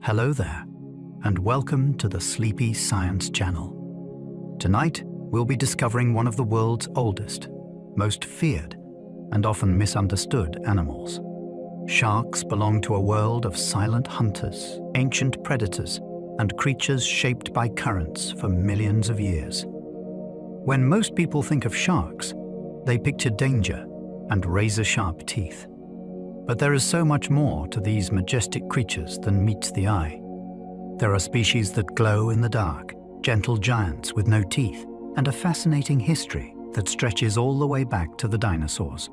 Hello there, and welcome to the Sleepy Science Channel. Tonight, we'll be discovering one of the world's oldest, most feared, and often misunderstood animals. Sharks belong to a world of silent hunters, ancient predators, and creatures shaped by currents for millions of years. When most people think of sharks, they picture danger and razor-sharp teeth. But there is so much more to these majestic creatures than meets the eye. There are species that glow in the dark, gentle giants with no teeth, and a fascinating history that stretches all the way back to the dinosaurs.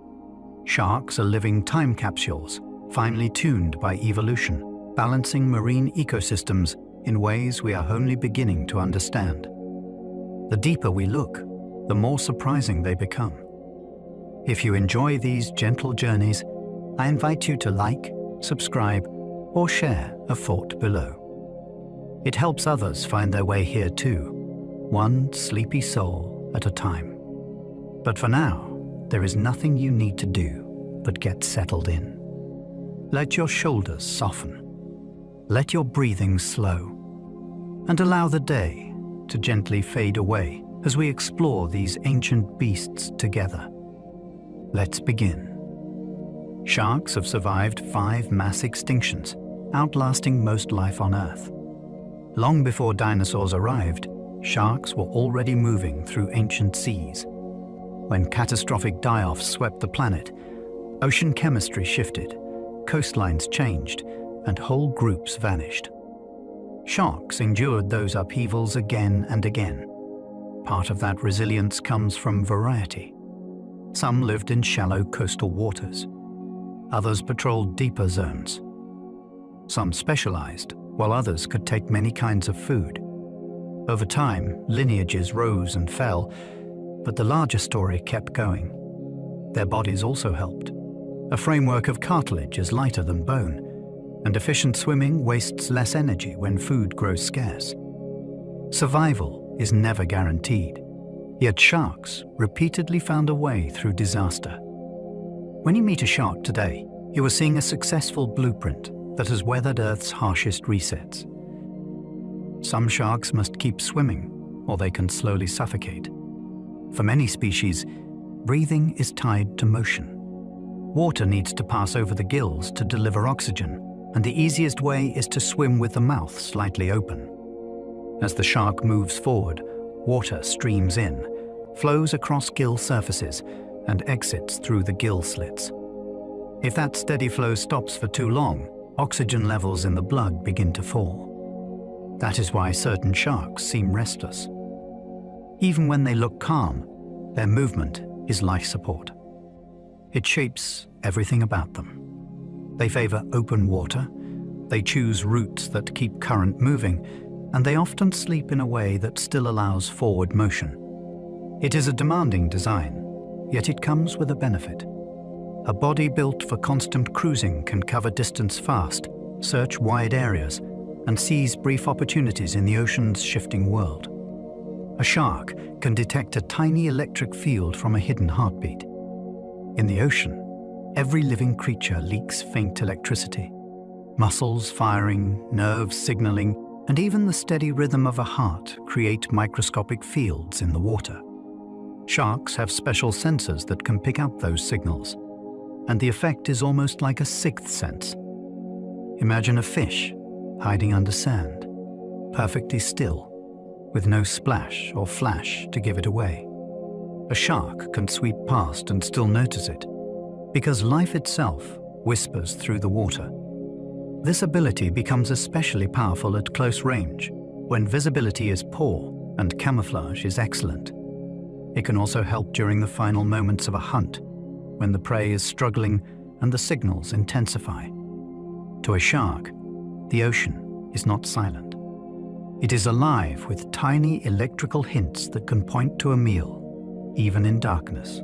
Sharks are living time capsules, finely tuned by evolution, balancing marine ecosystems in ways we are only beginning to understand. The deeper we look, the more surprising they become. If you enjoy these gentle journeys, I invite you to like, subscribe, or share a thought below. It helps others find their way here too, one sleepy soul at a time. But for now, there is nothing you need to do but get settled in. Let your shoulders soften. Let your breathing slow. And allow the day to gently fade away as we explore these ancient beasts together. Let's begin. Sharks have survived 5 mass extinctions, outlasting most life on Earth. Long before dinosaurs arrived, sharks were already moving through ancient seas. When catastrophic die-offs swept the planet, ocean chemistry shifted, coastlines changed, and whole groups vanished. Sharks endured those upheavals again and again. Part of that resilience comes from variety. Some lived in shallow coastal waters. Others patrolled deeper zones. Some specialized, while others could take many kinds of food. Over time, lineages rose and fell, but the larger story kept going. Their bodies also helped. A framework of cartilage is lighter than bone, and efficient swimming wastes less energy when food grows scarce. Survival is never guaranteed, yet sharks repeatedly found a way through disaster. When you meet a shark today, you are seeing a successful blueprint that has weathered Earth's harshest resets. Some sharks must keep swimming, or they can slowly suffocate. For many species, breathing is tied to motion. Water needs to pass over the gills to deliver oxygen, and the easiest way is to swim with the mouth slightly open. As the shark moves forward, water streams in, flows across gill surfaces, and exits through the gill slits. If that steady flow stops for too long, oxygen levels in the blood begin to fall. That is why certain sharks seem restless. Even when they look calm, their movement is life support. It shapes everything about them. They favor open water, they choose routes that keep current moving, and they often sleep in a way that still allows forward motion. It is a demanding design, yet it comes with a benefit. A body built for constant cruising can cover distance fast, search wide areas, and seize brief opportunities in the ocean's shifting world. A shark can detect a tiny electric field from a hidden heartbeat. In the ocean, every living creature leaks faint electricity. Muscles firing, nerves signaling, and even the steady rhythm of a heart create microscopic fields in the water. Sharks have special sensors that can pick up those signals, and the effect is almost like a sixth sense. Imagine a fish hiding under sand, perfectly still, with no splash or flash to give it away. A shark can sweep past and still notice it, because life itself whispers through the water. This ability becomes especially powerful at close range, when visibility is poor and camouflage is excellent. It can also help during the final moments of a hunt, when the prey is struggling and the signals intensify. To a shark, the ocean is not silent. It is alive with tiny electrical hints that can point to a meal, even in darkness.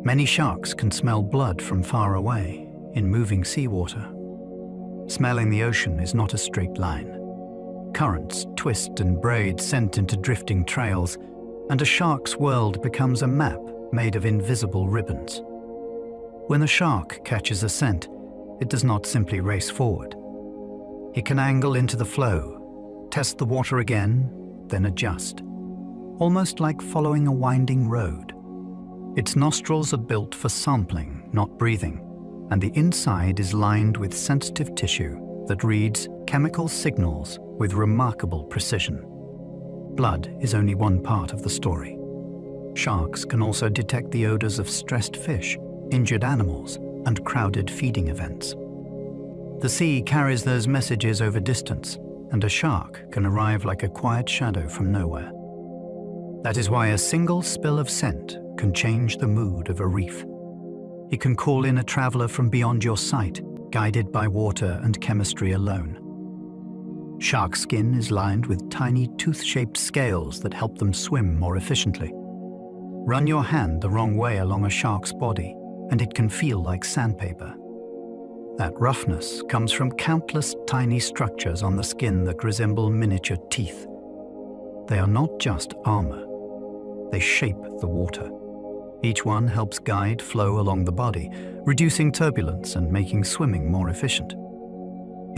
Many sharks can smell blood from far away in moving seawater. Smelling the ocean is not a straight line. Currents twist and braid scent into drifting trails, and a shark's world becomes a map made of invisible ribbons. When a shark catches a scent, it does not simply race forward. It can angle into the flow, test the water again, then adjust, almost like following a winding road. Its nostrils are built for sampling, not breathing, and the inside is lined with sensitive tissue that reads chemical signals with remarkable precision. Blood is only one part of the story. Sharks can also detect the odors of stressed fish, injured animals, and crowded feeding events. The sea carries those messages over distance, and a shark can arrive like a quiet shadow from nowhere. That is why a single spill of scent can change the mood of a reef. It can call in a traveler from beyond your sight, guided by water and chemistry alone. Shark skin is lined with tiny tooth-shaped scales that help them swim more efficiently. Run your hand the wrong way along a shark's body, and it can feel like sandpaper. That roughness comes from countless tiny structures on the skin that resemble miniature teeth. They are not just armor. They shape the water. Each one helps guide flow along the body, reducing turbulence and making swimming more efficient.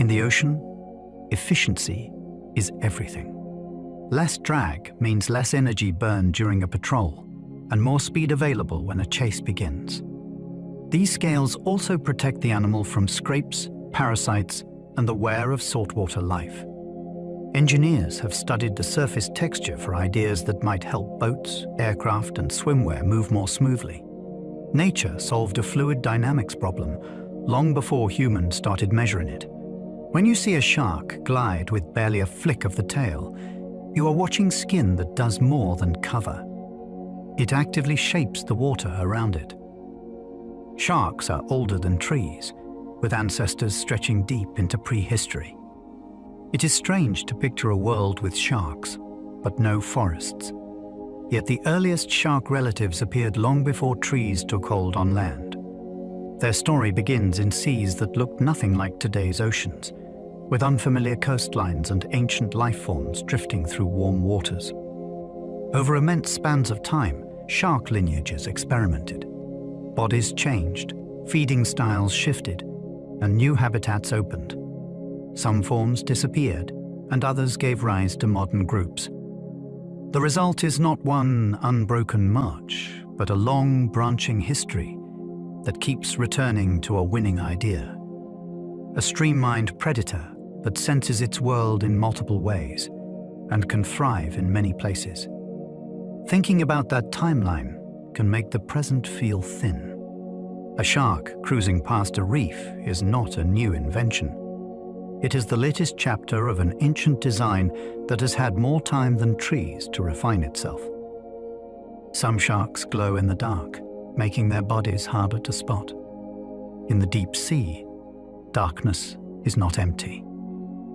In the ocean, efficiency is everything. Less drag means less energy burned during a patrol, and more speed available when a chase begins. These scales also protect the animal from scrapes, parasites, and the wear of saltwater life. Engineers have studied the surface texture for ideas that might help boats, aircraft, and swimwear move more smoothly. Nature solved a fluid dynamics problem long before humans started measuring it. When you see a shark glide with barely a flick of the tail, you are watching skin that does more than cover. It actively shapes the water around it. Sharks are older than trees, with ancestors stretching deep into prehistory. It is strange to picture a world with sharks, but no forests. Yet the earliest shark relatives appeared long before trees took hold on land. Their story begins in seas that looked nothing like today's oceans, with unfamiliar coastlines and ancient life forms drifting through warm waters. Over immense spans of time, shark lineages experimented. Bodies changed, feeding styles shifted, and new habitats opened. Some forms disappeared, and others gave rise to modern groups. The result is not one unbroken march, but a long, branching history that keeps returning to a winning idea. A streamlined predator that senses its world in multiple ways and can thrive in many places. Thinking about that timeline can make the present feel thin. A shark cruising past a reef is not a new invention. It is the latest chapter of an ancient design that has had more time than trees to refine itself. Some sharks glow in the dark, making their bodies harder to spot. In the deep sea, darkness is not empty.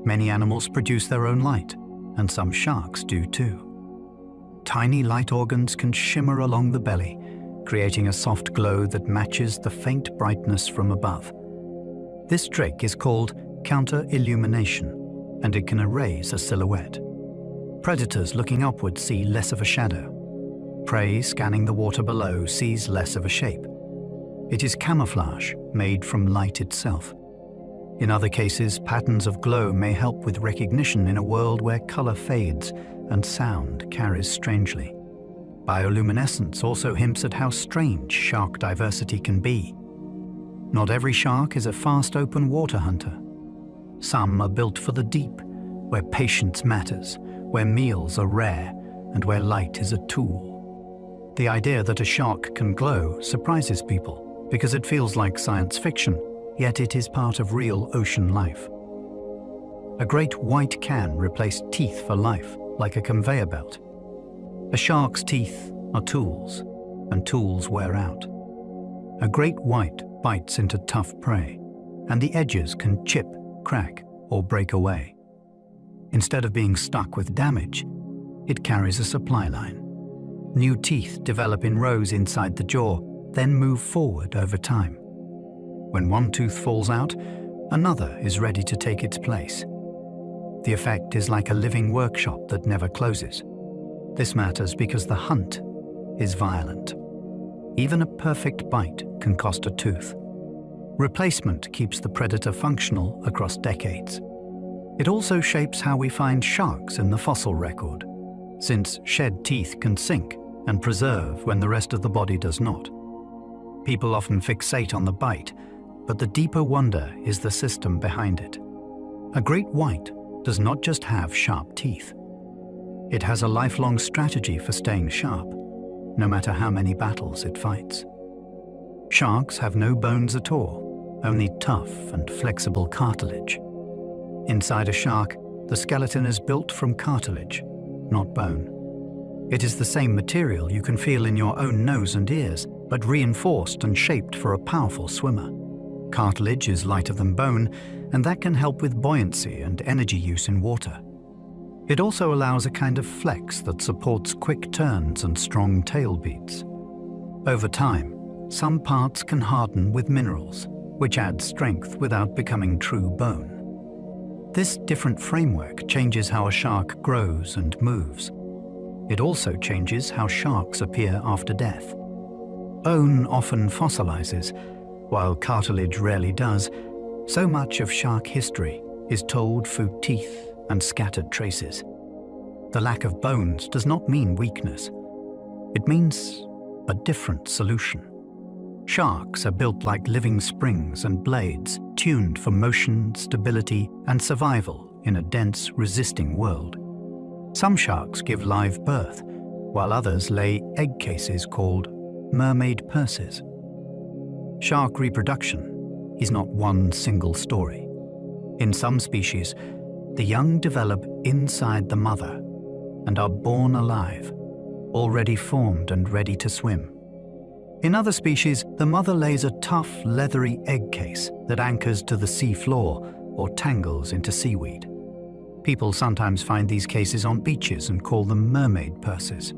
Many animals produce their own light, and some sharks do too. Tiny light organs can shimmer along the belly, creating a soft glow that matches the faint brightness from above. This trick is called counter-illumination, and it can erase a silhouette. Predators looking upward see less of a shadow. Prey scanning the water below sees less of a shape. It is camouflage made from light itself. In other cases, patterns of glow may help with recognition in a world where color fades and sound carries strangely. Bioluminescence also hints at how strange shark diversity can be. Not every shark is a fast open water hunter. Some are built for the deep, where patience matters, where meals are rare, and where light is a tool. The idea that a shark can glow surprises people because it feels like science fiction, yet it is part of real ocean life. A great white can replace teeth for life, like a conveyor belt. A shark's teeth are tools, and tools wear out. A great white bites into tough prey, and the edges can chip, crack, or break away. Instead of being stuck with damage, it carries a supply line. New teeth develop in rows inside the jaw, then move forward over time. When one tooth falls out, another is ready to take its place. The effect is like a living workshop that never closes. This matters because the hunt is violent. Even a perfect bite can cost a tooth. Replacement keeps the predator functional across decades. It also shapes how we find sharks in the fossil record, since shed teeth can sink and preserve when the rest of the body does not. People often fixate on the bite, but the deeper wonder is the system behind it. A great white does not just have sharp teeth. It has a lifelong strategy for staying sharp, no matter how many battles it fights. Sharks have no bones at all, only tough and flexible cartilage. Inside a shark, the skeleton is built from cartilage, not bone. It is the same material you can feel in your own nose and ears, but reinforced and shaped for a powerful swimmer. Cartilage is lighter than bone, and that can help with buoyancy and energy use in water. It also allows a kind of flex that supports quick turns and strong tail beats. Over time, some parts can harden with minerals, which add strength without becoming true bone. This different framework changes how a shark grows and moves. It also changes how sharks appear after death. Bone often fossilizes, while cartilage rarely does. So much of shark history is told through teeth and scattered traces. The lack of bones does not mean weakness. It means a different solution. Sharks are built like living springs and blades, tuned for motion, stability, and survival in a dense, resisting world. Some sharks give live birth, while others lay egg cases called mermaid purses. Shark reproduction is not one single story. In some species, the young develop inside the mother and are born alive, already formed and ready to swim. In other species, the mother lays a tough, leathery egg case that anchors to the sea floor or tangles into seaweed. People sometimes find these cases on beaches and call them mermaid purses.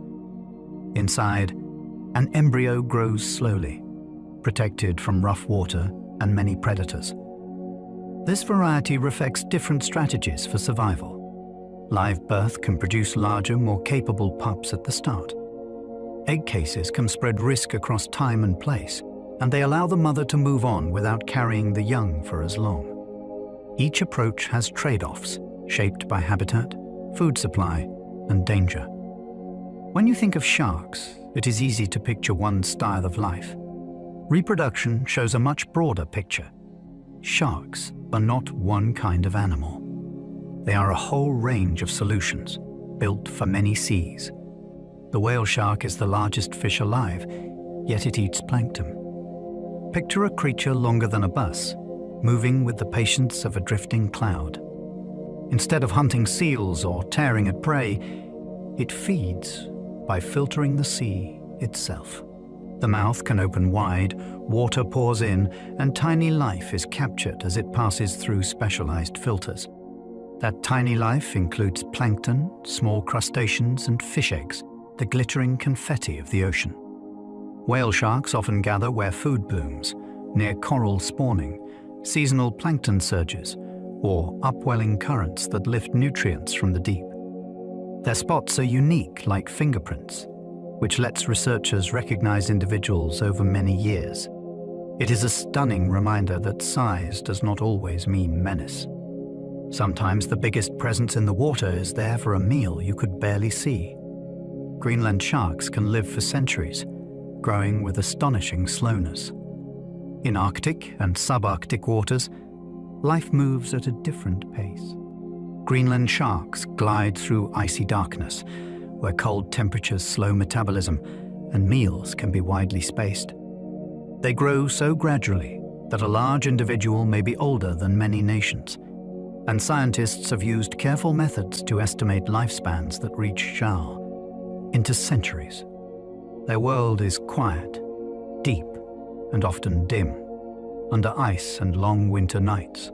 Inside, an embryo grows slowly, protected from rough water and many predators. This variety reflects different strategies for survival. Live birth can produce larger, more capable pups at the start. Egg cases can spread risk across time and place, and they allow the mother to move on without carrying the young for as long. Each approach has trade-offs, shaped by habitat, food supply, and danger. When you think of sharks, it is easy to picture one style of life. Reproduction shows a much broader picture. Sharks are not one kind of animal. They are a whole range of solutions, built for many seas. The whale shark is the largest fish alive, yet it eats plankton. Picture a creature longer than a bus, moving with the patience of a drifting cloud. Instead of hunting seals or tearing at prey, it feeds by filtering the sea itself. The mouth can open wide, water pours in, and tiny life is captured as it passes through specialized filters. That tiny life includes plankton, small crustaceans, and fish eggs, the glittering confetti of the ocean. Whale sharks often gather where food blooms, near coral spawning, seasonal plankton surges, or upwelling currents that lift nutrients from the deep. Their spots are unique, like fingerprints, which lets researchers recognize individuals over many years. It is a stunning reminder that size does not always mean menace. Sometimes the biggest presence in the water is there for a meal you could barely see. Greenland sharks can live for centuries, growing with astonishing slowness. In Arctic and subarctic waters, life moves at a different pace. Greenland sharks glide through icy darkness, where cold temperatures slow metabolism and meals can be widely spaced. They grow so gradually that a large individual may be older than many nations, and scientists have used careful methods to estimate lifespans that reach into centuries. Their world is quiet, deep, and often dim, under ice and long winter nights.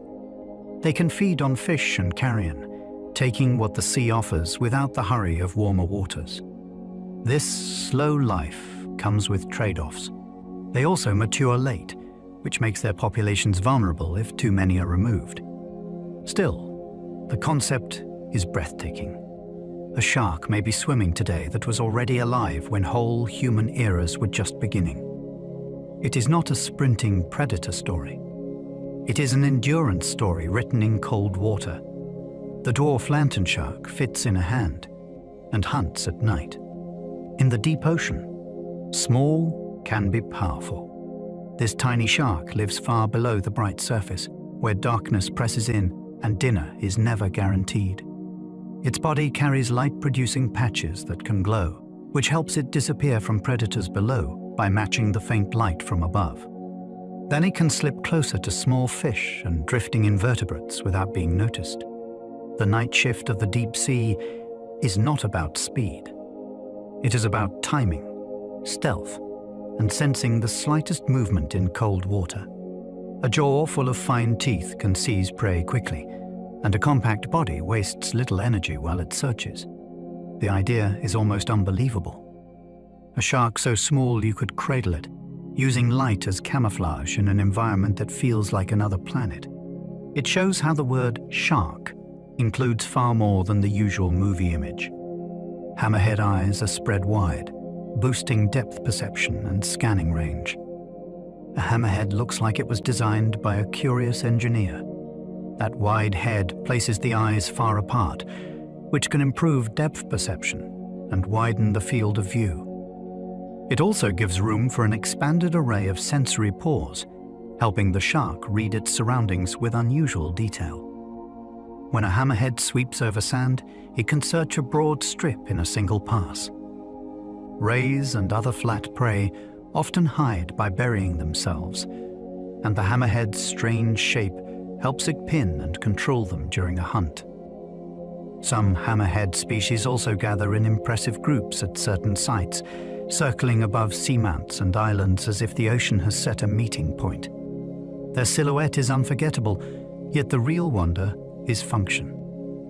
They can feed on fish and carrion, taking what the sea offers without the hurry of warmer waters. This slow life comes with trade-offs. They also mature late, which makes their populations vulnerable if too many are removed. Still, the concept is breathtaking. A shark may be swimming today that was already alive when whole human eras were just beginning. It is not a sprinting predator story. It is an endurance story written in cold water. The dwarf lantern shark fits in a hand and hunts at night. In the deep ocean, small can be powerful. This tiny shark lives far below the bright surface, where darkness presses in and dinner is never guaranteed. Its body carries light-producing patches that can glow, which helps it disappear from predators below by matching the faint light from above. Then it can slip closer to small fish and drifting invertebrates without being noticed. The night shift of the deep sea is not about speed. It is about timing, stealth, and sensing the slightest movement in cold water. A jaw full of fine teeth can seize prey quickly, and a compact body wastes little energy while it searches. The idea is almost unbelievable. A shark so small you could cradle it, using light as camouflage in an environment that feels like another planet. It shows how the word shark includes far more than the usual movie image. Hammerhead eyes are spread wide, boosting depth perception and scanning range. A hammerhead looks like it was designed by a curious engineer. That wide head places the eyes far apart, which can improve depth perception and widen the field of view. It also gives room for an expanded array of sensory pores, helping the shark read its surroundings with unusual detail. When a hammerhead sweeps over sand, it can search a broad strip in a single pass. Rays and other flat prey often hide by burying themselves, and the hammerhead's strange shape helps it pin and control them during a hunt. Some hammerhead species also gather in impressive groups at certain sites, circling above seamounts and islands as if the ocean has set a meeting point. Their silhouette is unforgettable, yet the real wonder is function.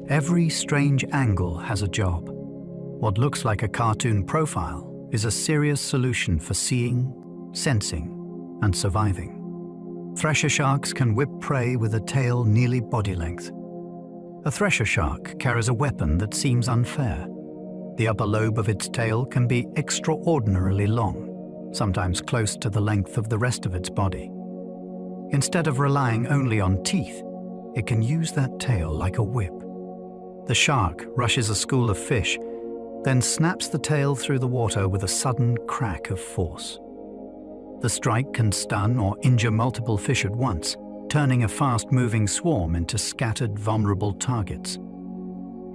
Every strange angle has a job. What looks like a cartoon profile is a serious solution for seeing, sensing, and surviving. Thresher sharks can whip prey with a tail nearly body length. A thresher shark carries a weapon that seems unfair. The upper lobe of its tail can be extraordinarily long, sometimes close to the length of the rest of its body. Instead of relying only on teeth, it can use that tail like a whip. The shark rushes a school of fish, then snaps the tail through the water with a sudden crack of force. The strike can stun or injure multiple fish at once, turning a fast-moving swarm into scattered, vulnerable targets.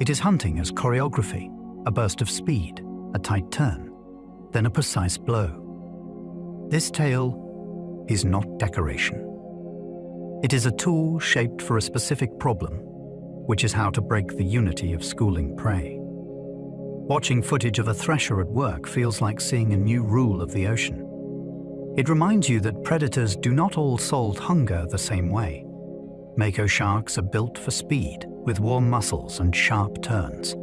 It is hunting as choreography. A burst of speed, a tight turn, then a precise blow. This tail is not decoration. It is a tool shaped for a specific problem, which is how to break the unity of schooling prey. Watching footage of a thresher at work feels like seeing a new rule of the ocean. It reminds you that predators do not all solve hunger the same way. Mako sharks are built for speed, with warm muscles and sharp turns.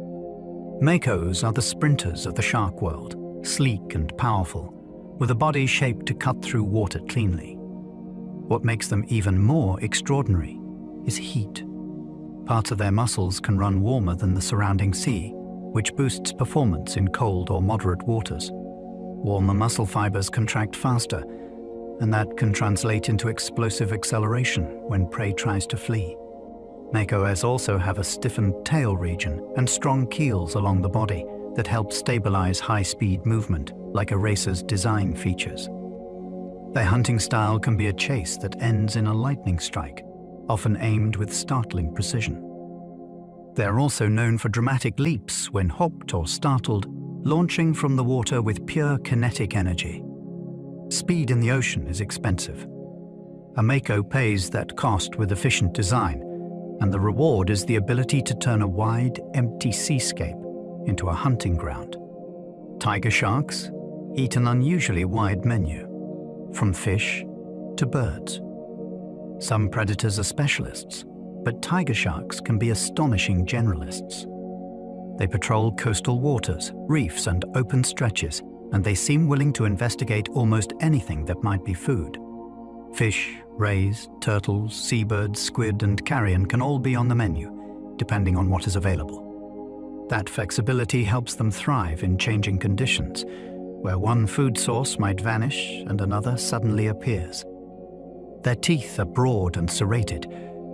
Makos are the sprinters of the shark world, sleek and powerful, with a body shaped to cut through water cleanly. What makes them even more extraordinary is heat. Parts of their muscles can run warmer than the surrounding sea, which boosts performance in cold or moderate waters. Warmer muscle fibers contract faster, and that can translate into explosive acceleration when prey tries to flee. Makos also have a stiffened tail region and strong keels along the body that help stabilize high-speed movement, like a racer's design features. Their hunting style can be a chase that ends in a lightning strike, often aimed with startling precision. They are also known for dramatic leaps when hopped or startled, launching from the water with pure kinetic energy. Speed in the ocean is expensive. A Mako pays that cost with efficient design, and the reward is the ability to turn a wide, empty seascape into a hunting ground. Tiger sharks eat an unusually wide menu, from fish to birds. Some predators are specialists, but tiger sharks can be astonishing generalists. They patrol coastal waters, reefs, and open stretches, and they seem willing to investigate almost anything that might be food. Fish, rays, turtles, seabirds, squid, and carrion can all be on the menu, depending on what is available. That flexibility helps them thrive in changing conditions, where one food source might vanish and another suddenly appears. Their teeth are broad and serrated,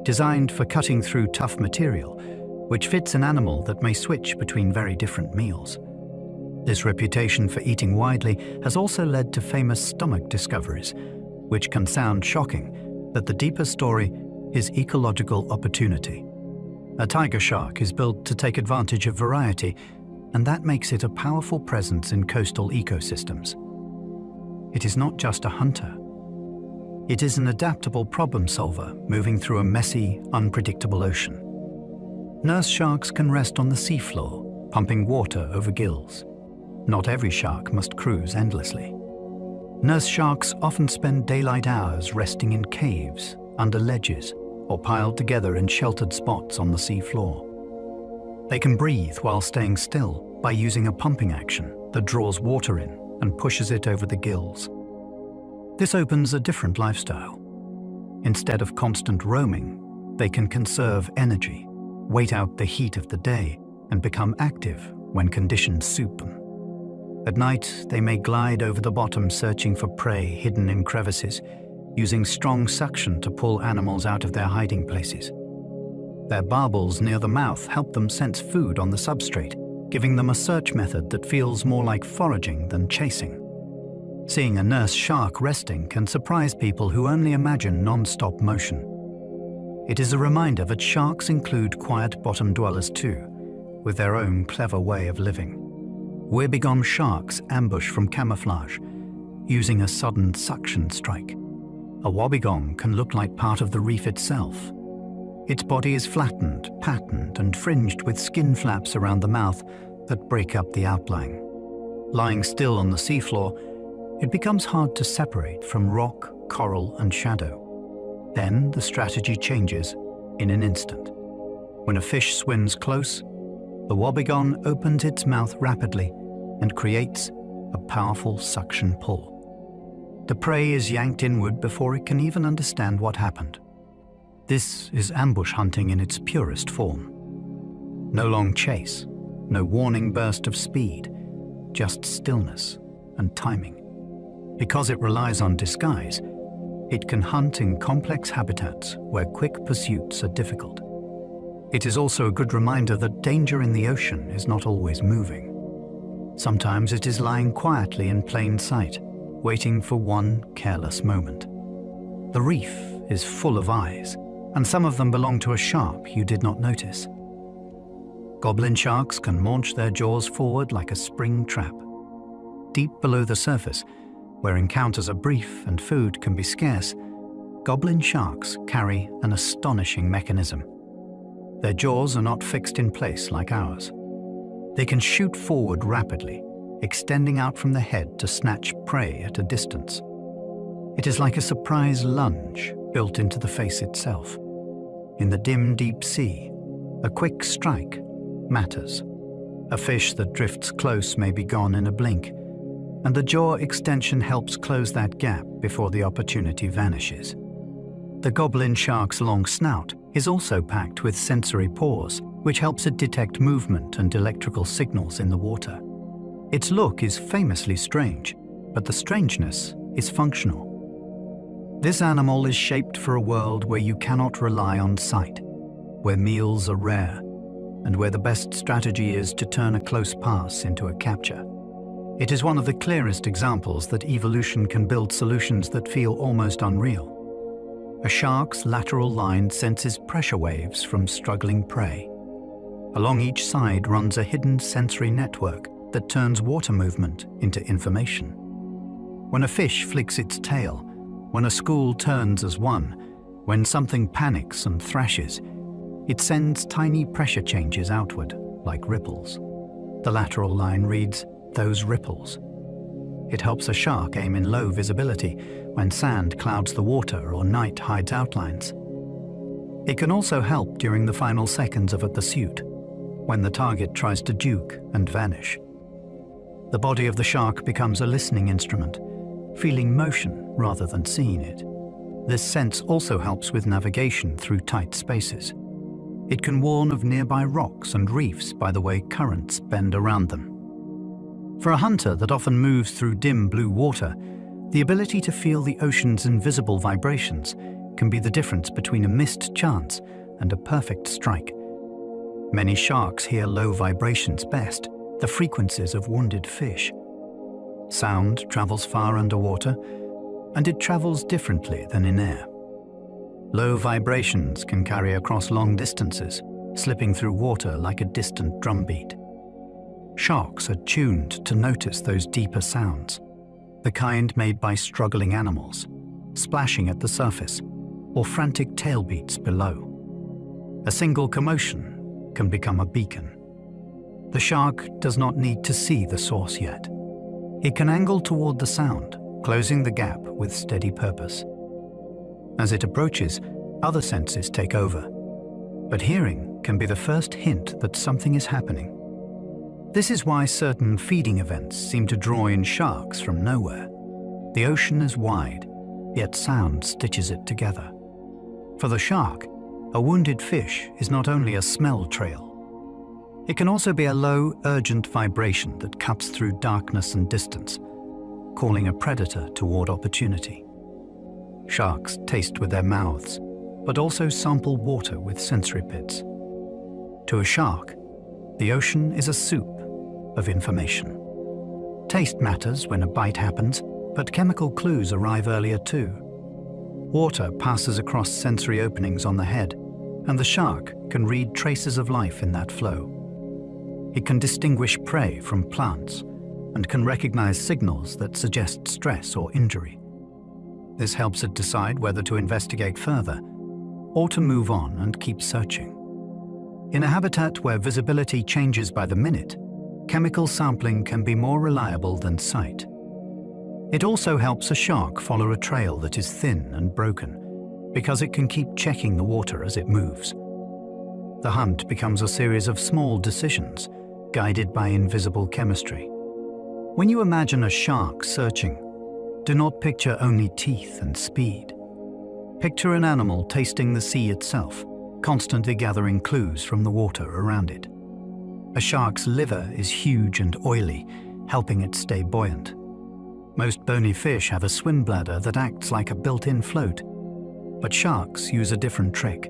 designed for cutting through tough material, which fits an animal that may switch between very different meals. This reputation for eating widely has also led to famous stomach discoveries, which can sound shocking, but the deeper story is ecological opportunity. A tiger shark is built to take advantage of variety, and that makes it a powerful presence in coastal ecosystems. It is not just a hunter. It is an adaptable problem solver moving through a messy, unpredictable ocean. Nurse sharks can rest on the seafloor, pumping water over gills. Not every shark must cruise endlessly. Nurse sharks often spend daylight hours resting in caves, under ledges, or piled together in sheltered spots on the seafloor. They can breathe while staying still by using a pumping action that draws water in and pushes it over the gills. This opens a different lifestyle. Instead of constant roaming, they can conserve energy, wait out the heat of the day, and become active when conditions suit them. At night, they may glide over the bottom searching for prey hidden in crevices, using strong suction to pull animals out of their hiding places. Their barbels near the mouth help them sense food on the substrate, giving them a search method that feels more like foraging than chasing. Seeing a nurse shark resting can surprise people who only imagine non-stop motion. It is a reminder that sharks include quiet bottom dwellers too, with their own clever way of living. Woebegone sharks ambush from camouflage, using a sudden suction strike. A woebegone can look like part of the reef itself. Its body is flattened, patterned, and fringed with skin flaps around the mouth that break up the outline. Lying still on the seafloor, it becomes hard to separate from rock, coral, and shadow. Then the strategy changes in an instant. When a fish swims close, the woebegone opens its mouth rapidly and creates a powerful suction pull. The prey is yanked inward before it can even understand what happened. This is ambush hunting in its purest form. No long chase, no warning burst of speed, just stillness and timing. Because it relies on disguise, it can hunt in complex habitats where quick pursuits are difficult. It is also a good reminder that danger in the ocean is not always moving. Sometimes it is lying quietly in plain sight, waiting for one careless moment. The reef is full of eyes, and some of them belong to a shark you did not notice. Goblin sharks can launch their jaws forward like a spring trap. Deep below the surface, where encounters are brief and food can be scarce, goblin sharks carry an astonishing mechanism. Their jaws are not fixed in place like ours. They can shoot forward rapidly, extending out from the head to snatch prey at a distance. It is like a surprise lunge built into the face itself. In the dim, deep sea, a quick strike matters. A fish that drifts close may be gone in a blink, and the jaw extension helps close that gap before the opportunity vanishes. The goblin shark's long snout is also packed with sensory pores, which helps it detect movement and electrical signals in the water. Its look is famously strange, but the strangeness is functional. This animal is shaped for a world where you cannot rely on sight, where meals are rare, and where the best strategy is to turn a close pass into a capture. It is one of the clearest examples that evolution can build solutions that feel almost unreal. A shark's lateral line senses pressure waves from struggling prey. Along each side runs a hidden sensory network that turns water movement into information. When a fish flicks its tail, when a school turns as one, when something panics and thrashes, it sends tiny pressure changes outward, like ripples. The lateral line reads those ripples. It helps a shark aim in low visibility when sand clouds the water or night hides outlines. It can also help during the final seconds of a pursuit, when the target tries to juke and vanish. The body of the shark becomes a listening instrument, feeling motion rather than seeing it. This sense also helps with navigation through tight spaces. It can warn of nearby rocks and reefs by the way currents bend around them. For a hunter that often moves through dim blue water, the ability to feel the ocean's invisible vibrations can be the difference between a missed chance and a perfect strike. Many sharks hear low vibrations best, the frequencies of wounded fish. Sound travels far underwater, and it travels differently than in air. Low vibrations can carry across long distances, slipping through water like a distant drumbeat. Sharks are tuned to notice those deeper sounds, the kind made by struggling animals, splashing at the surface, or frantic tailbeats below. A single commotion can become a beacon. The shark does not need to see the source yet. It can angle toward the sound, closing the gap with steady purpose. As it approaches, other senses take over, but hearing can be the first hint that something is happening. This is why certain feeding events seem to draw in sharks from nowhere. The ocean is wide, yet sound stitches it together. For the shark, a wounded fish is not only a smell trail. It can also be a low, urgent vibration that cuts through darkness and distance, calling a predator toward opportunity. Sharks taste with their mouths, but also sample water with sensory pits. To a shark, the ocean is a soup of information. Taste matters when a bite happens, but chemical clues arrive earlier too. Water passes across sensory openings on the head, and the shark can read traces of life in that flow. It can distinguish prey from plants and can recognize signals that suggest stress or injury. This helps it decide whether to investigate further or to move on and keep searching. In a habitat where visibility changes by the minute, chemical sampling can be more reliable than sight. It also helps a shark follow a trail that is thin and broken, because it can keep checking the water as it moves. The hunt becomes a series of small decisions, guided by invisible chemistry. When you imagine a shark searching, do not picture only teeth and speed. Picture an animal tasting the sea itself, constantly gathering clues from the water around it. A shark's liver is huge and oily, helping it stay buoyant. Most bony fish have a swim bladder that acts like a built-in float, but sharks use a different trick.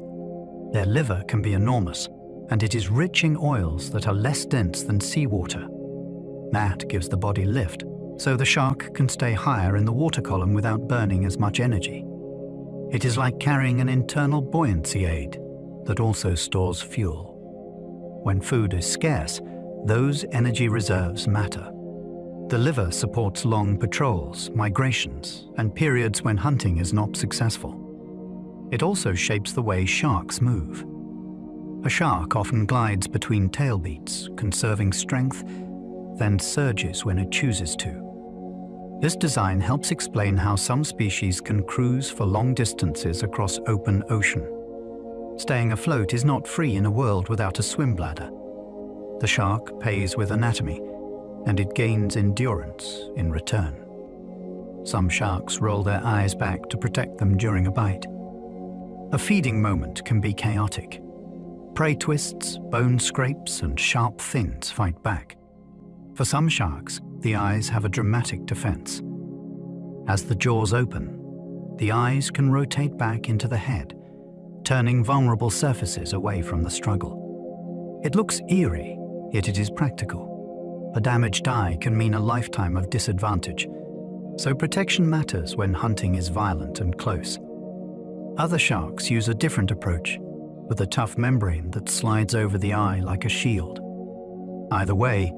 Their liver can be enormous, and it is rich in oils that are less dense than seawater. That gives the body lift, so the shark can stay higher in the water column without burning as much energy. It is like carrying an internal buoyancy aid that also stores fuel. When food is scarce, those energy reserves matter. The liver supports long patrols, migrations, and periods when hunting is not successful. It also shapes the way sharks move. A shark often glides between tailbeats, conserving strength, then surges when it chooses to. This design helps explain how some species can cruise for long distances across open ocean. Staying afloat is not free in a world without a swim bladder. The shark pays with anatomy, and it gains endurance in return. Some sharks roll their eyes back to protect them during a bite. A feeding moment can be chaotic. Prey twists, bone scrapes, and sharp fins fight back. For some sharks, the eyes have a dramatic defense. As the jaws open, the eyes can rotate back into the head, turning vulnerable surfaces away from the struggle. It looks eerie, yet it is practical. A damaged eye can mean a lifetime of disadvantage, so protection matters when hunting is violent and close. Other sharks use a different approach, with a tough membrane that slides over the eye like a shield. Either way,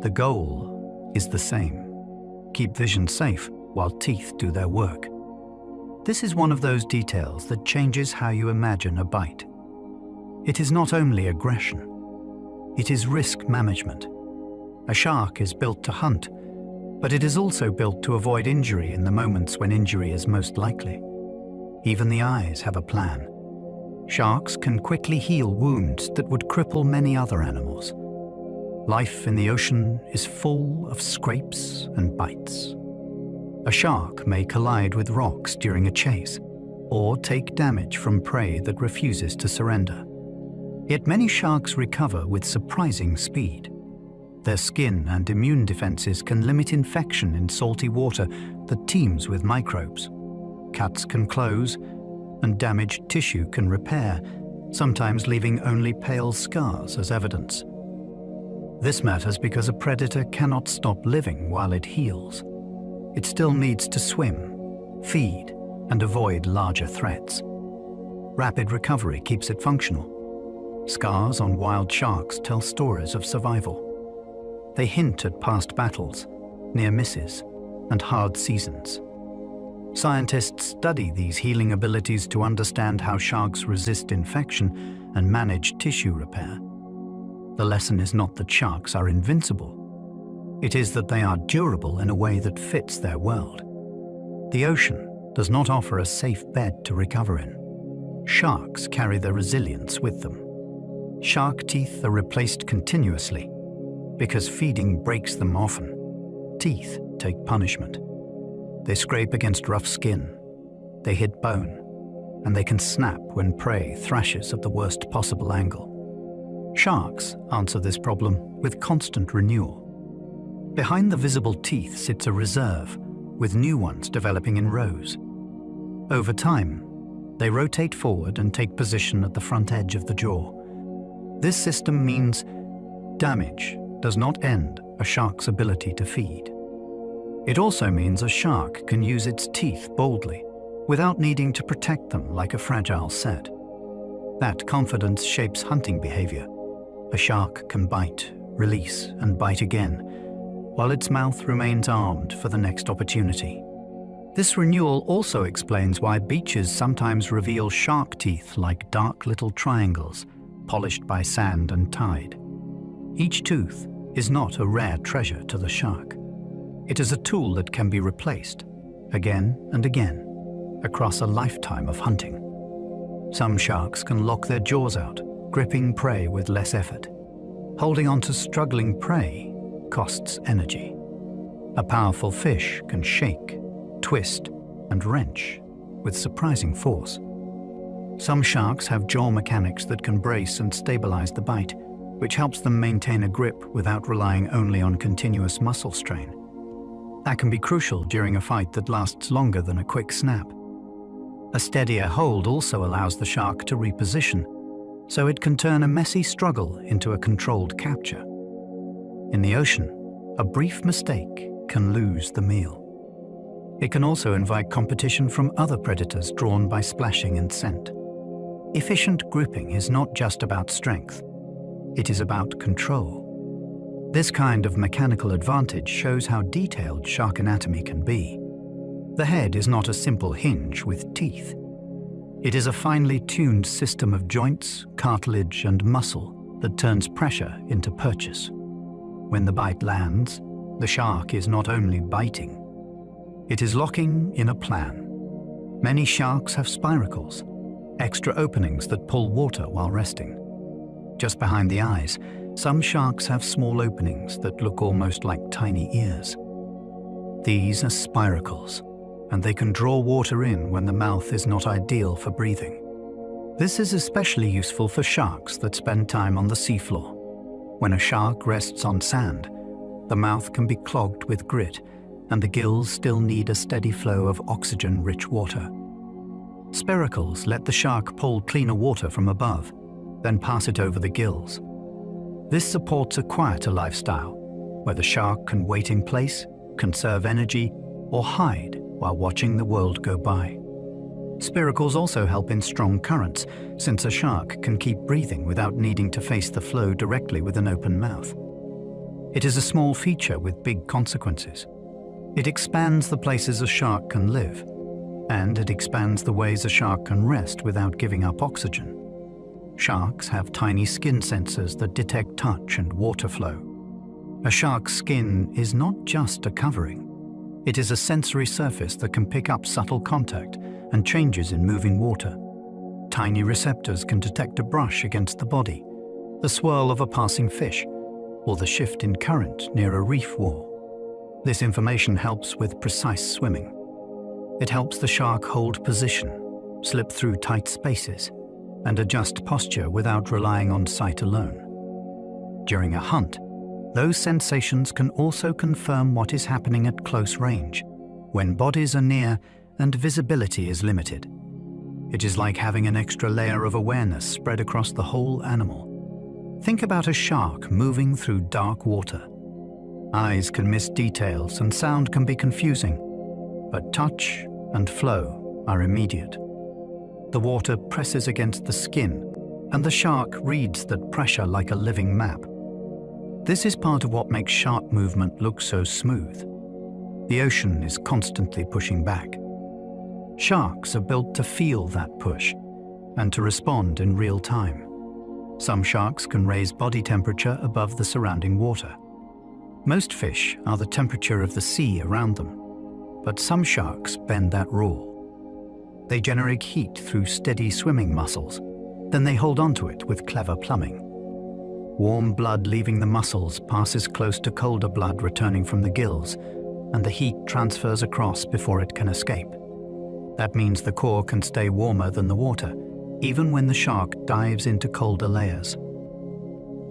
the goal is the same: keep vision safe while teeth do their work. This is one of those details that changes how you imagine a bite. It is not only aggression, it is risk management. A shark is built to hunt, but it is also built to avoid injury in the moments when injury is most likely. Even the eyes have a plan. Sharks can quickly heal wounds that would cripple many other animals. Life in the ocean is full of scrapes and bites. A shark may collide with rocks during a chase, or take damage from prey that refuses to surrender. Yet many sharks recover with surprising speed. Their skin and immune defenses can limit infection in salty water that teems with microbes. Cuts can close, and damaged tissue can repair, sometimes leaving only pale scars as evidence. This matters because a predator cannot stop living while it heals. It still needs to swim, feed, and avoid larger threats. Rapid recovery keeps it functional. Scars on wild sharks tell stories of survival. They hint at past battles, near misses, and hard seasons. Scientists study these healing abilities to understand how sharks resist infection and manage tissue repair. The lesson is not that sharks are invincible. It is that they are durable in a way that fits their world. The ocean does not offer a safe bed to recover in. Sharks carry their resilience with them. Shark teeth are replaced continuously because feeding breaks them often. Teeth take punishment. They scrape against rough skin, they hit bone, and they can snap when prey thrashes at the worst possible angle. Sharks answer this problem with constant renewal. Behind the visible teeth sits a reserve, with new ones developing in rows. Over time, they rotate forward and take position at the front edge of the jaw. This system means damage does not end a shark's ability to feed. It also means a shark can use its teeth boldly, without needing to protect them like a fragile set. That confidence shapes hunting behavior. A shark can bite, release, and bite again, while its mouth remains armed for the next opportunity. This renewal also explains why beaches sometimes reveal shark teeth like dark little triangles, polished by sand and tide. Each tooth is not a rare treasure to the shark. It is a tool that can be replaced, again and again, across a lifetime of hunting. Some sharks can lock their jaws out, gripping prey with less effort. Holding on to struggling prey costs energy. A powerful fish can shake, twist, and wrench with surprising force. Some sharks have jaw mechanics that can brace and stabilize the bite, which helps them maintain a grip without relying only on continuous muscle strain. That can be crucial during a fight that lasts longer than a quick snap. A steadier hold also allows the shark to reposition, so it can turn a messy struggle into a controlled capture. In the ocean, a brief mistake can lose the meal. It can also invite competition from other predators drawn by splashing and scent. Efficient grouping is not just about strength, it is about control. This kind of mechanical advantage shows how detailed shark anatomy can be. The head is not a simple hinge with teeth. It is a finely tuned system of joints, cartilage, and muscle that turns pressure into purchase. When the bite lands, the shark is not only biting, it is locking in a plan. Many sharks have spiracles, extra openings that pull water while resting. Just behind the eyes, some sharks have small openings that look almost like tiny ears. These are spiracles, and they can draw water in when the mouth is not ideal for breathing. This is especially useful for sharks that spend time on the seafloor. When a shark rests on sand, the mouth can be clogged with grit, and the gills still need a steady flow of oxygen-rich water. Spiracles let the shark pull cleaner water from above, then pass it over the gills. This supports a quieter lifestyle, where the shark can wait in place, conserve energy, or hide while watching the world go by. Spiracles also help in strong currents, since a shark can keep breathing without needing to face the flow directly with an open mouth. It is a small feature with big consequences. It expands the places a shark can live, and it expands the ways a shark can rest without giving up oxygen. Sharks have tiny skin sensors that detect touch and water flow. A shark's skin is not just a covering. It is a sensory surface that can pick up subtle contact and changes in moving water. Tiny receptors can detect a brush against the body, the swirl of a passing fish, or the shift in current near a reef wall. This information helps with precise swimming. It helps the shark hold position, slip through tight spaces, and adjust posture without relying on sight alone. During a hunt, those sensations can also confirm what is happening at close range, when bodies are near and visibility is limited. It is like having an extra layer of awareness spread across the whole animal. Think about a shark moving through dark water. Eyes can miss details and sound can be confusing, but touch and flow are immediate. The water presses against the skin, and the shark reads that pressure like a living map. This is part of what makes shark movement look so smooth. The ocean is constantly pushing back. Sharks are built to feel that push and to respond in real time. Some sharks can raise body temperature above the surrounding water. Most fish are the temperature of the sea around them, but some sharks bend that rule. They generate heat through steady swimming muscles, then they hold onto it with clever plumbing. Warm blood leaving the muscles passes close to colder blood returning from the gills, and the heat transfers across before it can escape. That means the core can stay warmer than the water, even when the shark dives into colder layers.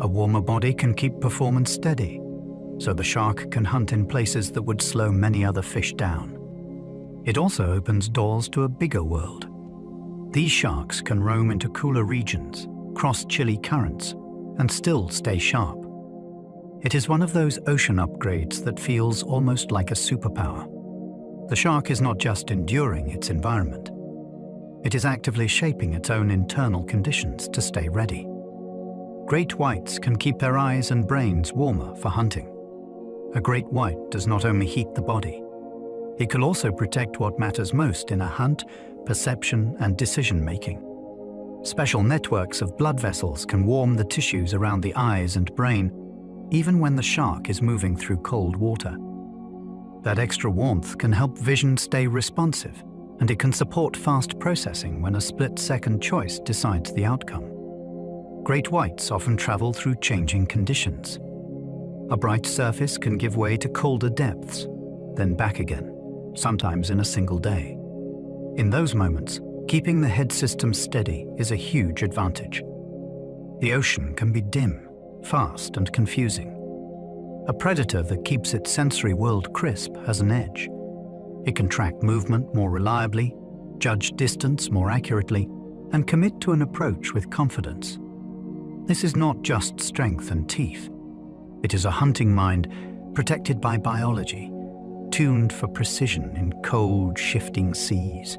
A warmer body can keep performance steady, so the shark can hunt in places that would slow many other fish down. It also opens doors to a bigger world. These sharks can roam into cooler regions, cross chilly currents, and still stay sharp. It is one of those ocean upgrades that feels almost like a superpower. The shark is not just enduring its environment. It is actively shaping its own internal conditions to stay ready. Great whites can keep their eyes and brains warmer for hunting. A great white does not only heat the body, it can also protect what matters most in a hunt, perception, and decision-making. Special networks of blood vessels can warm the tissues around the eyes and brain, even when the shark is moving through cold water. That extra warmth can help vision stay responsive, and it can support fast processing when a split-second choice decides the outcome. Great whites often travel through changing conditions. A bright surface can give way to colder depths, then back again, sometimes in a single day. In those moments, keeping the head system steady is a huge advantage. The ocean can be dim, fast, and confusing. A predator that keeps its sensory world crisp has an edge. It can track movement more reliably, judge distance more accurately, and commit to an approach with confidence. This is not just strength and teeth. It is a hunting mind protected by biology, tuned for precision in cold, shifting seas.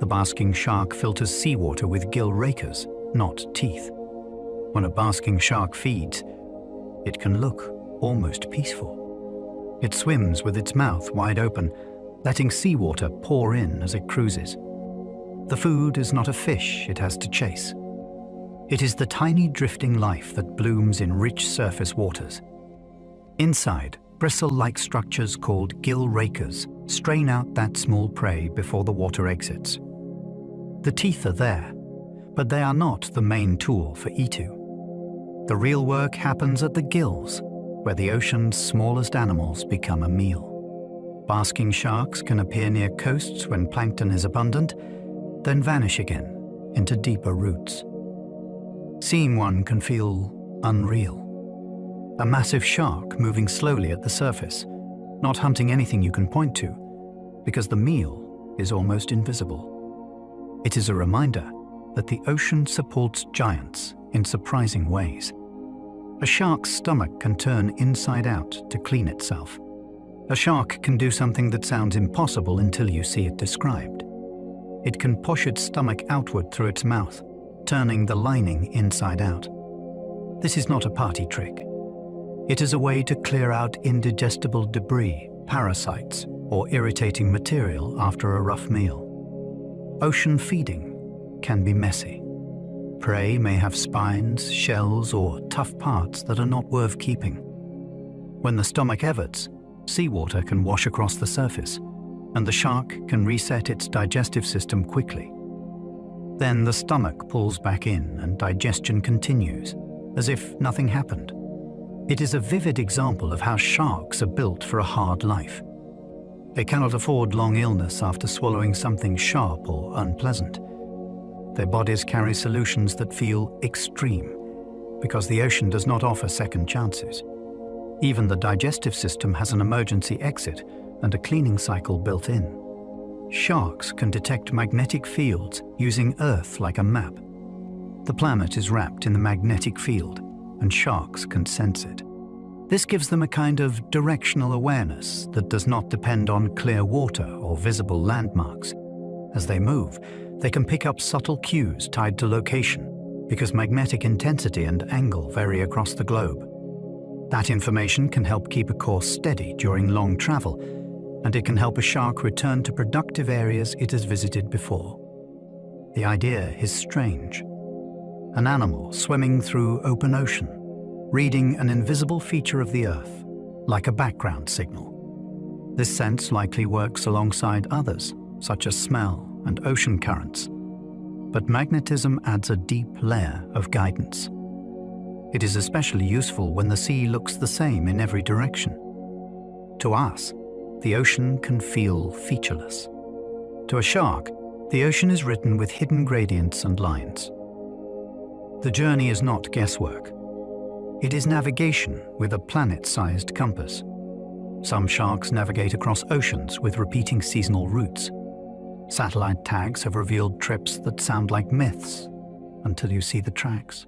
The basking shark filters seawater with gill rakers, not teeth. When a basking shark feeds, it can look almost peaceful. It swims with its mouth wide open, letting seawater pour in as it cruises. The food is not a fish it has to chase. It is the tiny drifting life that blooms in rich surface waters. Inside, bristle-like structures called gill rakers strain out that small prey before the water exits. The teeth are there, but they are not the main tool for eating. The real work happens at the gills, where the ocean's smallest animals become a meal. Basking sharks can appear near coasts when plankton is abundant, then vanish again into deeper roots. Seeing one can feel unreal. A massive shark moving slowly at the surface, not hunting anything you can point to, because the meal is almost invisible. It is a reminder that the ocean supports giants in surprising ways. A shark's stomach can turn inside out to clean itself. A shark can do something that sounds impossible until you see it described. It can push its stomach outward through its mouth, turning the lining inside out. This is not a party trick. It is a way to clear out indigestible debris, parasites, or irritating material after a rough meal. Ocean feeding can be messy. Prey may have spines, shells, or tough parts that are not worth keeping. When the stomach everts, seawater can wash across the surface, and the shark can reset its digestive system quickly. Then the stomach pulls back in and digestion continues, as if nothing happened. It is a vivid example of how sharks are built for a hard life. They cannot afford long illness after swallowing something sharp or unpleasant. Their bodies carry solutions that feel extreme, because the ocean does not offer second chances. Even the digestive system has an emergency exit and a cleaning cycle built in. Sharks can detect magnetic fields using Earth like a map. The planet is wrapped in the magnetic field, and sharks can sense it. This gives them a kind of directional awareness that does not depend on clear water or visible landmarks. As they move, they can pick up subtle cues tied to location, because magnetic intensity and angle vary across the globe. That information can help keep a course steady during long travel, and it can help a shark return to productive areas it has visited before. The idea is strange. An animal swimming through open ocean, reading an invisible feature of the Earth, like a background signal. This sense likely works alongside others, such as smell and ocean currents. But magnetism adds a deep layer of guidance. It is especially useful when the sea looks the same in every direction. To us, the ocean can feel featureless. To a shark, the ocean is written with hidden gradients and lines. The journey is not guesswork. It is navigation with a planet-sized compass. Some sharks navigate across oceans with repeating seasonal routes. Satellite tags have revealed trips that sound like myths until you see the tracks.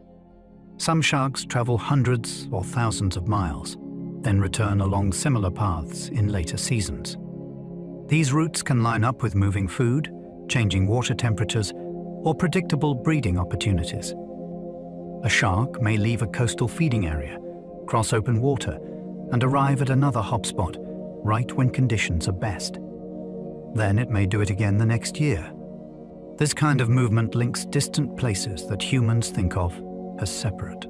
Some sharks travel hundreds or thousands of miles, then return along similar paths in later seasons. These routes can line up with moving food, changing water temperatures, or predictable breeding opportunities. A shark may leave a coastal feeding area, cross open water, and arrive at another hotspot right when conditions are best. Then it may do it again the next year. This kind of movement links distant places that humans think of as separate.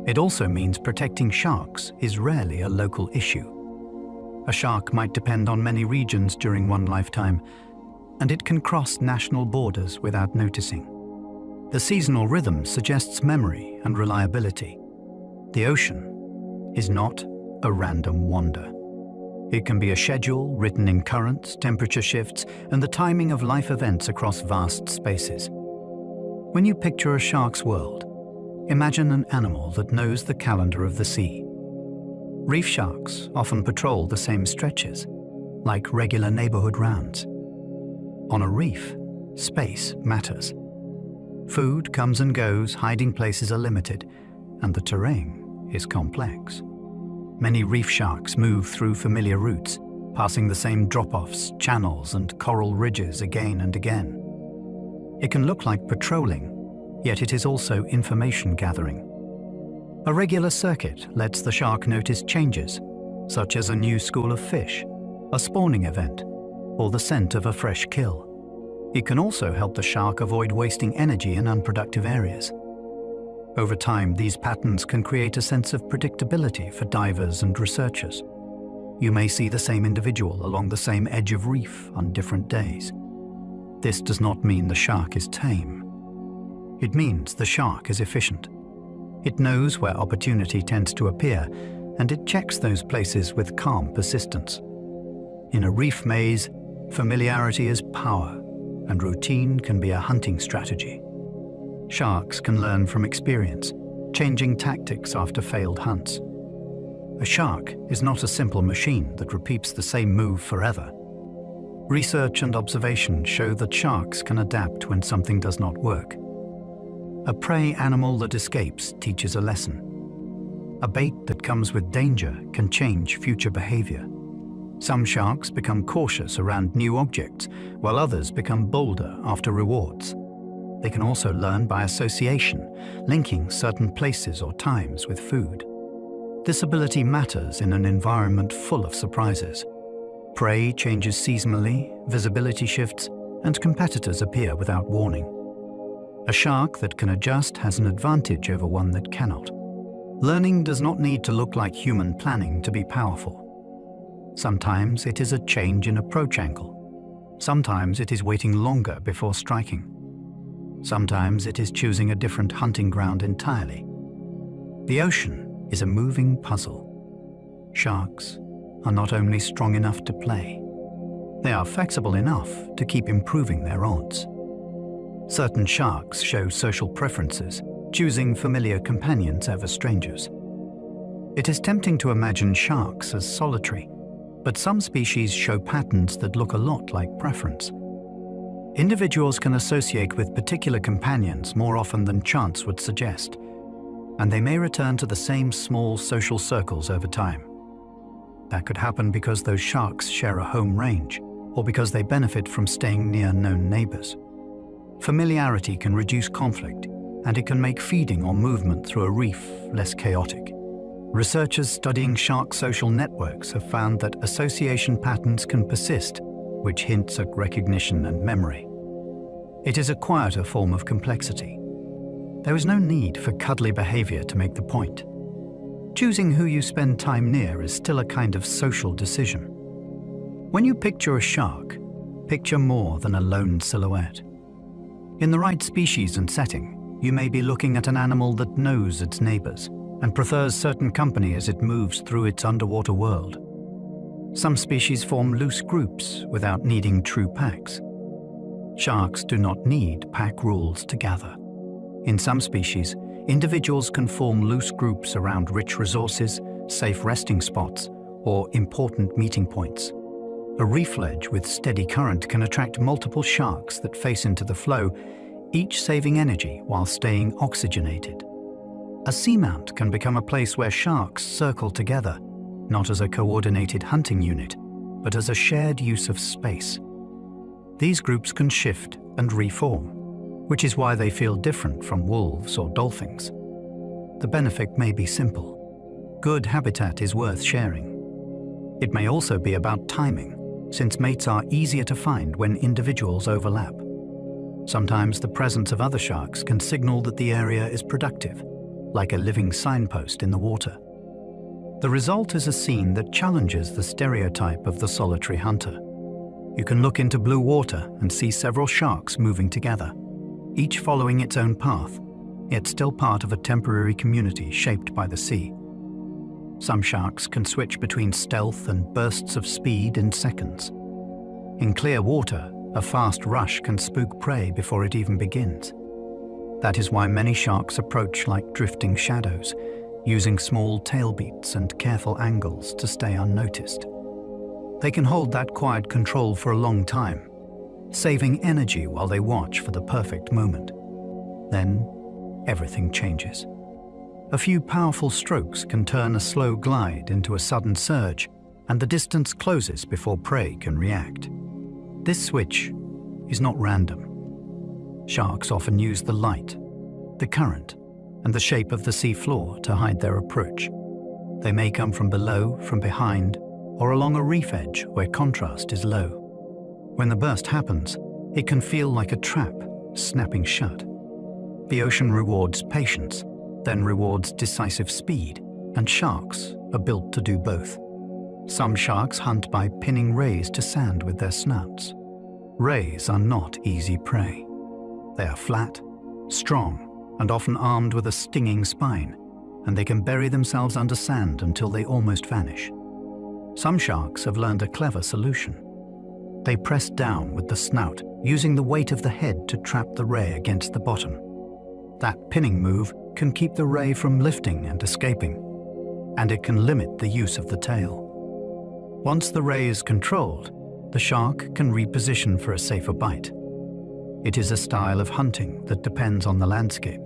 It also means protecting sharks is rarely a local issue. A shark might depend on many regions during one lifetime, and it can cross national borders without noticing. The seasonal rhythm suggests memory and reliability. The ocean is not a random wander. It can be a schedule written in currents, temperature shifts, and the timing of life events across vast spaces. When you picture a shark's world, imagine an animal that knows the calendar of the sea. Reef sharks often patrol the same stretches, like regular neighborhood rounds. On a reef, space matters. Food comes and goes, hiding places are limited, and the terrain is complex. Many reef sharks move through familiar routes, passing the same drop-offs, channels, and coral ridges again and again. It can look like patrolling, yet it is also information gathering. A regular circuit lets the shark notice changes, such as a new school of fish, a spawning event, or the scent of a fresh kill. It can also help the shark avoid wasting energy in unproductive areas. Over time, these patterns can create a sense of predictability for divers and researchers. You may see the same individual along the same edge of reef on different days. This does not mean the shark is tame. It means the shark is efficient. It knows where opportunity tends to appear, and it checks those places with calm persistence. In a reef maze, familiarity is power, and routine can be a hunting strategy. Sharks can learn from experience, changing tactics after failed hunts. A shark is not a simple machine that repeats the same move forever. Research and observation show that sharks can adapt when something does not work. A prey animal that escapes teaches a lesson. A bait that comes with danger can change future behavior. Some sharks become cautious around new objects, while others become bolder after rewards. They can also learn by association, linking certain places or times with food. This ability matters in an environment full of surprises. Prey changes seasonally, visibility shifts, and competitors appear without warning. A shark that can adjust has an advantage over one that cannot. Learning does not need to look like human planning to be powerful. Sometimes it is a change in approach angle. Sometimes it is waiting longer before striking. Sometimes it is choosing a different hunting ground entirely. The ocean is a moving puzzle. Sharks are not only strong enough to play, they are flexible enough to keep improving their odds. Certain sharks show social preferences, choosing familiar companions over strangers. It is tempting to imagine sharks as solitary, but some species show patterns that look a lot like preference. Individuals can associate with particular companions more often than chance would suggest, and they may return to the same small social circles over time. That could happen because those sharks share a home range, or because they benefit from staying near known neighbors. Familiarity can reduce conflict, and it can make feeding or movement through a reef less chaotic. Researchers studying shark social networks have found that association patterns can persist, which hints at recognition and memory. It is a quieter form of complexity. There is no need for cuddly behavior to make the point. Choosing who you spend time near is still a kind of social decision. When you picture a shark, picture more than a lone silhouette. In the right species and setting, you may be looking at an animal that knows its neighbors and prefers certain company as it moves through its underwater world. Some species form loose groups without needing true packs. Sharks do not need pack rules to gather. In some species, individuals can form loose groups around rich resources, safe resting spots, or important meeting points. A reef ledge with steady current can attract multiple sharks that face into the flow, each saving energy while staying oxygenated. A seamount can become a place where sharks circle together, not as a coordinated hunting unit, but as a shared use of space. These groups can shift and reform, which is why they feel different from wolves or dolphins. The benefit may be simple. Good habitat is worth sharing. It may also be about timing, since mates are easier to find when individuals overlap. Sometimes the presence of other sharks can signal that the area is productive, like a living signpost in the water. The result is a scene that challenges the stereotype of the solitary hunter. You can look into blue water and see several sharks moving together, each following its own path, yet still part of a temporary community shaped by the sea. Some sharks can switch between stealth and bursts of speed in seconds. In clear water, a fast rush can spook prey before it even begins. That is why many sharks approach like drifting shadows, using small tail beats and careful angles to stay unnoticed. They can hold that quiet control for a long time, saving energy while they watch for the perfect moment. Then, everything changes. A few powerful strokes can turn a slow glide into a sudden surge, and the distance closes before prey can react. This switch is not random. Sharks often use the light, the current, and the shape of the sea floor to hide their approach. They may come from below, from behind, or along a reef edge where contrast is low. When the burst happens, it can feel like a trap snapping shut. The ocean rewards patience, then rewards decisive speed, and sharks are built to do both. Some sharks hunt by pinning rays to sand with their snouts. Rays are not easy prey. They are flat, strong, and often armed with a stinging spine, and they can bury themselves under sand until they almost vanish. Some sharks have learned a clever solution. They press down with the snout, using the weight of the head to trap the ray against the bottom. That pinning move can keep the ray from lifting and escaping, and it can limit the use of the tail. Once the ray is controlled, the shark can reposition for a safer bite. It is a style of hunting that depends on the landscape.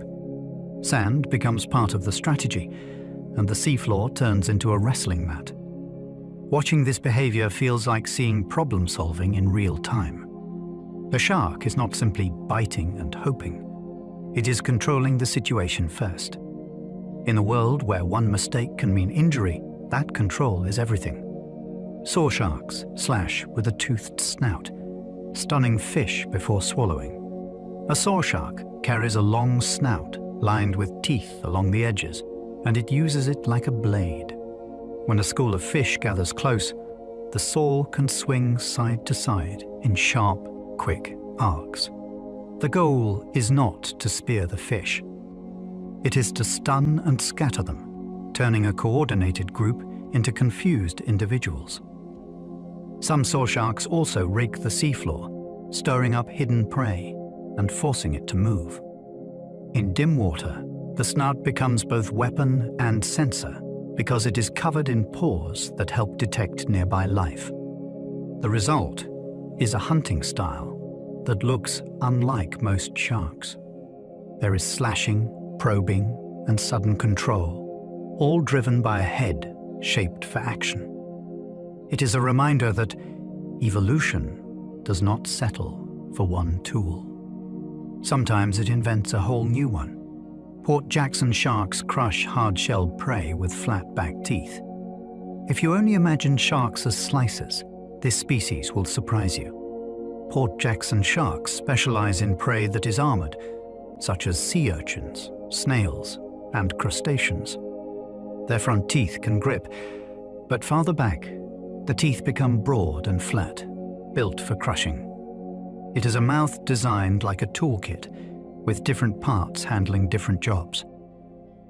Sand becomes part of the strategy, and the seafloor turns into a wrestling mat. Watching this behavior feels like seeing problem solving in real time. The shark is not simply biting and hoping. It is controlling the situation first. In a world where one mistake can mean injury, that control is everything. Saw sharks slash with a toothed snout, stunning fish before swallowing. A saw shark carries a long snout lined with teeth along the edges, and it uses it like a blade. When a school of fish gathers close, the saw can swing side to side in sharp, quick arcs. The goal is not to spear the fish. It is to stun and scatter them, turning a coordinated group into confused individuals. Some saw sharks also rake the seafloor, stirring up hidden prey and forcing it to move. In dim water, the snout becomes both weapon and sensor, because it is covered in pores that help detect nearby life. The result is a hunting style that looks unlike most sharks. There is slashing, probing, and sudden control, all driven by a head shaped for action. It is a reminder that evolution does not settle for one tool. Sometimes it invents a whole new one. Port Jackson sharks crush hard-shelled prey with flat-back teeth. If you only imagine sharks as slicers, this species will surprise you. Port Jackson sharks specialize in prey that is armored, such as sea urchins, snails, and crustaceans. Their front teeth can grip, but farther back, the teeth become broad and flat, built for crushing. It is a mouth designed like a toolkit, with different parts handling different jobs.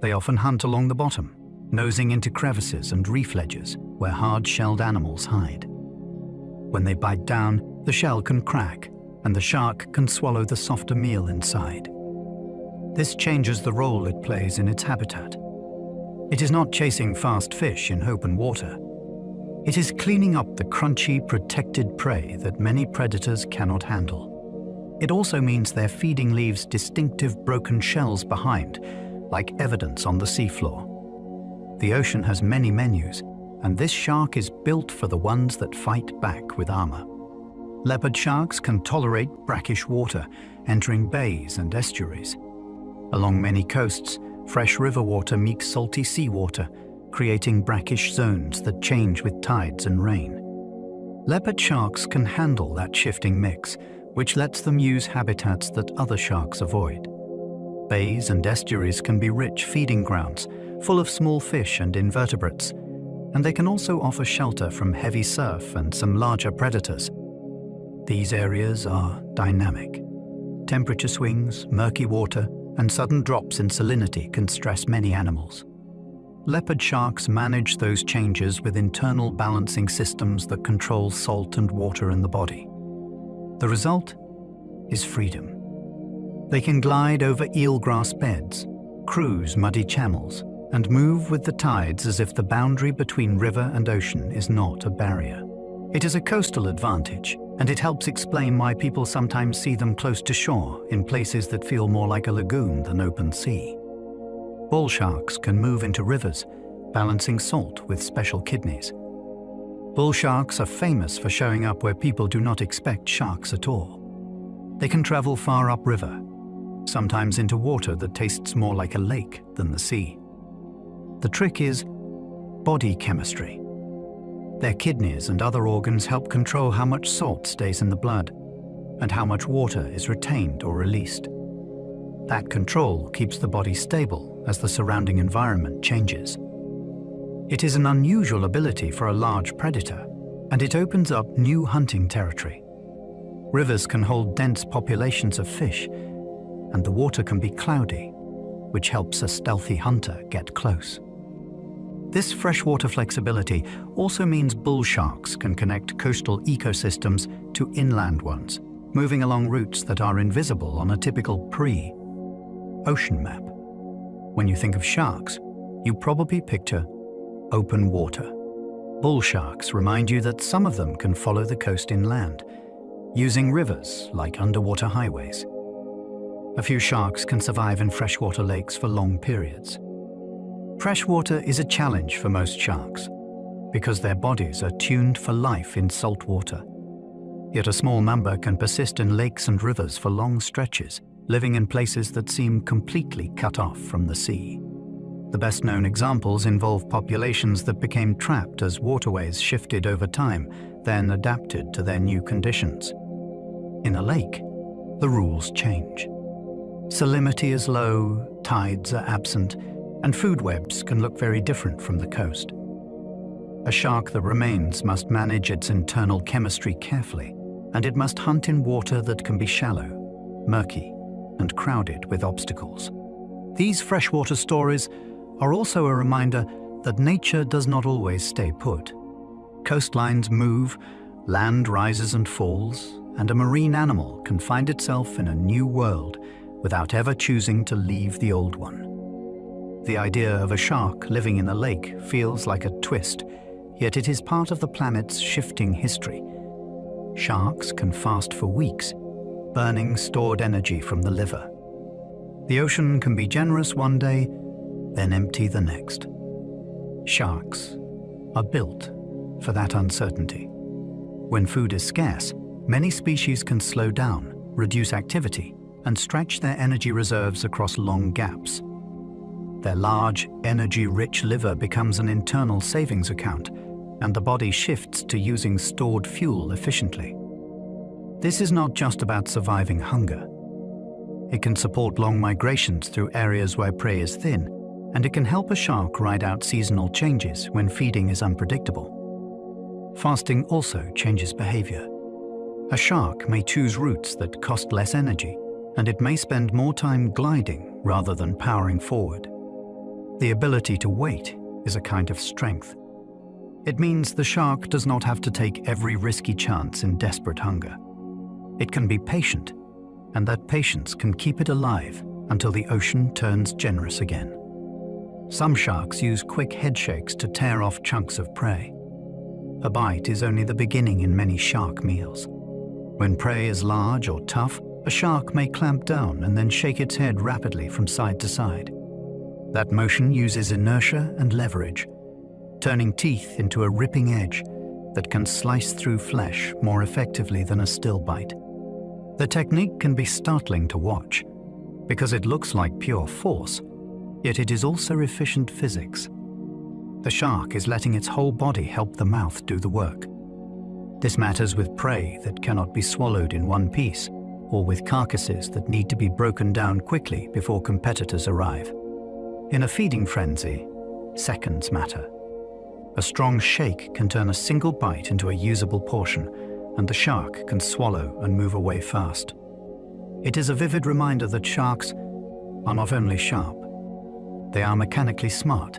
They often hunt along the bottom, nosing into crevices and reef ledges where hard-shelled animals hide. When they bite down, the shell can crack, and the shark can swallow the softer meal inside. This changes the role it plays in its habitat. It is not chasing fast fish in open water. It is cleaning up the crunchy, protected prey that many predators cannot handle. It also means their feeding leaves distinctive broken shells behind, like evidence on the seafloor. The ocean has many menus, and this shark is built for the ones that fight back with armor. Leopard sharks can tolerate brackish water, entering bays and estuaries. Along many coasts, fresh river water meets salty seawater, creating brackish zones that change with tides and rain. Leopard sharks can handle that shifting mix, which lets them use habitats that other sharks avoid. Bays and estuaries can be rich feeding grounds, full of small fish and invertebrates, and they can also offer shelter from heavy surf and some larger predators. These areas are dynamic. Temperature swings, murky water, and sudden drops in salinity can stress many animals. Leopard sharks manage those changes with internal balancing systems that control salt and water in the body. The result is freedom. They can glide over eelgrass beds, cruise muddy channels, and move with the tides as if the boundary between river and ocean is not a barrier. It is a coastal advantage, and it helps explain why people sometimes see them close to shore in places that feel more like a lagoon than open sea. Bull sharks can move into rivers, balancing salt with special kidneys. Bull sharks are famous for showing up where people do not expect sharks at all. They can travel far upriver, sometimes into water that tastes more like a lake than the sea. The trick is body chemistry. Their kidneys and other organs help control how much salt stays in the blood and how much water is retained or released. That control keeps the body stable as the surrounding environment changes. It is an unusual ability for a large predator, and it opens up new hunting territory. Rivers can hold dense populations of fish, and the water can be cloudy, which helps a stealthy hunter get close. This freshwater flexibility also means bull sharks can connect coastal ecosystems to inland ones, moving along routes that are invisible on a typical pre-ocean map. When you think of sharks, you probably picture open water. Bull sharks remind you that some of them can follow the coast inland, using rivers like underwater highways. A few sharks can survive in freshwater lakes for long periods. Freshwater is a challenge for most sharks because their bodies are tuned for life in salt water. Yet a small number can persist in lakes and rivers for long stretches, living in places that seem completely cut off from the sea. The best-known examples involve populations that became trapped as waterways shifted over time, then adapted to their new conditions. In a lake, the rules change. Salinity is low, tides are absent, and food webs can look very different from the coast. A shark that remains must manage its internal chemistry carefully, and it must hunt in water that can be shallow, murky, and crowded with obstacles. These freshwater stories are also a reminder that nature does not always stay put. Coastlines move, land rises and falls, and a marine animal can find itself in a new world without ever choosing to leave the old one. The idea of a shark living in a lake feels like a twist, yet it is part of the planet's shifting history. Sharks can fast for weeks, burning stored energy from the liver. The ocean can be generous one day, then empty the next. Sharks are built for that uncertainty. When food is scarce, many species can slow down, reduce activity, and stretch their energy reserves across long gaps. Their large, energy-rich liver becomes an internal savings account, and the body shifts to using stored fuel efficiently. This is not just about surviving hunger. It can support long migrations through areas where prey is thin, and it can help a shark ride out seasonal changes when feeding is unpredictable. Fasting also changes behavior. A shark may choose routes that cost less energy, and it may spend more time gliding rather than powering forward. The ability to wait is a kind of strength. It means the shark does not have to take every risky chance in desperate hunger. It can be patient, and that patience can keep it alive until the ocean turns generous again. Some sharks use quick head shakes to tear off chunks of prey. A bite is only the beginning in many shark meals. When prey is large or tough, a shark may clamp down and then shake its head rapidly from side to side. That motion uses inertia and leverage, turning teeth into a ripping edge that can slice through flesh more effectively than a still bite. The technique can be startling to watch because it looks like pure force, yet it is also efficient physics. The shark is letting its whole body help the mouth do the work. This matters with prey that cannot be swallowed in one piece, or with carcasses that need to be broken down quickly before competitors arrive. In a feeding frenzy, seconds matter. A strong shake can turn a single bite into a usable portion, and the shark can swallow and move away fast. It is a vivid reminder that sharks are not only sharp, they are mechanically smart,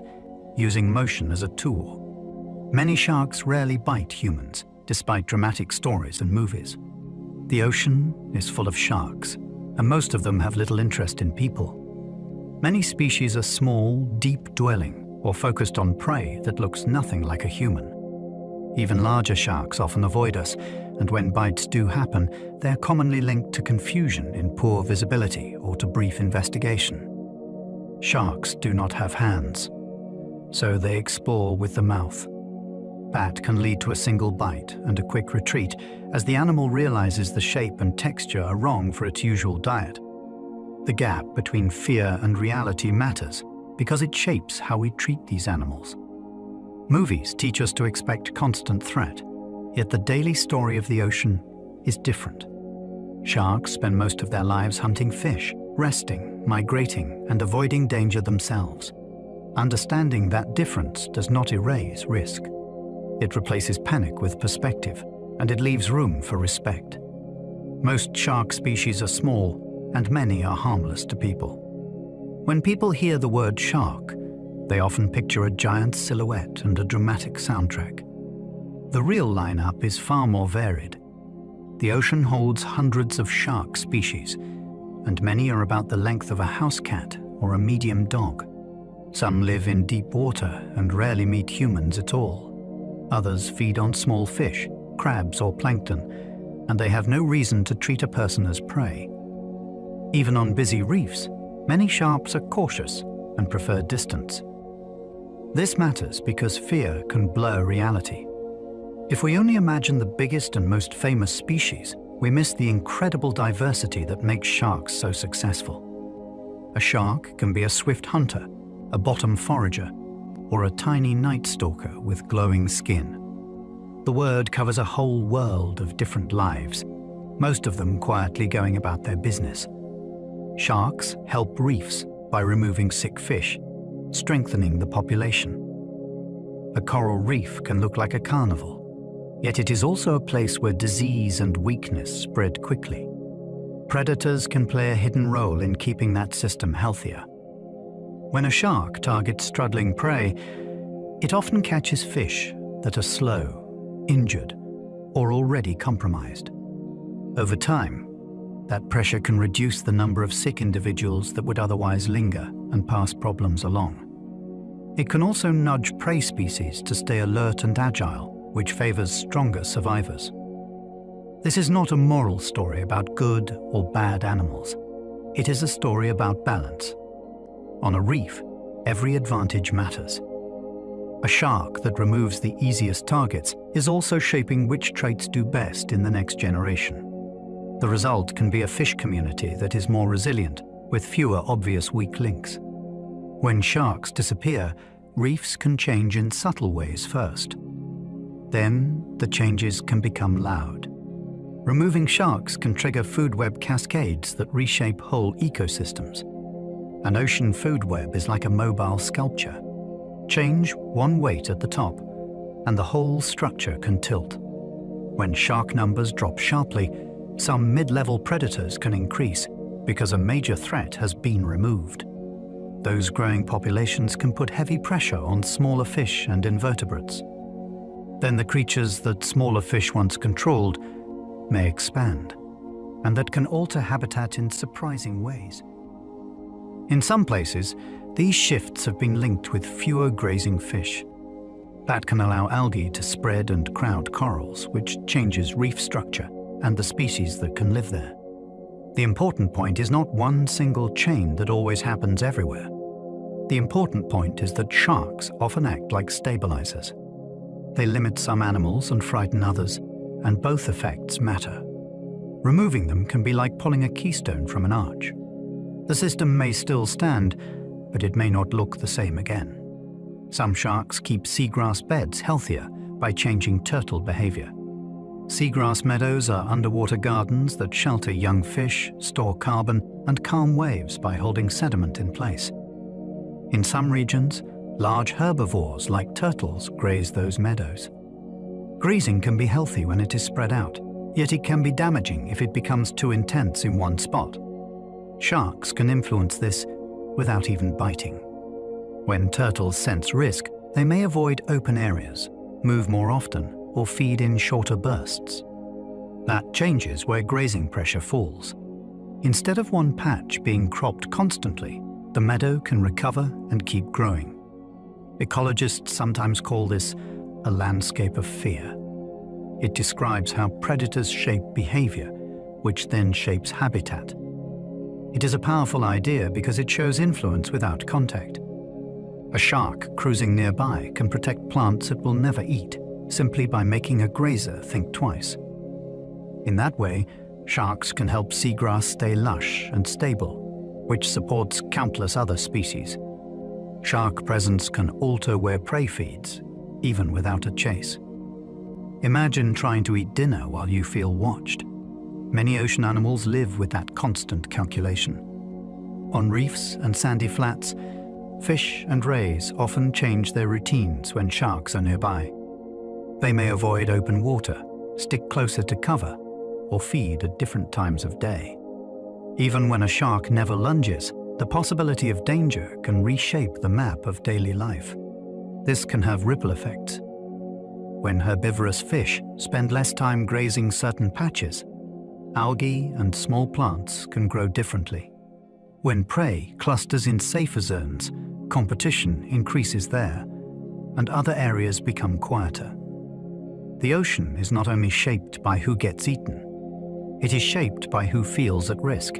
using motion as a tool. Many sharks rarely bite humans, despite dramatic stories and movies. The ocean is full of sharks, and most of them have little interest in people. Many species are small, deep-dwelling, or focused on prey that looks nothing like a human. Even larger sharks often avoid us, and when bites do happen, they are commonly linked to confusion in poor visibility or to brief investigation. Sharks do not have hands, so they explore with the mouth. That can lead to a single bite and a quick retreat as the animal realizes the shape and texture are wrong for its usual diet. The gap between fear and reality matters because it shapes how we treat these animals. Movies teach us to expect constant threat, yet the daily story of the ocean is different. Sharks spend most of their lives hunting fish, resting, migrating, and avoiding danger themselves. Understanding that difference does not erase risk. It replaces panic with perspective, and it leaves room for respect. Most shark species are small, and many are harmless to people. When people hear the word shark, they often picture a giant silhouette and a dramatic soundtrack. The real lineup is far more varied. The ocean holds hundreds of shark species, and many are about the length of a house cat or a medium dog. Some live in deep water and rarely meet humans at all. Others feed on small fish, crabs or plankton, and they have no reason to treat a person as prey. Even on busy reefs, many sharks are cautious and prefer distance. This matters because fear can blur reality. If we only imagine the biggest and most famous species, we miss the incredible diversity that makes sharks so successful. A shark can be a swift hunter, a bottom forager, or a tiny night stalker with glowing skin. The word covers a whole world of different lives, most of them quietly going about their business. Sharks help reefs by removing sick fish, strengthening the population. A coral reef can look like a carnival, yet it is also a place where disease and weakness spread quickly. Predators can play a hidden role in keeping that system healthier. When a shark targets struggling prey, it often catches fish that are slow, injured, or already compromised. Over time, That pressure can reduce the number of sick individuals that would otherwise linger and pass problems along. It can also nudge prey species to stay alert and agile, which favors stronger survivors. This is not a moral story about good or bad animals. It is a story about balance. On a reef, every advantage matters. A shark that removes the easiest targets is also shaping which traits do best in the next generation. The result can be a fish community that is more resilient, with fewer obvious weak links. When sharks disappear, reefs can change in subtle ways first. Then, the changes can become loud. Removing sharks can trigger food web cascades that reshape whole ecosystems. An ocean food web is like a mobile sculpture. Change one weight at the top, and the whole structure can tilt. When shark numbers drop sharply, some mid-level predators can increase because a major threat has been removed. Those growing populations can put heavy pressure on smaller fish and invertebrates. Then the creatures that smaller fish once controlled may expand, and that can alter habitat in surprising ways. In some places, these shifts have been linked with fewer grazing fish. That can allow algae to spread and crowd corals, which changes reef structure and the species that can live there. The important point is not one single chain that always happens everywhere. The important point is that sharks often act like stabilizers. They limit some animals and frighten others, and both effects matter. Removing them can be like pulling a keystone from an arch. The system may still stand, but it may not look the same again. Some sharks keep seagrass beds healthier by changing turtle behavior. Seagrass meadows are underwater gardens that shelter young fish, store carbon, and calm waves by holding sediment in place. In some regions, large herbivores like turtles graze those meadows. Grazing can be healthy when it is spread out, yet it can be damaging if it becomes too intense in one spot. Sharks can influence this without even biting. When turtles sense risk, they may avoid open areas, move more often, or feed in shorter bursts. That changes where grazing pressure falls. Instead of one patch being cropped constantly, the meadow can recover and keep growing. Ecologists sometimes call this a landscape of fear. It describes how predators shape behavior, which then shapes habitat. It is a powerful idea because it shows influence without contact. A shark cruising nearby can protect plants it will never eat, simply by making a grazer think twice. In that way, sharks can help seagrass stay lush and stable, which supports countless other species. Shark presence can alter where prey feeds, even without a chase. Imagine trying to eat dinner while you feel watched. Many ocean animals live with that constant calculation. On reefs and sandy flats, fish and rays often change their routines when sharks are nearby. They may avoid open water, stick closer to cover, or feed at different times of day. Even when a shark never lunges, the possibility of danger can reshape the map of daily life. This can have ripple effects. When herbivorous fish spend less time grazing certain patches, algae and small plants can grow differently. When prey clusters in safer zones, competition increases there, and other areas become quieter. The ocean is not only shaped by who gets eaten, it is shaped by who feels at risk.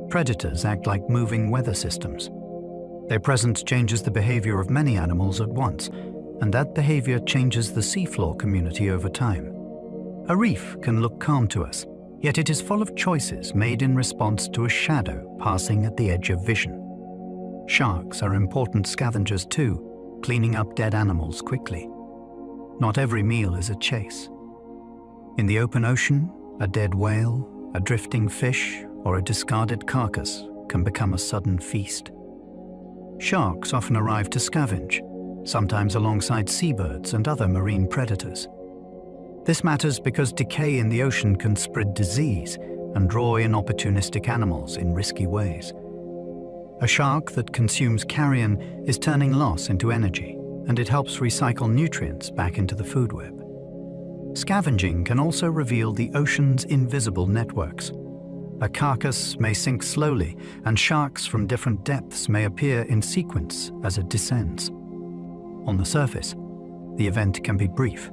Predators act like moving weather systems. Their presence changes the behavior of many animals at once, and that behavior changes the seafloor community over time. A reef can look calm to us, yet it is full of choices made in response to a shadow passing at the edge of vision. Sharks are important scavengers too, cleaning up dead animals quickly. Not every meal is a chase. In the open ocean, a dead whale, a drifting fish, or a discarded carcass can become a sudden feast. Sharks often arrive to scavenge, sometimes alongside seabirds and other marine predators. This matters because decay in the ocean can spread disease and draw in opportunistic animals in risky ways. A shark that consumes carrion is turning loss into energy, and it helps recycle nutrients back into the food web. Scavenging can also reveal the ocean's invisible networks. A carcass may sink slowly, and sharks from different depths may appear in sequence as it descends. On the surface, the event can be brief.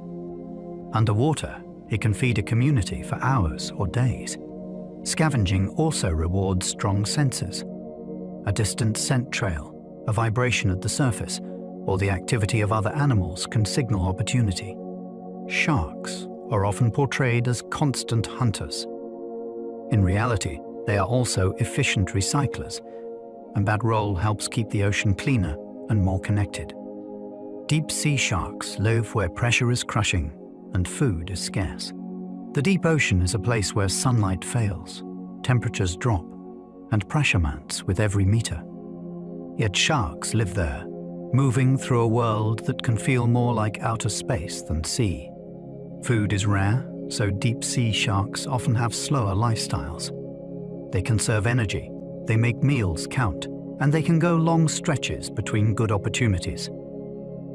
Underwater, it can feed a community for hours or days. Scavenging also rewards strong senses. A distant scent trail, a vibration at the surface, or the activity of other animals can signal opportunity. Sharks are often portrayed as constant hunters. In reality, they are also efficient recyclers, and that role helps keep the ocean cleaner and more connected. Deep-sea sharks live where pressure is crushing and food is scarce. The deep ocean is a place where sunlight fails, temperatures drop, and pressure mounts with every meter. Yet sharks live there, moving through a world that can feel more like outer space than sea. Food is rare, so deep-sea sharks often have slower lifestyles. They conserve energy, they make meals count, and they can go long stretches between good opportunities.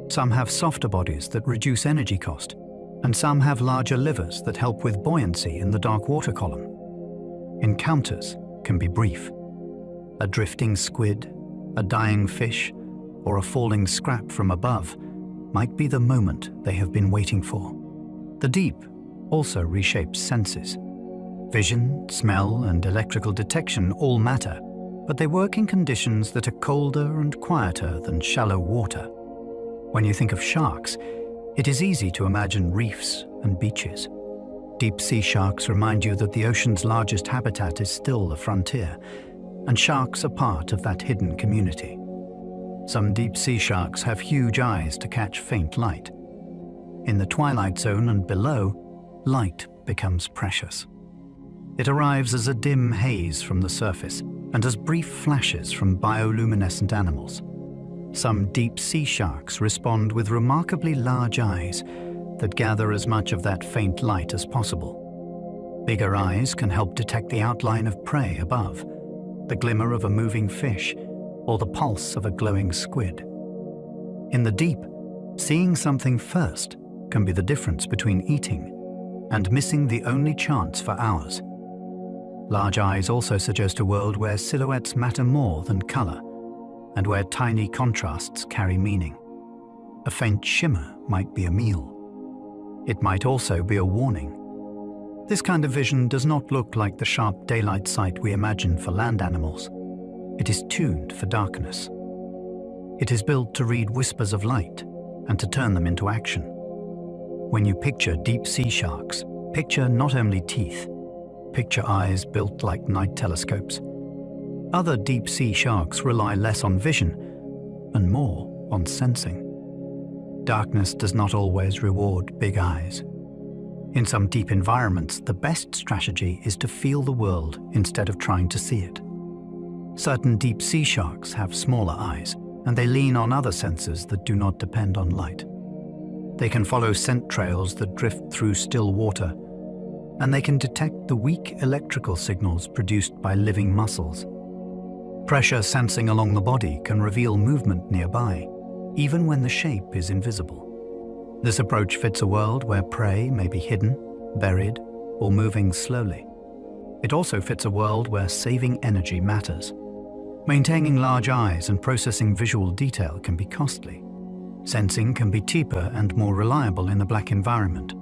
Some have softer bodies that reduce energy cost, and some have larger livers that help with buoyancy in the dark water column. Encounters can be brief. A drifting squid, a dying fish, or a falling scrap from above might be the moment they have been waiting for. The deep also reshapes senses. Vision, smell, and electrical detection all matter, but they work in conditions that are colder and quieter than shallow water. When you think of sharks, it is easy to imagine reefs and beaches. Deep-sea sharks remind you that the ocean's largest habitat is still the frontier, and sharks are part of that hidden community. Some deep-sea sharks have huge eyes to catch faint light. In the twilight zone and below, light becomes precious. It arrives as a dim haze from the surface and as brief flashes from bioluminescent animals. Some deep-sea sharks respond with remarkably large eyes that gather as much of that faint light as possible. Bigger eyes can help detect the outline of prey above, the glimmer of a moving fish, or the pulse of a glowing squid. In the deep, seeing something first can be the difference between eating and missing the only chance for hours. Large eyes also suggest a world where silhouettes matter more than color, and where tiny contrasts carry meaning. A faint shimmer might be a meal. It might also be a warning. This kind of vision does not look like the sharp daylight sight we imagine for land animals. It is tuned for darkness. It is built to read whispers of light and to turn them into action. When you picture deep-sea sharks, picture not only teeth, picture eyes built like night telescopes. Other deep-sea sharks rely less on vision and more on sensing. Darkness does not always reward big eyes. In some deep environments, the best strategy is to feel the world instead of trying to see it. Certain deep-sea sharks have smaller eyes, and they lean on other senses that do not depend on light. They can follow scent trails that drift through still water, and they can detect the weak electrical signals produced by living muscles. Pressure sensing along the body can reveal movement nearby, even when the shape is invisible. This approach fits a world where prey may be hidden, buried, or moving slowly. It also fits a world where saving energy matters. Maintaining large eyes and processing visual detail can be costly. Sensing can be cheaper and more reliable in the black environment.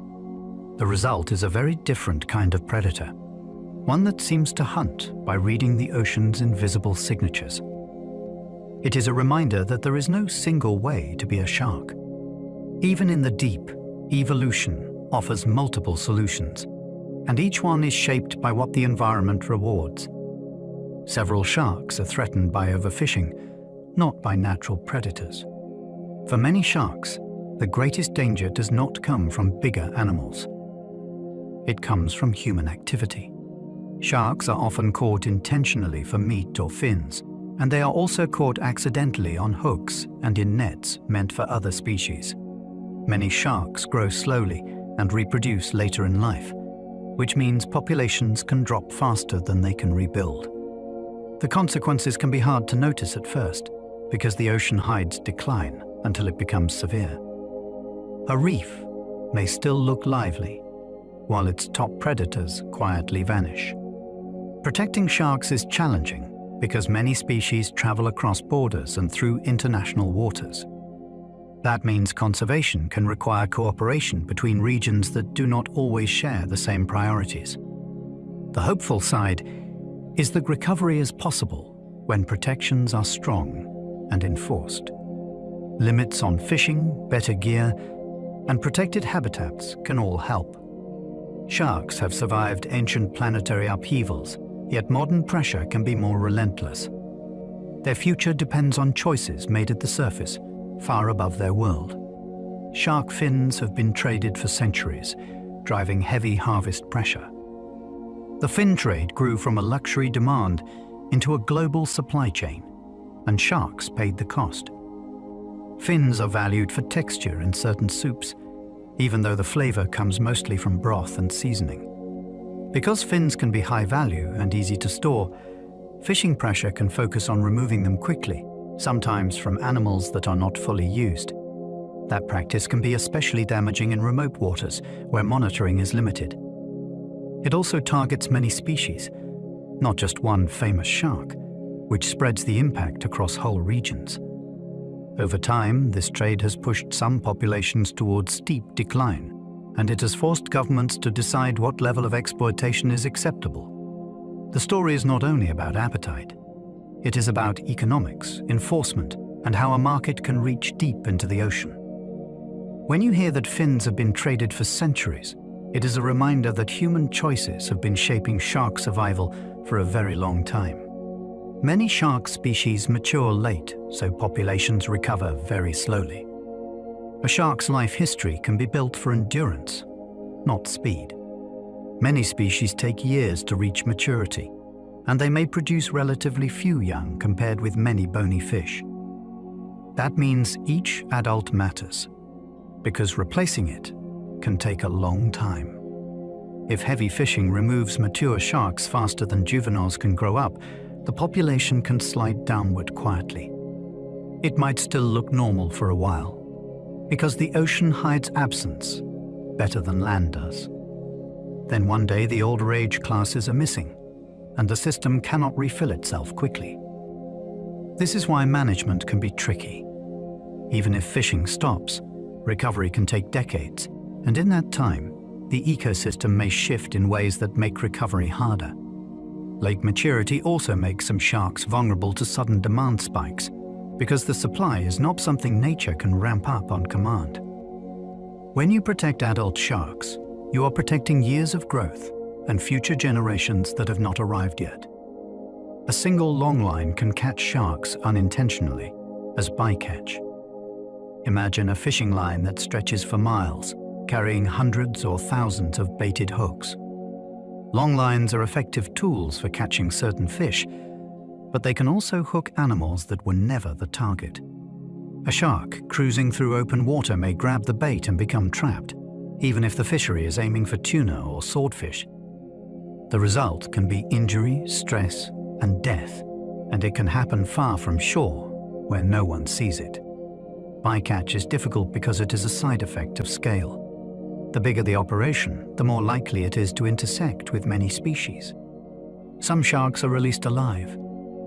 The result is a very different kind of predator, one that seems to hunt by reading the ocean's invisible signatures. It is a reminder that there is no single way to be a shark. Even in the deep, evolution offers multiple solutions, and each one is shaped by what the environment rewards. Several sharks are threatened by overfishing, not by natural predators. For many sharks, the greatest danger does not come from bigger animals. It comes from human activity. Sharks are often caught intentionally for meat or fins, and they are also caught accidentally on hooks and in nets meant for other species. Many sharks grow slowly and reproduce later in life, which means populations can drop faster than they can rebuild. The consequences can be hard to notice at first, because the ocean hides decline until it becomes severe. A reef may still look lively, while its top predators quietly vanish. Protecting sharks is challenging because many species travel across borders and through international waters. That means conservation can require cooperation between regions that do not always share the same priorities. The hopeful side is that recovery is possible when protections are strong and enforced. Limits on fishing, better gear, and protected habitats can all help. Sharks have survived ancient planetary upheavals, yet modern pressure can be more relentless. Their future depends on choices made at the surface, far above their world. Shark fins have been traded for centuries, driving heavy harvest pressure. The fin trade grew from a luxury demand into a global supply chain, and sharks paid the cost. Fins are valued for texture in certain soups, even though the flavor comes mostly from broth and seasoning. Because fins can be high value and easy to store, fishing pressure can focus on removing them quickly, sometimes from animals that are not fully used. That practice can be especially damaging in remote waters where monitoring is limited. It also targets many species, not just one famous shark, which spreads the impact across whole regions. Over time, this trade has pushed some populations towards steep decline, and it has forced governments to decide what level of exploitation is acceptable. The story is not only about appetite. It is about economics, enforcement, and how a market can reach deep into the ocean. When you hear that fins have been traded for centuries, it is a reminder that human choices have been shaping shark survival for a very long time. Many shark species mature late, so populations recover very slowly. A shark's life history can be built for endurance, not speed. Many species take years to reach maturity, and they may produce relatively few young compared with many bony fish. That means each adult matters, because replacing it can take a long time. If heavy fishing removes mature sharks faster than juveniles can grow up, the population can slide downward quietly. It might still look normal for a while, because the ocean hides absence better than land does. Then one day the older age classes are missing, and the system cannot refill itself quickly. This is why management can be tricky. Even if fishing stops, recovery can take decades, and in that time, the ecosystem may shift in ways that make recovery harder. Late maturity also makes some sharks vulnerable to sudden demand spikes, because the supply is not something nature can ramp up on command. When you protect adult sharks, you are protecting years of growth and future generations that have not arrived yet. A single longline can catch sharks unintentionally as bycatch. Imagine a fishing line that stretches for miles, carrying hundreds or thousands of baited hooks. Long lines are effective tools for catching certain fish, but they can also hook animals that were never the target. A shark cruising through open water may grab the bait and become trapped, even if the fishery is aiming for tuna or swordfish. The result can be injury, stress, and death, and it can happen far from shore, where no one sees it. Bycatch is difficult because it is a side effect of scale. The bigger the operation, the more likely it is to intersect with many species. Some sharks are released alive,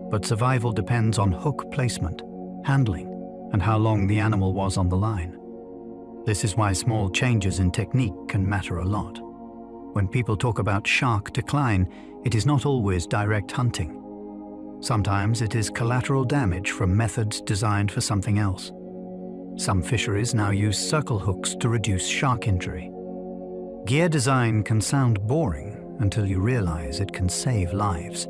but survival depends on hook placement, handling, and how long the animal was on the line. This is why small changes in technique can matter a lot. When people talk about shark decline, it is not always direct hunting. Sometimes it is collateral damage from methods designed for something else. Some fisheries now use circle hooks to reduce shark injury. Gear design can sound boring until you realize it can save lives.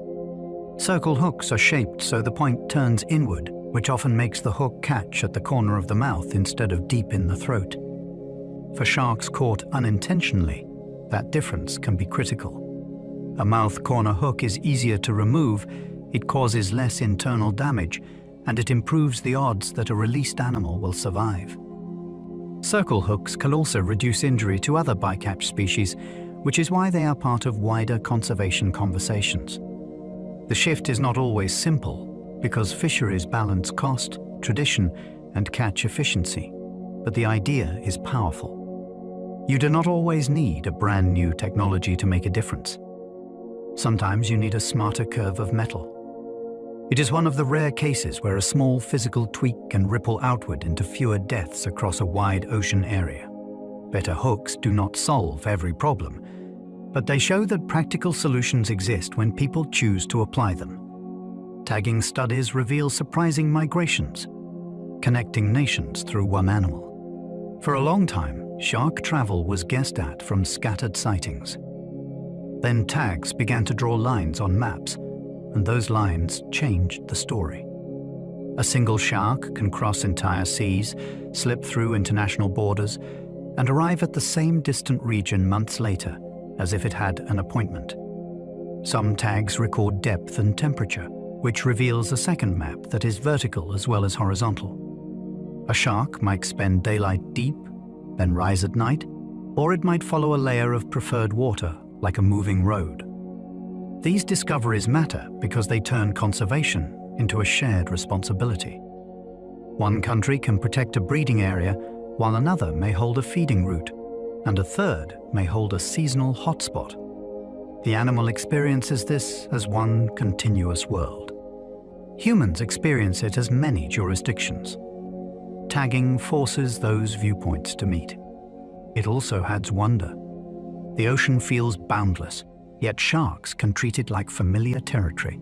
Circle hooks are shaped so the point turns inward, which often makes the hook catch at the corner of the mouth instead of deep in the throat. For sharks caught unintentionally, that difference can be critical. A mouth corner hook is easier to remove, it causes less internal damage, and it improves the odds that a released animal will survive. Circle hooks can also reduce injury to other bycatch species, which is why they are part of wider conservation conversations. The shift is not always simple, because fisheries balance cost, tradition, and catch efficiency, but the idea is powerful. You do not always need a brand new technology to make a difference. Sometimes you need a smarter curve of metal. It is one of the rare cases where a small physical tweak can ripple outward into fewer deaths across a wide ocean area. Better hooks do not solve every problem, but they show that practical solutions exist when people choose to apply them. Tagging studies reveal surprising migrations, connecting nations through one animal. For a long time, shark travel was guessed at from scattered sightings. Then tags began to draw lines on maps, and those lines changed the story. A single shark can cross entire seas, slip through international borders, and arrive at the same distant region months later, as if it had an appointment. Some tags record depth and temperature, which reveals a second map that is vertical as well as horizontal. A shark might spend daylight deep, then rise at night, or it might follow a layer of preferred water like a moving road. These discoveries matter because they turn conservation into a shared responsibility. One country can protect a breeding area, while another may hold a feeding route, and a third may hold a seasonal hotspot. The animal experiences this as one continuous world. Humans experience it as many jurisdictions. Tagging forces those viewpoints to meet. It also adds wonder. The ocean feels boundless, yet sharks can treat it like familiar territory,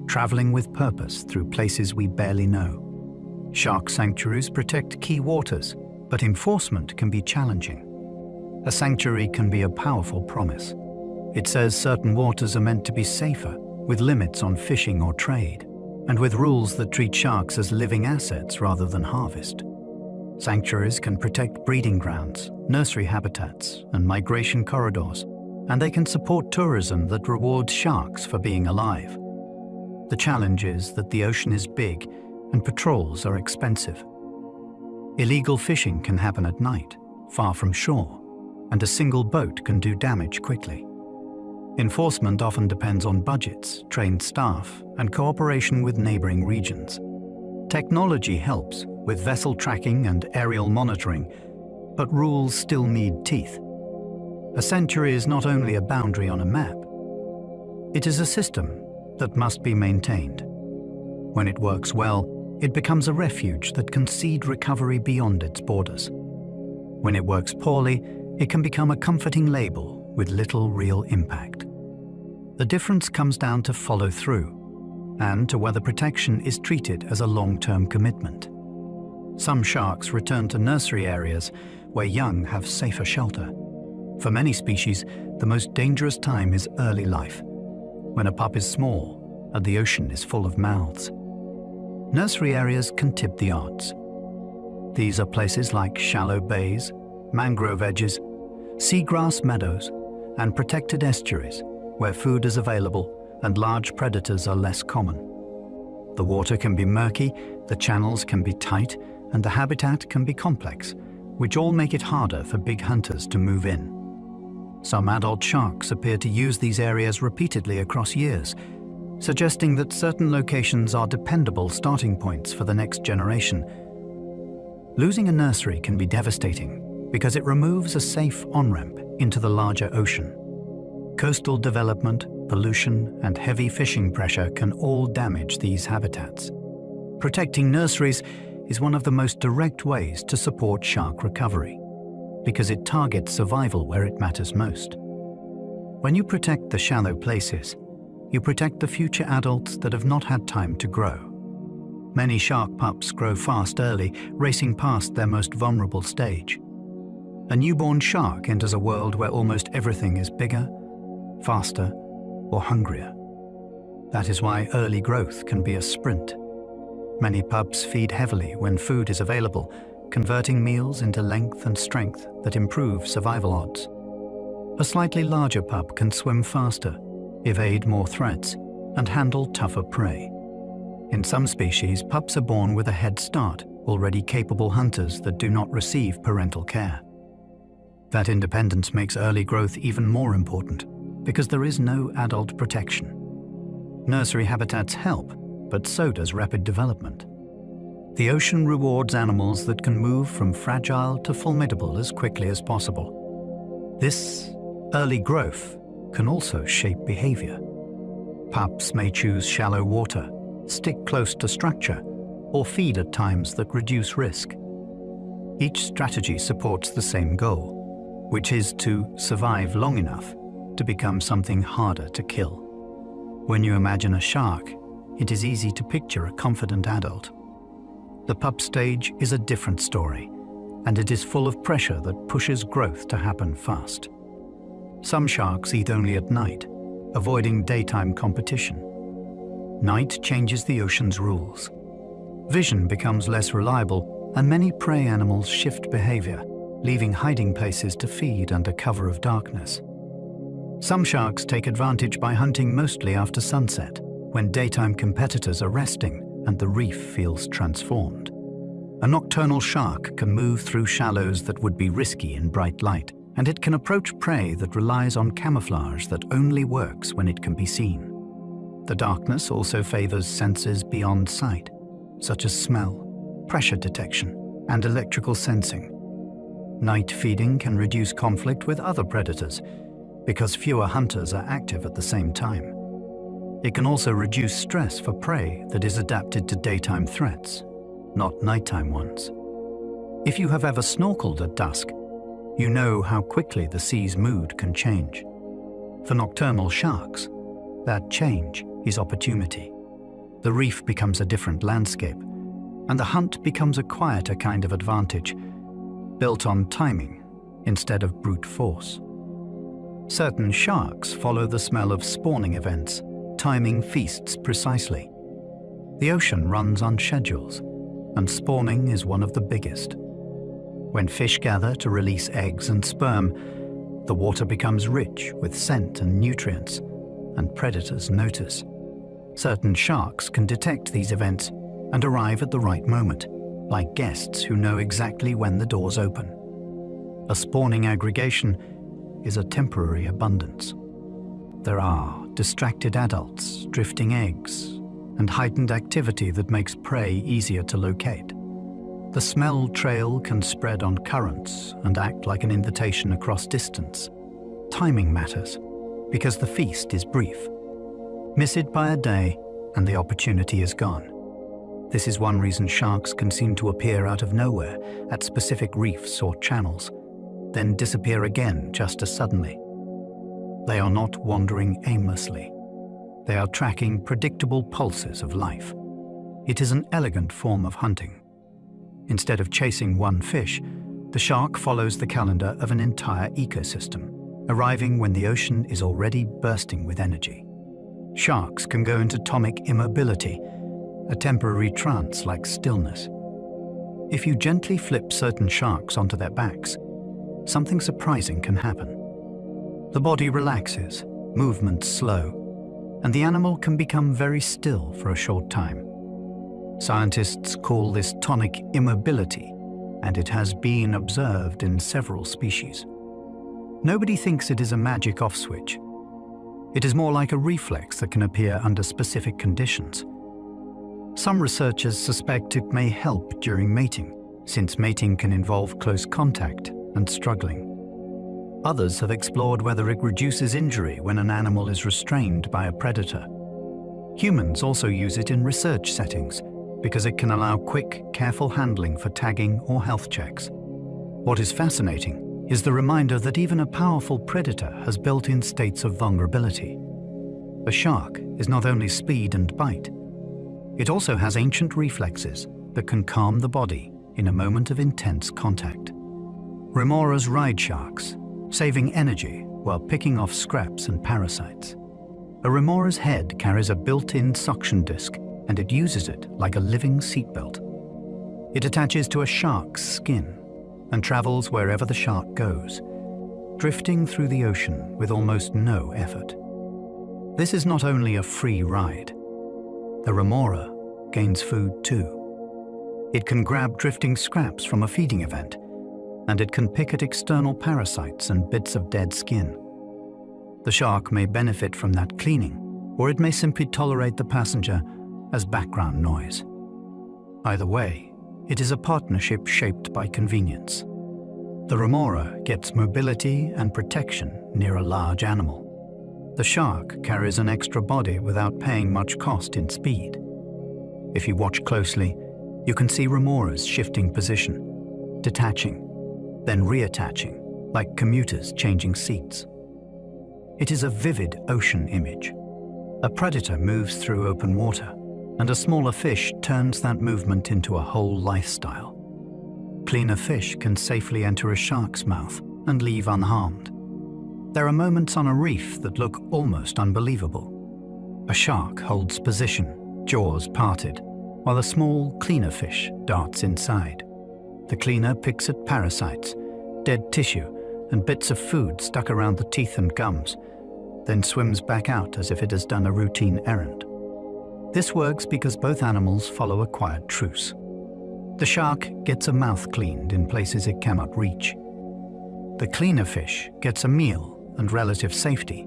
traveling with purpose through places we barely know. Shark sanctuaries protect key waters, but enforcement can be challenging. A sanctuary can be a powerful promise. It says certain waters are meant to be safer, with limits on fishing or trade, and with rules that treat sharks as living assets rather than harvest. Sanctuaries can protect breeding grounds, nursery habitats, and migration corridors, and they can support tourism that rewards sharks for being alive. The challenge is that the ocean is big and patrols are expensive. Illegal fishing can happen at night, far from shore, and a single boat can do damage quickly. Enforcement often depends on budgets, trained staff, and cooperation with neighboring regions. Technology helps with vessel tracking and aerial monitoring, but rules still need teeth. A sanctuary is not only a boundary on a map, it is a system that must be maintained. When it works well, it becomes a refuge that can seed recovery beyond its borders. When it works poorly, it can become a comforting label with little real impact. The difference comes down to follow-through and to whether protection is treated as a long-term commitment. Some sharks return to nursery areas where young have safer shelter. For many species, the most dangerous time is early life, when a pup is small and the ocean is full of mouths. Nursery areas can tip the odds. These are places like shallow bays, mangrove edges, seagrass meadows, and protected estuaries where food is available and large predators are less common. The water can be murky, the channels can be tight, and the habitat can be complex, which all make it harder for big hunters to move in. Some adult sharks appear to use these areas repeatedly across years, suggesting that certain locations are dependable starting points for the next generation. Losing a nursery can be devastating because it removes a safe on-ramp into the larger ocean. Coastal development, pollution, and heavy fishing pressure can all damage these habitats. Protecting nurseries is one of the most direct ways to support shark recovery, because it targets survival where it matters most. When you protect the shallow places, you protect the future adults that have not had time to grow. Many shark pups grow fast early, racing past their most vulnerable stage. A newborn shark enters a world where almost everything is bigger, faster, or hungrier. That is why early growth can be a sprint. Many pups feed heavily when food is available, converting meals into length and strength that improve survival odds. A slightly larger pup can swim faster, evade more threats, and handle tougher prey. In some species, pups are born with a head start, already capable hunters that do not receive parental care. That independence makes early growth even more important, because there is no adult protection. Nursery habitats help, but so does rapid development. The ocean rewards animals that can move from fragile to formidable as quickly as possible. This early growth can also shape behavior. Pups may choose shallow water, stick close to structure, or feed at times that reduce risk. Each strategy supports the same goal, which is to survive long enough to become something harder to kill. When you imagine a shark, it is easy to picture a confident adult. The pup stage is a different story, and it is full of pressure that pushes growth to happen fast. Some sharks eat only at night, avoiding daytime competition. Night changes the ocean's rules. Vision becomes less reliable, and many prey animals shift behavior, leaving hiding places to feed under cover of darkness. Some sharks take advantage by hunting mostly after sunset, when daytime competitors are resting and the reef feels transformed. A nocturnal shark can move through shallows that would be risky in bright light, and it can approach prey that relies on camouflage that only works when it can be seen. The darkness also favors senses beyond sight, such as smell, pressure detection, and electrical sensing. Night feeding can reduce conflict with other predators because fewer hunters are active at the same time. It can also reduce stress for prey that is adapted to daytime threats, not nighttime ones. If you have ever snorkeled at dusk, you know how quickly the sea's mood can change. For nocturnal sharks, that change is opportunity. The reef becomes a different landscape, and the hunt becomes a quieter kind of advantage, built on timing instead of brute force. Certain sharks follow the smell of spawning events, timing feasts precisely. The ocean runs on schedules, and spawning is one of the biggest. When fish gather to release eggs and sperm, the water becomes rich with scent and nutrients, and predators notice. Certain sharks can detect these events and arrive at the right moment, like guests who know exactly when the doors open. A spawning aggregation is a temporary abundance. There are distracted adults, drifting eggs, and heightened activity that makes prey easier to locate. The smell trail can spread on currents and act like an invitation across distance. Timing matters, because the feast is brief. Miss it by a day, and the opportunity is gone. This is one reason sharks can seem to appear out of nowhere at specific reefs or channels, then disappear again just as suddenly. They are not wandering aimlessly. They are tracking predictable pulses of life. It is an elegant form of hunting. Instead of chasing one fish, the shark follows the calendar of an entire ecosystem, arriving when the ocean is already bursting with energy. Sharks can go into tonic immobility, a temporary trance like stillness. If you gently flip certain sharks onto their backs, something surprising can happen. The body relaxes, movements slow, and the animal can become very still for a short time. Scientists call this tonic immobility, and it has been observed in several species. Nobody thinks it is a magic off switch. It is more like a reflex that can appear under specific conditions. Some researchers suspect it may help during mating, since mating can involve close contact and struggling. Others have explored whether it reduces injury when an animal is restrained by a predator. Humans also use it in research settings, because it can allow quick, careful handling for tagging or health checks. What is fascinating is the reminder that even a powerful predator has built-in states of vulnerability. A shark is not only speed and bite, it also has ancient reflexes that can calm the body in a moment of intense contact. Remoras ride sharks, saving energy while picking off scraps and parasites. A remora's head carries a built-in suction disc, and it uses it like a living seatbelt. It attaches to a shark's skin and travels wherever the shark goes, drifting through the ocean with almost no effort. This is not only a free ride. The remora gains food too. It can grab drifting scraps from a feeding event, and it can pick at external parasites and bits of dead skin. The shark may benefit from that cleaning, or it may simply tolerate the passenger as background noise. Either way, it is a partnership shaped by convenience. The remora gets mobility and protection near a large animal. The shark carries an extra body without paying much cost in speed. If you watch closely, you can see remoras shifting position, detaching, then reattaching, like commuters changing seats. It is a vivid ocean image. A predator moves through open water, and a smaller fish turns that movement into a whole lifestyle. Cleaner fish can safely enter a shark's mouth and leave unharmed. There are moments on a reef that look almost unbelievable. A shark holds position, jaws parted, while a small, cleaner fish darts inside. The cleaner picks at parasites, dead tissue, and bits of food stuck around the teeth and gums, then swims back out as if it has done a routine errand. This works because both animals follow a quiet truce. The shark gets a mouth cleaned in places it cannot reach. The cleaner fish gets a meal and relative safety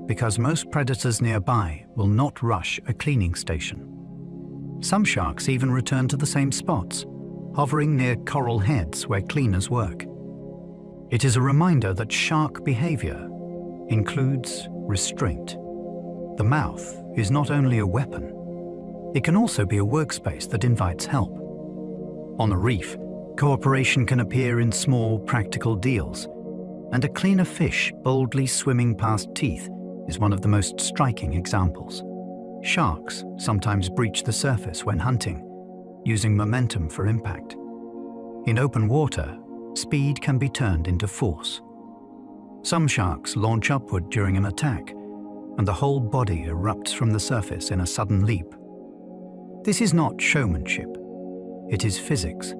because most predators nearby will not rush a cleaning station. Some sharks even return to the same spots, hovering near coral heads where cleaners work. It is a reminder that shark behavior includes restraint. The mouth is not only a weapon, it can also be a workspace that invites help. On a reef, cooperation can appear in small, practical deals, and a cleaner fish boldly swimming past teeth is one of the most striking examples. Sharks sometimes breach the surface when hunting, using momentum for impact. In open water, speed can be turned into force. Some sharks launch upward during an attack, and the whole body erupts from the surface in a sudden leap. This is not showmanship, it is physics.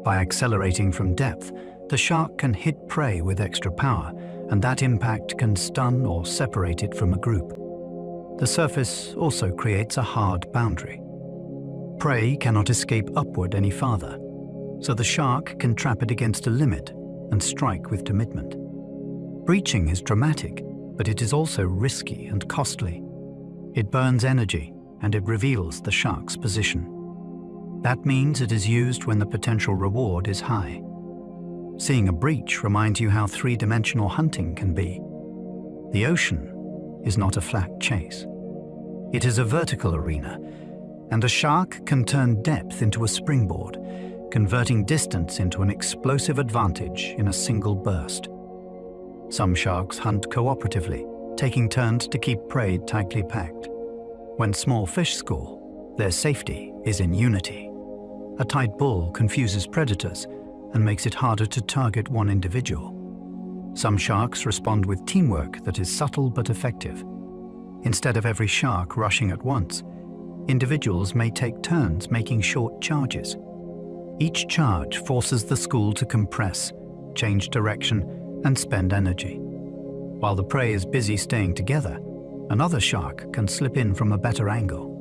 By accelerating from depth, the shark can hit prey with extra power, and that impact can stun or separate it from a group. The surface also creates a hard boundary. Prey cannot escape upward any farther, so the shark can trap it against a limit and strike with commitment. Breaching is dramatic, but it is also risky and costly. It burns energy, and it reveals the shark's position. That means it is used when the potential reward is high. Seeing a breach reminds you how three-dimensional hunting can be. The ocean is not a flat chase. It is a vertical arena, and a shark can turn depth into a springboard, converting distance into an explosive advantage in a single burst. Some sharks hunt cooperatively, taking turns to keep prey tightly packed. When small fish score, their safety is in unity. A tight bull confuses predators and makes it harder to target one individual. Some sharks respond with teamwork that is subtle but effective. Instead of every shark rushing at once, individuals may take turns making short charges. Each charge forces the school to compress, change direction, and spend energy. While the prey is busy staying together, another shark can slip in from a better angle.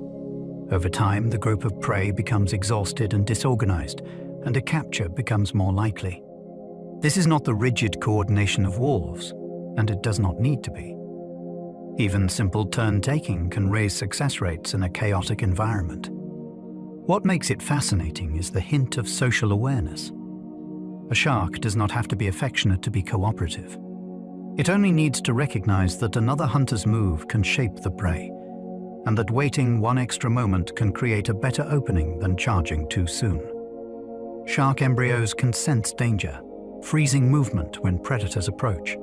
Over time, the group of prey becomes exhausted and disorganized, and a capture becomes more likely. This is not the rigid coordination of wolves, and it does not need to be. Even simple turn-taking can raise success rates in a chaotic environment. What makes it fascinating is the hint of social awareness. A shark does not have to be affectionate to be cooperative. It only needs to recognize that another hunter's move can shape the prey, and that waiting one extra moment can create a better opening than charging too soon. Shark embryos can sense danger, freezing movement when predators approach.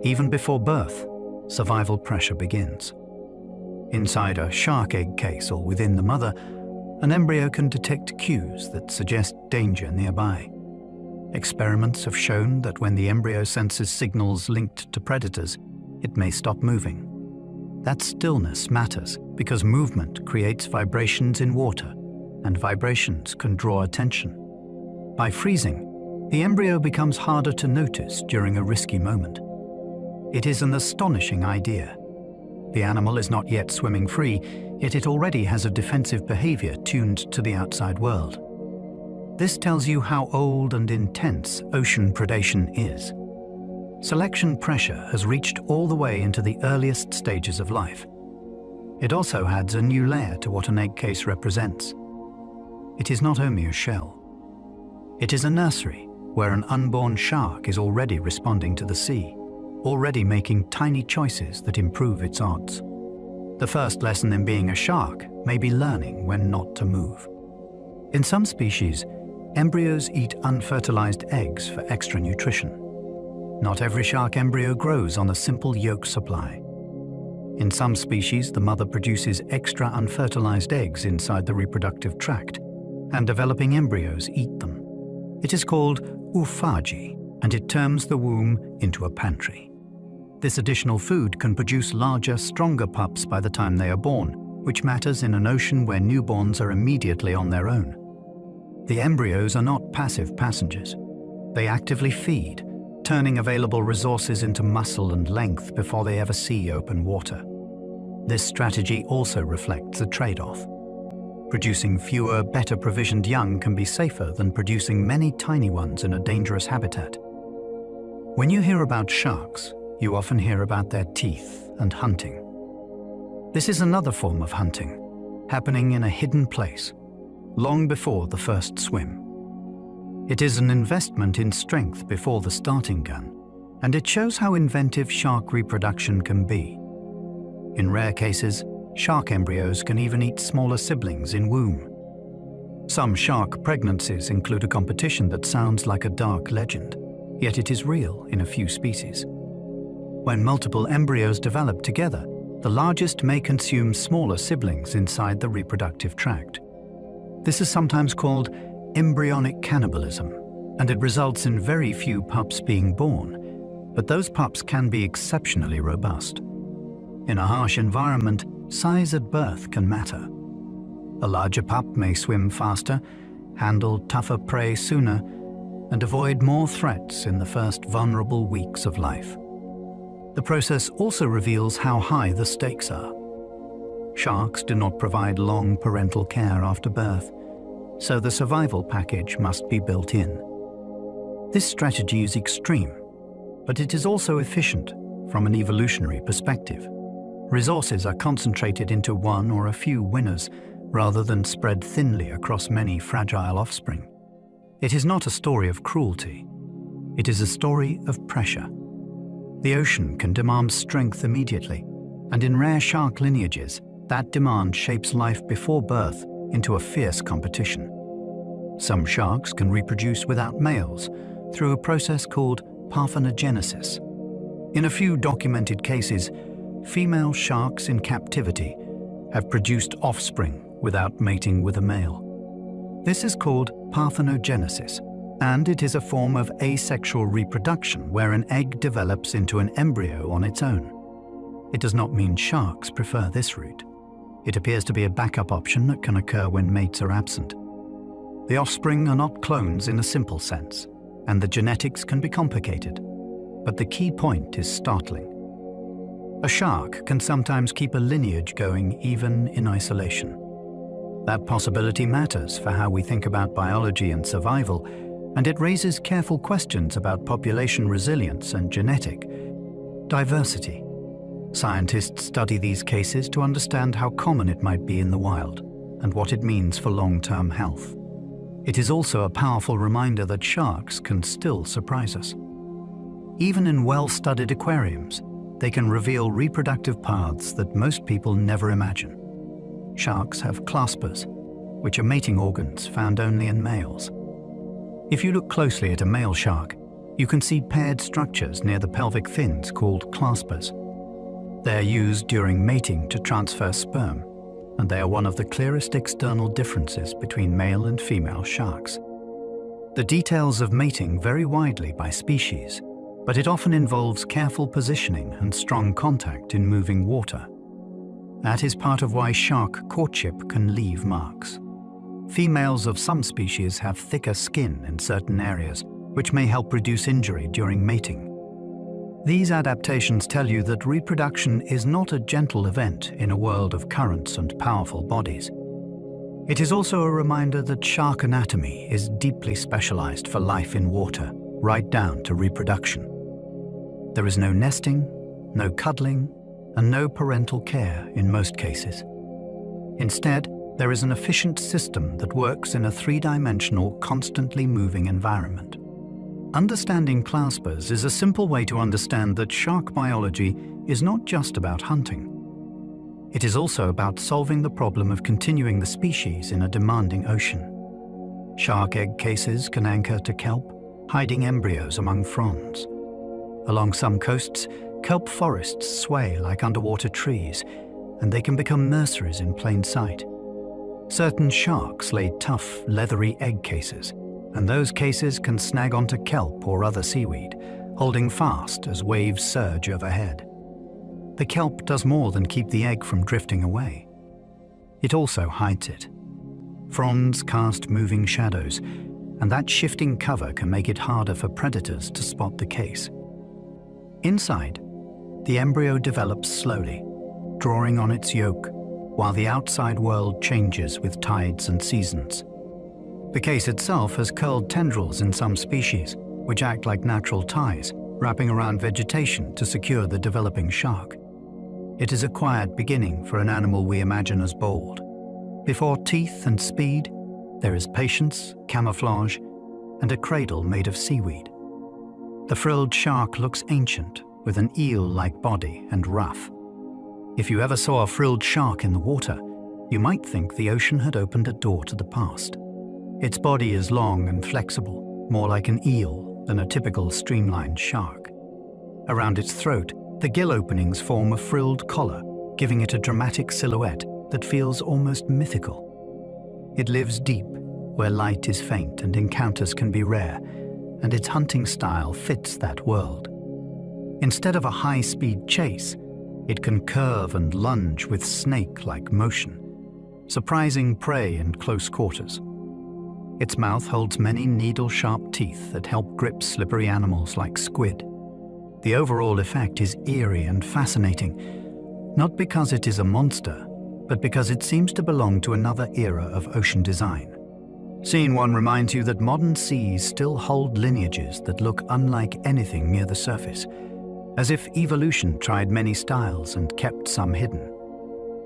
Even before birth, survival pressure begins. Inside a shark egg case or within the mother, an embryo can detect cues that suggest danger nearby. Experiments have shown that when the embryo senses signals linked to predators, it may stop moving. That stillness matters because movement creates vibrations in water, and vibrations can draw attention. By freezing, the embryo becomes harder to notice during a risky moment. It is an astonishing idea. The animal is not yet swimming free, yet it already has a defensive behavior tuned to the outside world. This tells you how old and intense ocean predation is. Selection pressure has reached all the way into the earliest stages of life. It also adds a new layer to what an egg case represents. It is not only a shell. It is a nursery where an unborn shark is already responding to the sea. already making tiny choices that improve its odds. The first lesson in being a shark may be learning when not to move. In some species, embryos eat unfertilized eggs for extra nutrition. Not every shark embryo grows on a simple yolk supply. In some species, the mother produces extra unfertilized eggs inside the reproductive tract, and developing embryos eat them. It is called oophagy, and it turns the womb into a pantry. This additional food can produce larger, stronger pups by the time they are born, which matters in an ocean where newborns are immediately on their own. The embryos are not passive passengers. They actively feed, turning available resources into muscle and length before they ever see open water. This strategy also reflects a trade-off. Producing fewer, better provisioned young can be safer than producing many tiny ones in a dangerous habitat. When you hear about sharks, you often hear about their teeth and hunting. This is another form of hunting, happening in a hidden place, long before the first swim. It is an investment in strength before the starting gun, and it shows how inventive shark reproduction can be. In rare cases, shark embryos can even eat smaller siblings in womb. Some shark pregnancies include a competition that sounds like a dark legend, yet it is real in a few species. When multiple embryos develop together, the largest may consume smaller siblings inside the reproductive tract. This is sometimes called embryonic cannibalism, and it results in very few pups being born, but those pups can be exceptionally robust. In a harsh environment, size at birth can matter. A larger pup may swim faster, handle tougher prey sooner, and avoid more threats in the first vulnerable weeks of life. The process also reveals how high the stakes are. Sharks do not provide long parental care after birth, so the survival package must be built in. This strategy is extreme, but it is also efficient from an evolutionary perspective. Resources are concentrated into one or a few winners rather than spread thinly across many fragile offspring. It is not a story of cruelty. It is a story of pressure. The ocean can demand strength immediately, and in rare shark lineages, that demand shapes life before birth into a fierce competition. Some sharks can reproduce without males through a process called parthenogenesis. In a few documented cases, female sharks in captivity have produced offspring without mating with a male. This is called parthenogenesis, and it is a form of asexual reproduction where an egg develops into an embryo on its own. It does not mean sharks prefer this route. It appears to be a backup option that can occur when mates are absent. The offspring are not clones in a simple sense, and the genetics can be complicated, but the key point is startling. A shark can sometimes keep a lineage going even in isolation. That possibility matters for how we think about biology and survival, and it raises careful questions about population resilience and genetic diversity. Scientists study these cases to understand how common it might be in the wild and what it means for long-term health. It is also a powerful reminder that sharks can still surprise us. Even in well-studied aquariums, they can reveal reproductive paths that most people never imagine. Sharks have claspers, which are mating organs found only in males. If you look closely at a male shark, you can see paired structures near the pelvic fins called claspers. They are used during mating to transfer sperm, and they are one of the clearest external differences between male and female sharks. The details of mating vary widely by species, but it often involves careful positioning and strong contact in moving water. That is part of why shark courtship can leave marks. Females of some species have thicker skin in certain areas, which may help reduce injury during mating. These adaptations tell you that reproduction is not a gentle event in a world of currents and powerful bodies. It is also a reminder that shark anatomy is deeply specialized for life in water, right down to reproduction. There is no nesting, no cuddling, and no parental care in most cases. Instead, there is an efficient system that works in a three-dimensional, constantly moving environment. Understanding claspers is a simple way to understand that shark biology is not just about hunting. It is also about solving the problem of continuing the species in a demanding ocean. Shark egg cases can anchor to kelp, hiding embryos among fronds. Along some coasts, kelp forests sway like underwater trees, and they can become nurseries in plain sight. Certain sharks lay tough, leathery egg cases, and those cases can snag onto kelp or other seaweed, holding fast as waves surge overhead. The kelp does more than keep the egg from drifting away. It also hides it. Fronds cast moving shadows, and that shifting cover can make it harder for predators to spot the case. Inside, the embryo develops slowly, drawing on its yolk, while the outside world changes with tides and seasons. The case itself has curled tendrils in some species, which act like natural ties, wrapping around vegetation to secure the developing shark. It is a quiet beginning for an animal we imagine as bold. Before teeth and speed, there is patience, camouflage, and a cradle made of seaweed. The frilled shark looks ancient, with an eel-like body and rough. If you ever saw a frilled shark in the water, you might think the ocean had opened a door to the past. Its body is long and flexible, more like an eel than a typical streamlined shark. Around its throat, the gill openings form a frilled collar, giving it a dramatic silhouette that feels almost mythical. It lives deep, where light is faint and encounters can be rare, and its hunting style fits that world. Instead of a high-speed chase, it can curve and lunge with snake-like motion, surprising prey in close quarters. Its mouth holds many needle-sharp teeth that help grip slippery animals like squid. The overall effect is eerie and fascinating, not because it is a monster, but because it seems to belong to another era of ocean design. Scene 1 reminds you that modern seas still hold lineages that look unlike anything near the surface, as if evolution tried many styles and kept some hidden.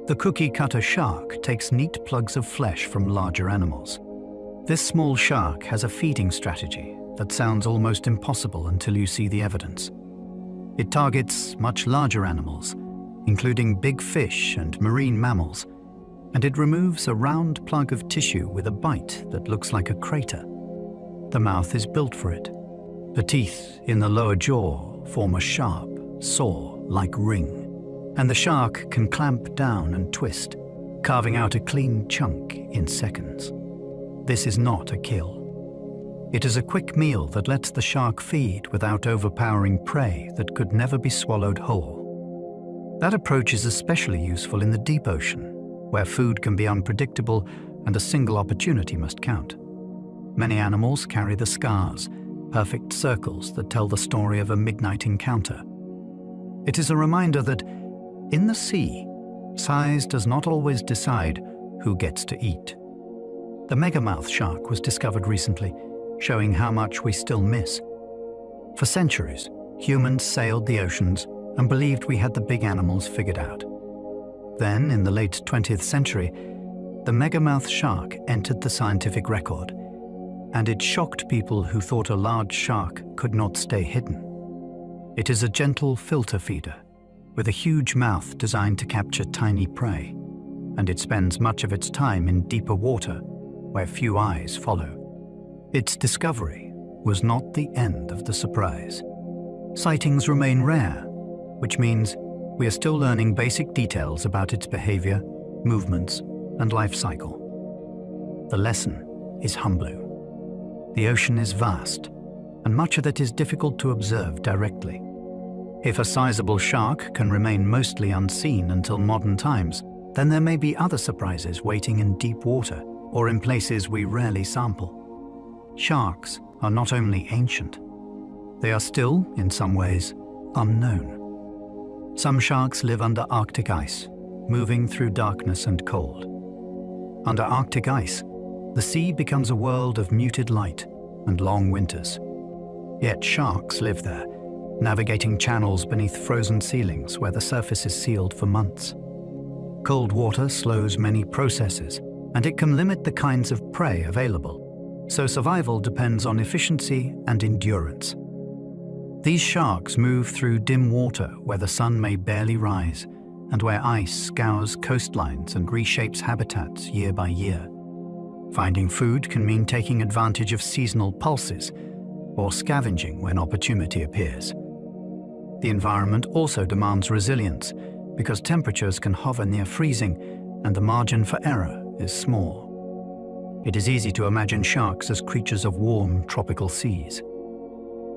The cookie-cutter shark takes neat plugs of flesh from larger animals. This small shark has a feeding strategy that sounds almost impossible until you see the evidence. It targets much larger animals, including big fish and marine mammals, and it removes a round plug of tissue with a bite that looks like a crater. The mouth is built for it. The teeth in the lower jaw form a sharp, saw-like ring, and the shark can clamp down and twist, carving out a clean chunk in seconds. This is not a kill. It is a quick meal that lets the shark feed without overpowering prey that could never be swallowed whole. That approach is especially useful in the deep ocean, where food can be unpredictable and a single opportunity must count. Many animals carry the scars, perfect circles that tell the story of a midnight encounter. It is a reminder that, in the sea, size does not always decide who gets to eat. The megamouth shark was discovered recently, showing how much we still miss. For centuries, humans sailed the oceans and believed we had the big animals figured out. Then, in the late 20th century, the megamouth shark entered the scientific record, and it shocked people who thought a large shark could not stay hidden. It is a gentle filter feeder, with a huge mouth designed to capture tiny prey, and it spends much of its time in deeper water, where few eyes follow. Its discovery was not the end of the surprise. Sightings remain rare, which means we are still learning basic details about its behavior, movements, and life cycle. The lesson is humbling. The ocean is vast, and much of it is difficult to observe directly. If a sizable shark can remain mostly unseen until modern times, then there may be other surprises waiting in deep water or in places we rarely sample. Sharks are not only ancient, they are still, in some ways, unknown. Some sharks live under Arctic ice, moving through darkness and cold. Under Arctic ice, the sea becomes a world of muted light and long winters. Yet sharks live there, navigating channels beneath frozen ceilings where the surface is sealed for months. Cold water slows many processes, and it can limit the kinds of prey available. so survival depends on efficiency and endurance. These sharks move through dim water where the sun may barely rise, and where ice scours coastlines and reshapes habitats year by year. Finding food can mean taking advantage of seasonal pulses or scavenging when opportunity appears. The environment also demands resilience because temperatures can hover near freezing and the margin for error is small. It is easy to imagine sharks as creatures of warm tropical seas.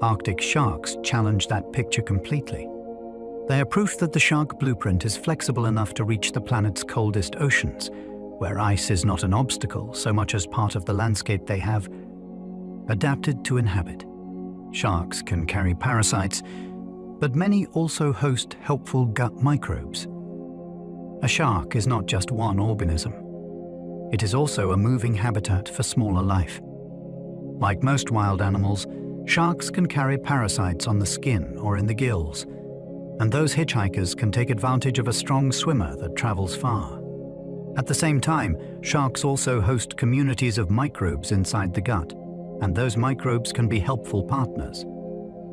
Arctic sharks challenge that picture completely. They are proof that the shark blueprint is flexible enough to reach the planet's coldest oceans, where ice is not an obstacle so much as part of the landscape they have adapted to inhabit. Sharks can carry parasites, but many also host helpful gut microbes. A shark is not just one organism. It is also a moving habitat for smaller life. Like most wild animals, sharks can carry parasites on the skin or in the gills, and those hitchhikers can take advantage of a strong swimmer that travels far. At the same time, sharks also host communities of microbes inside the gut, and those microbes can be helpful partners.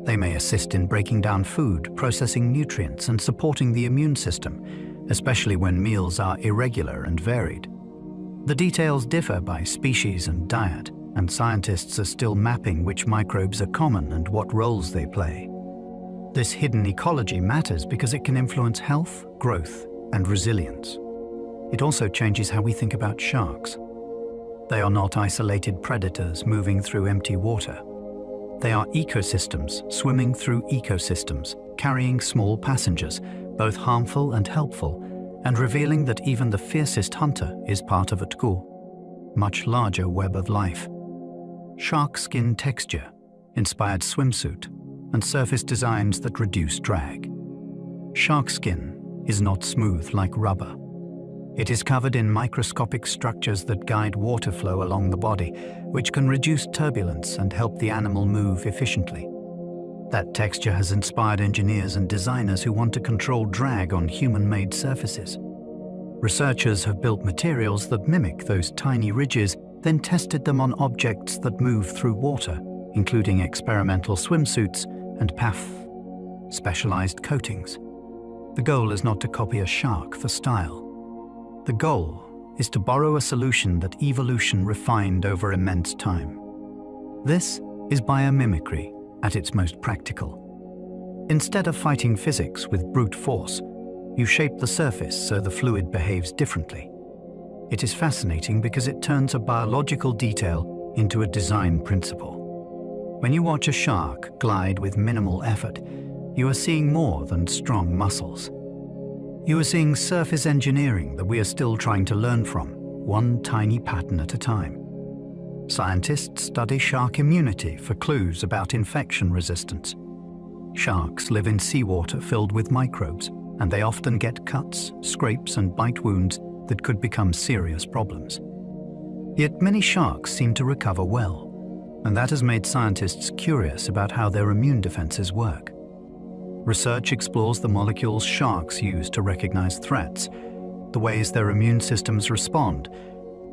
They may assist in breaking down food, processing nutrients, and supporting the immune system, especially when meals are irregular and varied. The details differ by species and diet, and scientists are still mapping which microbes are common and what roles they play. This hidden ecology matters because it can influence health, growth, and resilience. It also changes how we think about sharks. They are not isolated predators moving through empty water. They are ecosystems swimming through ecosystems, carrying small passengers, both harmful and helpful, and revealing that even the fiercest hunter is part of a much larger web of life. Shark skin texture, inspired swimsuit, and surface designs that reduce drag. Shark skin is not smooth like rubber. It is covered in microscopic structures that guide water flow along the body, which can reduce turbulence and help the animal move efficiently. That texture has inspired engineers and designers who want to control drag on human-made surfaces. Researchers have built materials that mimic those tiny ridges, then tested them on objects that move through water, including experimental swimsuits and PAF, specialized coatings. The goal is not to copy a shark for style. The goal is to borrow a solution that evolution refined over immense time. This is biomimicry at its most practical. Instead of fighting physics with brute force, you shape the surface so the fluid behaves differently. It is fascinating because it turns a biological detail into a design principle. When you watch a shark glide with minimal effort, you are seeing more than strong muscles. You are seeing surface engineering that we are still trying to learn from, one tiny pattern at a time. Scientists study shark immunity for clues about infection resistance. Sharks live in seawater filled with microbes, and they often get cuts, scrapes, and bite wounds that could become serious problems. Yet many sharks seem to recover well, and that has made scientists curious about how their immune defenses work. Research explores the molecules sharks use to recognize threats, the ways their immune systems respond,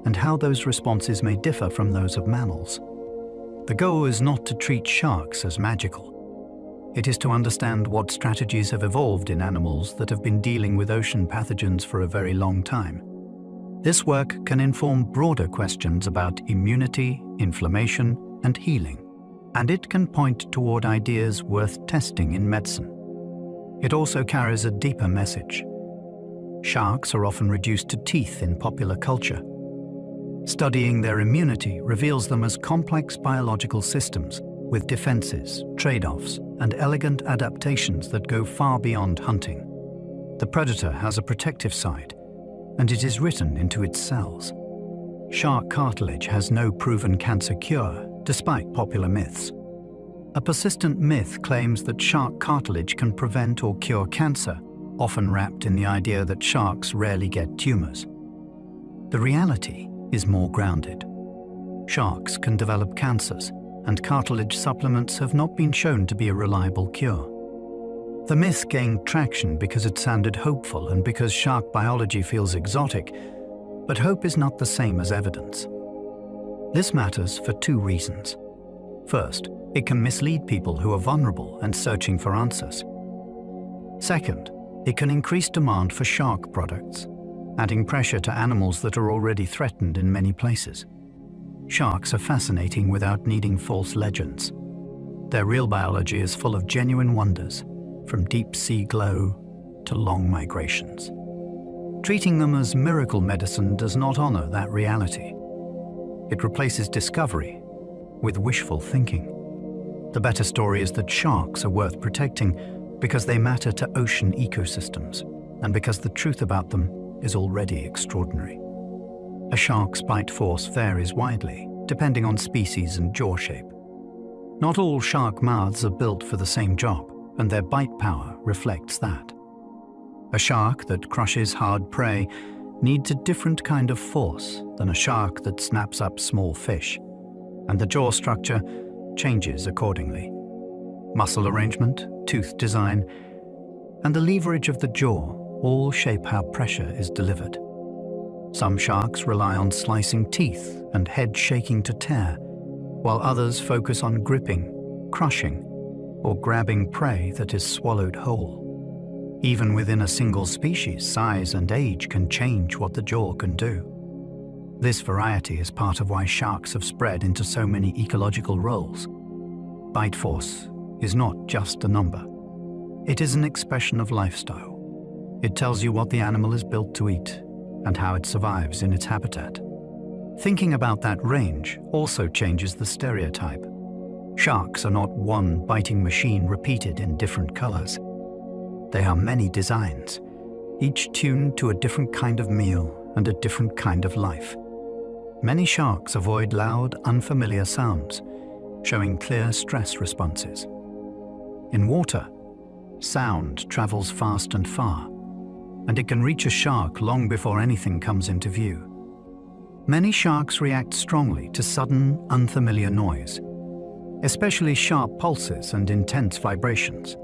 and how those responses may differ from those of mammals. The goal is not to treat sharks as magical. It is to understand what strategies have evolved in animals that have been dealing with ocean pathogens for a very long time. This work can inform broader questions about immunity, inflammation, and healing, and it can point toward ideas worth testing in medicine. It also carries a deeper message. Sharks are often reduced to teeth in popular culture. Studying their immunity reveals them as complex biological systems with defenses, trade-offs, and elegant adaptations that go far beyond hunting. The predator has a protective side, and it is written into its cells. Shark cartilage has no proven cancer cure, despite popular myths. A persistent myth claims that shark cartilage can prevent or cure cancer, often wrapped in the idea that sharks rarely get tumors. The reality is more grounded. Sharks can develop cancers, and cartilage supplements have not been shown to be a reliable cure. The myth gained traction because it sounded hopeful and because shark biology feels exotic, but hope is not the same as evidence. This matters for two reasons. First, it can mislead people who are vulnerable and searching for answers. Second, it can increase demand for shark products, adding pressure to animals that are already threatened in many places. Sharks are fascinating without needing false legends. Their real biology is full of genuine wonders, from deep sea glow to long migrations. Treating them as miracle medicine does not honor that reality. It replaces discovery with wishful thinking. The better story is that sharks are worth protecting because they matter to ocean ecosystems and because the truth about them is already extraordinary. A shark's bite force varies widely, depending on species and jaw shape. Not all shark mouths are built for the same job, and their bite power reflects that. A shark that crushes hard prey needs a different kind of force than a shark that snaps up small fish, and the jaw structure changes accordingly. Muscle arrangement, tooth design, and the leverage of the jaw all shape how pressure is delivered. Some sharks rely on slicing teeth and head shaking to tear, while others focus on gripping, crushing, or grabbing prey that is swallowed whole. Even within a single species, size and age can change what the jaw can do. This variety is part of why sharks have spread into so many ecological roles. Bite force is not just a number. It is an expression of lifestyle. It tells you what the animal is built to eat and how it survives in its habitat. Thinking about that range also changes the stereotype. Sharks are not one biting machine repeated in different colors. They are many designs, each tuned to a different kind of meal and a different kind of life. Many sharks avoid loud, unfamiliar sounds, showing clear stress responses. In water, sound travels fast and far, and it can reach a shark long before anything comes into view. Many sharks react strongly to sudden, unfamiliar noise, especially sharp pulses and intense vibrations.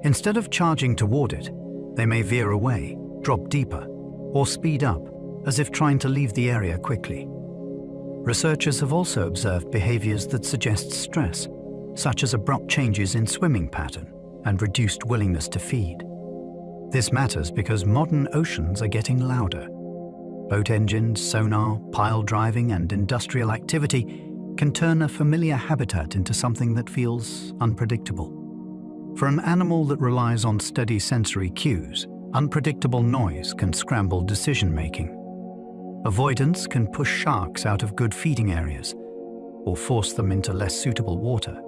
Instead of charging toward it, they may veer away, drop deeper, or speed up, as if trying to leave the area quickly. Researchers have also observed behaviors that suggest stress, such as abrupt changes in swimming pattern and reduced willingness to feed. This matters because modern oceans are getting louder. Boat engines, sonar, pile driving, and industrial activity can turn a familiar habitat into something that feels unpredictable. For an animal that relies on steady sensory cues, unpredictable noise can scramble decision-making. Avoidance can push sharks out of good feeding areas or force them into less suitable water.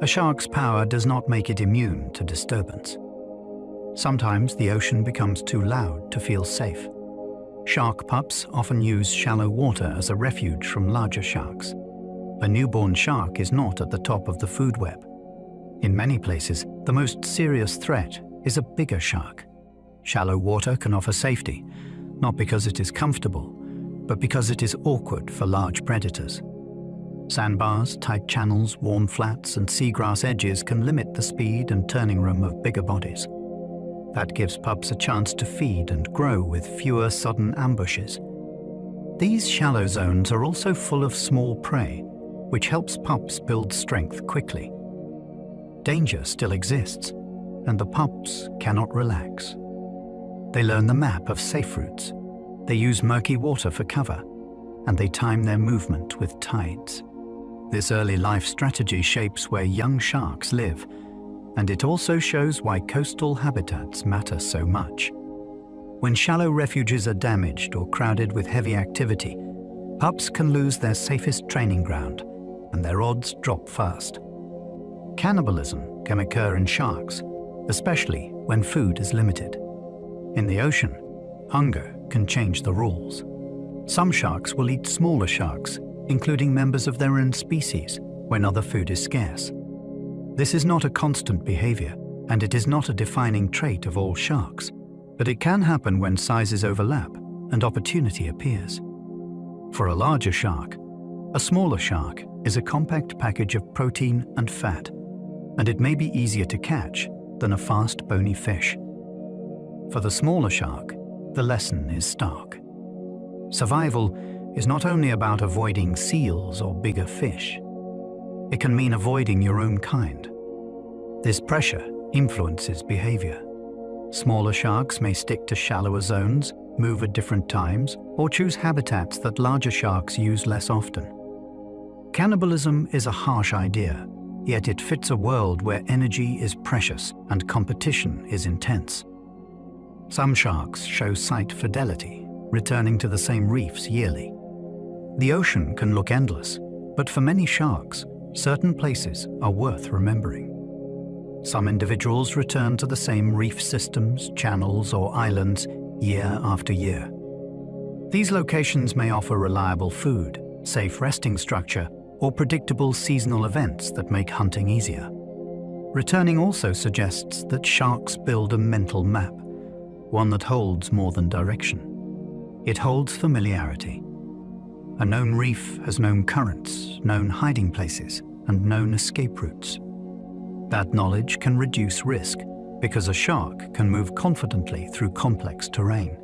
A shark's power does not make it immune to disturbance. Sometimes the ocean becomes too loud to feel safe. Shark pups often use shallow water as a refuge from larger sharks. A newborn shark is not at the top of the food web. In many places, the most serious threat is a bigger shark. Shallow water can offer safety, not because it is comfortable, but because it is awkward for large predators. Sandbars, tight channels, warm flats, and seagrass edges can limit the speed and turning room of bigger bodies. That gives pups a chance to feed and grow with fewer sudden ambushes. These shallow zones are also full of small prey, which helps pups build strength quickly. Danger still exists, and the pups cannot relax. They learn the map of safe routes. They use murky water for cover, and they time their movement with tides. This early life strategy shapes where young sharks live, and it also shows why coastal habitats matter so much. When shallow refuges are damaged or crowded with heavy activity, pups can lose their safest training ground, and their odds drop fast. Cannibalism can occur in sharks, especially when food is limited. In the ocean, hunger can change the rules. Some sharks will eat smaller sharks, including members of their own species, when other food is scarce. This is not a constant behavior, and it is not a defining trait of all sharks, but it can happen when sizes overlap and opportunity appears. For a larger shark, a smaller shark is a compact package of protein and fat, and it may be easier to catch than a fast, bony fish. For the smaller shark, the lesson is stark. Survival is not only about avoiding seals or bigger fish. It can mean avoiding your own kind. This pressure influences behavior. Smaller sharks may stick to shallower zones, move at different times, or choose habitats that larger sharks use less often. Cannibalism is a harsh idea, yet it fits a world where energy is precious and competition is intense. Some sharks show site fidelity, returning to the same reefs yearly. The ocean can look endless, but for many sharks, certain places are worth remembering. Some individuals return to the same reef systems, channels, or islands year after year. These locations may offer reliable food, safe resting structure, or predictable seasonal events that make hunting easier. Returning also suggests that sharks build a mental map, one that holds more than direction. It holds familiarity. A known reef has known currents, known hiding places, and known escape routes. That knowledge can reduce risk because a shark can move confidently through complex terrain.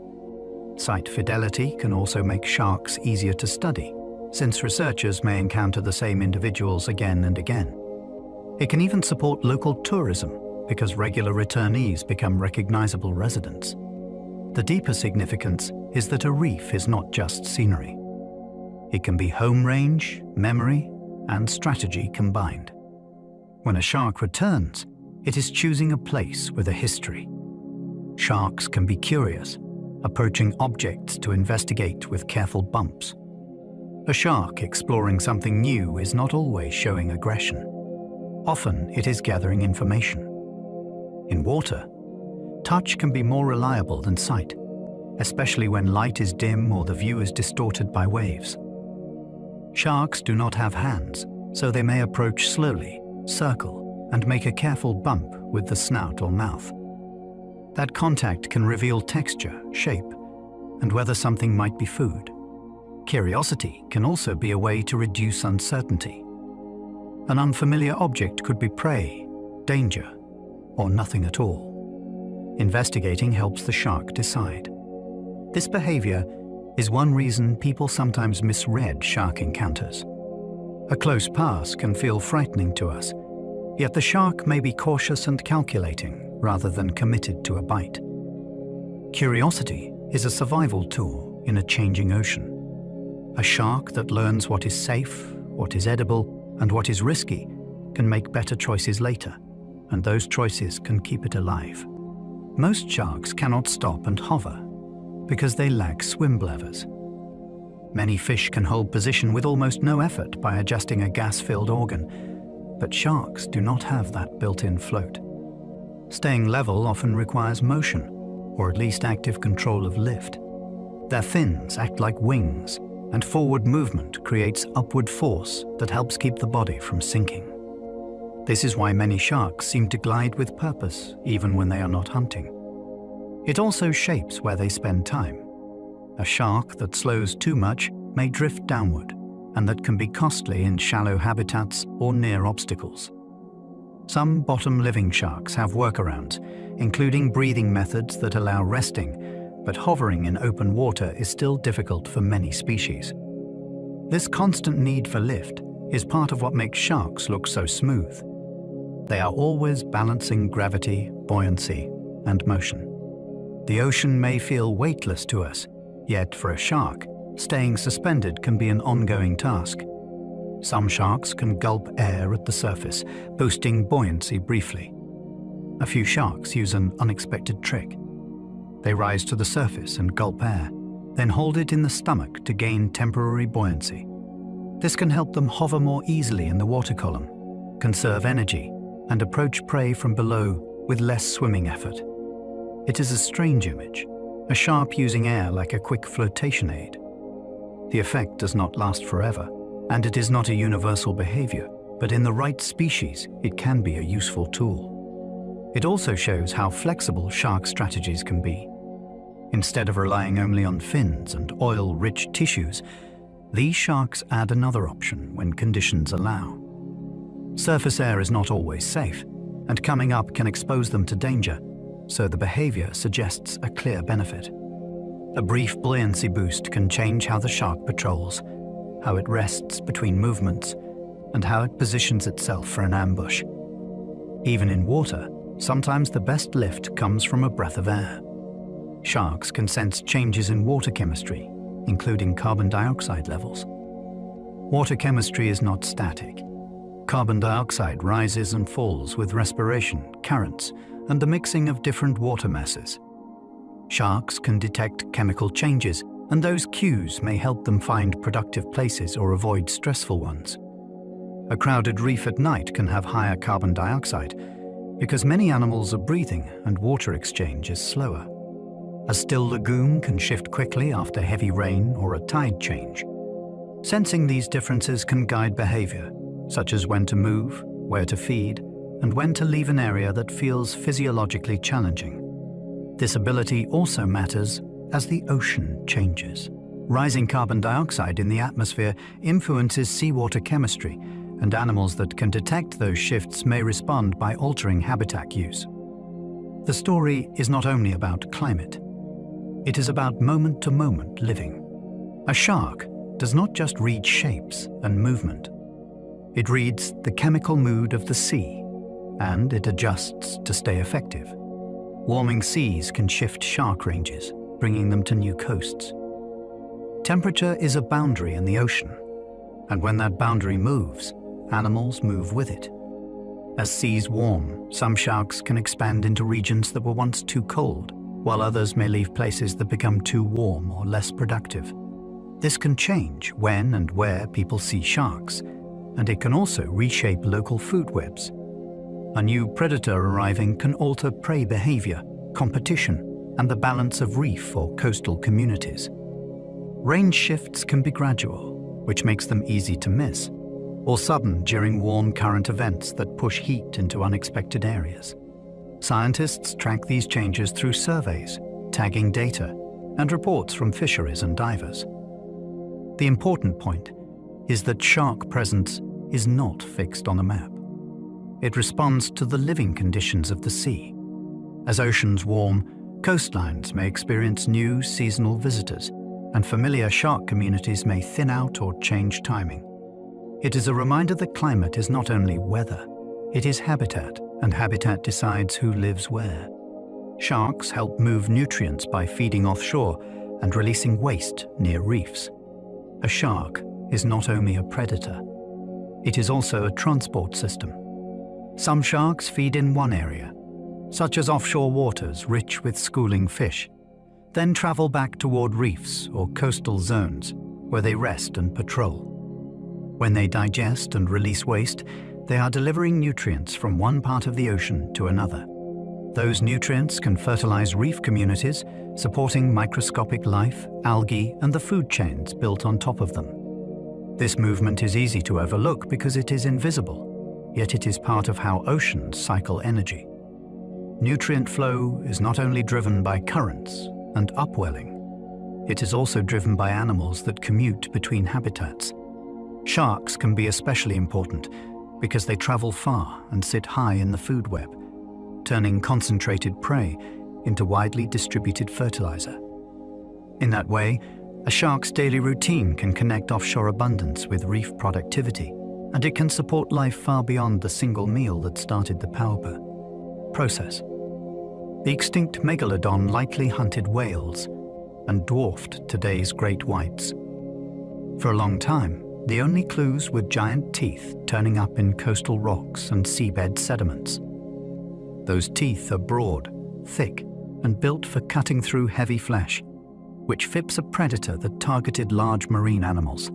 Site fidelity can also make sharks easier to study, since researchers may encounter the same individuals again and again. It can even support local tourism because regular returnees become recognizable residents. The deeper significance is that a reef is not just scenery. It can be home range, memory, and strategy combined. When a shark returns, it is choosing a place with a history. Sharks can be curious, approaching objects to investigate with careful bumps. A shark exploring something new is not always showing aggression. Often it is gathering information. In water, touch can be more reliable than sight, especially when light is dim or the view is distorted by waves. Sharks do not have hands, so they may approach slowly, circle, and make a careful bump with the snout or mouth. That contact can reveal texture, shape, and whether something might be food. Curiosity can also be a way to reduce uncertainty. An unfamiliar object could be prey, danger, or nothing at all. Investigating helps the shark decide. This behavior is one reason people sometimes misread shark encounters. A close pass can feel frightening to us, yet the shark may be cautious and calculating rather than committed to a bite. Curiosity is a survival tool in a changing ocean. A shark that learns what is safe, what is edible, and what is risky can make better choices later, and those choices can keep it alive. Most sharks cannot stop and hover because they lack swim bladders. Many fish can hold position with almost no effort by adjusting a gas-filled organ, but sharks do not have that built-in float. Staying level often requires motion, or at least active control of lift. Their fins act like wings, and forward movement creates upward force that helps keep the body from sinking. This is why many sharks seem to glide with purpose, even when they are not hunting. It also shapes where they spend time. A shark that slows too much may drift downward, and that can be costly in shallow habitats or near obstacles. Some bottom-living sharks have workarounds, including breathing methods that allow resting, but hovering in open water is still difficult for many species. This constant need for lift is part of what makes sharks look so smooth. They are always balancing gravity, buoyancy, and motion. The ocean may feel weightless to us, yet for a shark, staying suspended can be an ongoing task. Some sharks can gulp air at the surface, boosting buoyancy briefly. A few sharks use an unexpected trick. They rise to the surface and gulp air, then hold it in the stomach to gain temporary buoyancy. This can help them hover more easily in the water column, conserve energy, and approach prey from below with less swimming effort. It is a strange image, a shark using air like a quick flotation aid. The effect does not last forever, and it is not a universal behavior, but in the right species, it can be a useful tool. It also shows how flexible shark strategies can be. Instead of relying only on fins and oil-rich tissues, these sharks add another option when conditions allow. Surface air is not always safe, and coming up can expose them to danger, so the behavior suggests a clear benefit. A brief buoyancy boost can change how the shark patrols, how it rests between movements, and how it positions itself for an ambush. Even in water, sometimes the best lift comes from a breath of air. Sharks can sense changes in water chemistry, including carbon dioxide levels. Water chemistry is not static. Carbon dioxide rises and falls with respiration, currents, and the mixing of different water masses. Sharks can detect chemical changes, and those cues may help them find productive places or avoid stressful ones. A crowded reef at night can have higher carbon dioxide because many animals are breathing and water exchange is slower. A still lagoon can shift quickly after heavy rain or a tide change. Sensing these differences can guide behavior, such as when to move, where to feed, and when to leave an area that feels physiologically challenging. This ability also matters as the ocean changes. Rising carbon dioxide in the atmosphere influences seawater chemistry, and animals that can detect those shifts may respond by altering habitat use. The story is not only about climate. It is about moment-to-moment living. A shark does not just read shapes and movement. It reads the chemical mood of the sea, and it adjusts to stay effective. Warming seas can shift shark ranges, bringing them to new coasts. Temperature is a boundary in the ocean, and when that boundary moves, animals move with it. As seas warm, some sharks can expand into regions that were once too cold, while others may leave places that become too warm or less productive. This can change when and where people see sharks, and it can also reshape local food webs. A new predator arriving can alter prey behavior, competition, and the balance of reef or coastal communities. Range shifts can be gradual, which makes them easy to miss, or sudden during warm current events that push heat into unexpected areas. Scientists track these changes through surveys, tagging data, and reports from fisheries and divers. The important point is that shark presence is not fixed on a map. It responds to the living conditions of the sea. As oceans warm, coastlines may experience new seasonal visitors, and familiar shark communities may thin out or change timing. It is a reminder that climate is not only weather, it is habitat, and habitat decides who lives where. Sharks help move nutrients by feeding offshore and releasing waste near reefs. A shark is not only a predator, it is also a transport system. Some sharks feed in one area, such as offshore waters rich with schooling fish, then travel back toward reefs or coastal zones where they rest and patrol. When they digest and release waste, they are delivering nutrients from one part of the ocean to another. Those nutrients can fertilize reef communities, supporting microscopic life, algae, and the food chains built on top of them. This movement is easy to overlook because it is invisible, yet it is part of how oceans cycle energy. Nutrient flow is not only driven by currents and upwelling, it is also driven by animals that commute between habitats. Sharks can be especially important because they travel far and sit high in the food web, turning concentrated prey into widely distributed fertilizer. In that way, a shark's daily routine can connect offshore abundance with reef productivity, and it can support life far beyond the single meal that started the power process. The extinct megalodon likely hunted whales and dwarfed today's great whites. For a long time, the only clues were giant teeth turning up in coastal rocks and seabed sediments. Those teeth are broad, thick, and built for cutting through heavy flesh, which fits a predator that targeted large marine animals.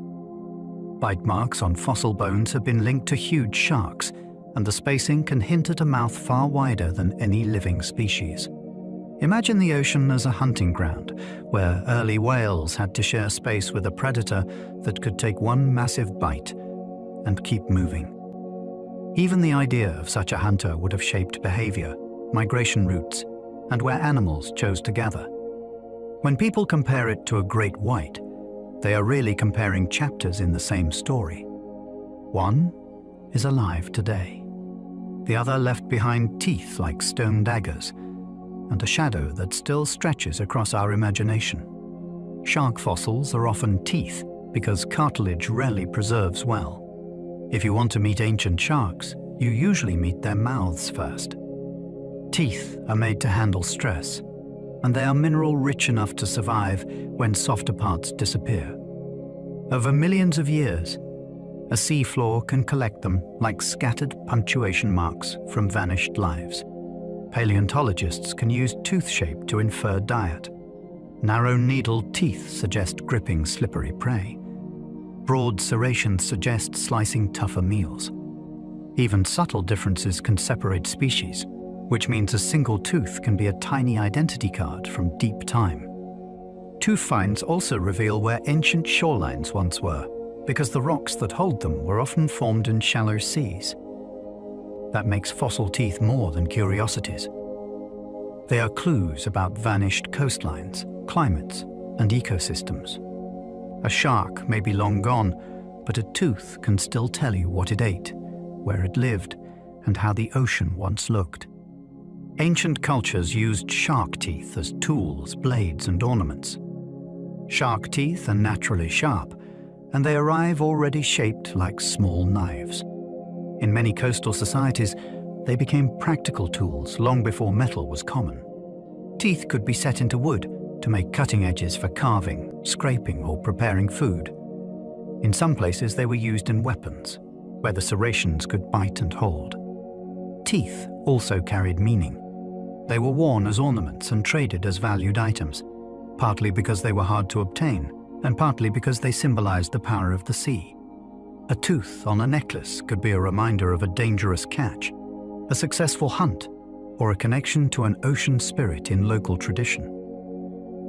Bite marks on fossil bones have been linked to huge sharks, and the spacing can hint at a mouth far wider than any living species. Imagine the ocean as a hunting ground, where early whales had to share space with a predator that could take one massive bite and keep moving. Even the idea of such a hunter would have shaped behavior, migration routes, and where animals chose to gather. When people compare it to a great white, they are really comparing chapters in the same story. One is alive today. The other left behind teeth like stone daggers, and a shadow that still stretches across our imagination. Shark fossils are often teeth because cartilage rarely preserves well. If you want to meet ancient sharks, you usually meet their mouths first. Teeth are made to handle stress, and they are mineral-rich enough to survive when softer parts disappear. Over millions of years, a seafloor can collect them like scattered punctuation marks from vanished lives. Paleontologists can use tooth shape to infer diet. Narrow needled teeth suggest gripping slippery prey. Broad serrations suggest slicing tougher meals. Even subtle differences can separate species, which means a single tooth can be a tiny identity card from deep time. Tooth finds also reveal where ancient shorelines once were, because the rocks that hold them were often formed in shallow seas. That makes fossil teeth more than curiosities. They are clues about vanished coastlines, climates, and ecosystems. A shark may be long gone, but a tooth can still tell you what it ate, where it lived, and how the ocean once looked. Ancient cultures used shark teeth as tools, blades, and ornaments. Shark teeth are naturally sharp, and they arrive already shaped like small knives. In many coastal societies, they became practical tools long before metal was common. Teeth could be set into wood to make cutting edges for carving, scraping, or preparing food. In some places, they were used in weapons, where the serrations could bite and hold. Teeth also carried meaning. They were worn as ornaments and traded as valued items, partly because they were hard to obtain, and partly because they symbolized the power of the sea. A tooth on a necklace could be a reminder of a dangerous catch, a successful hunt, or a connection to an ocean spirit in local tradition.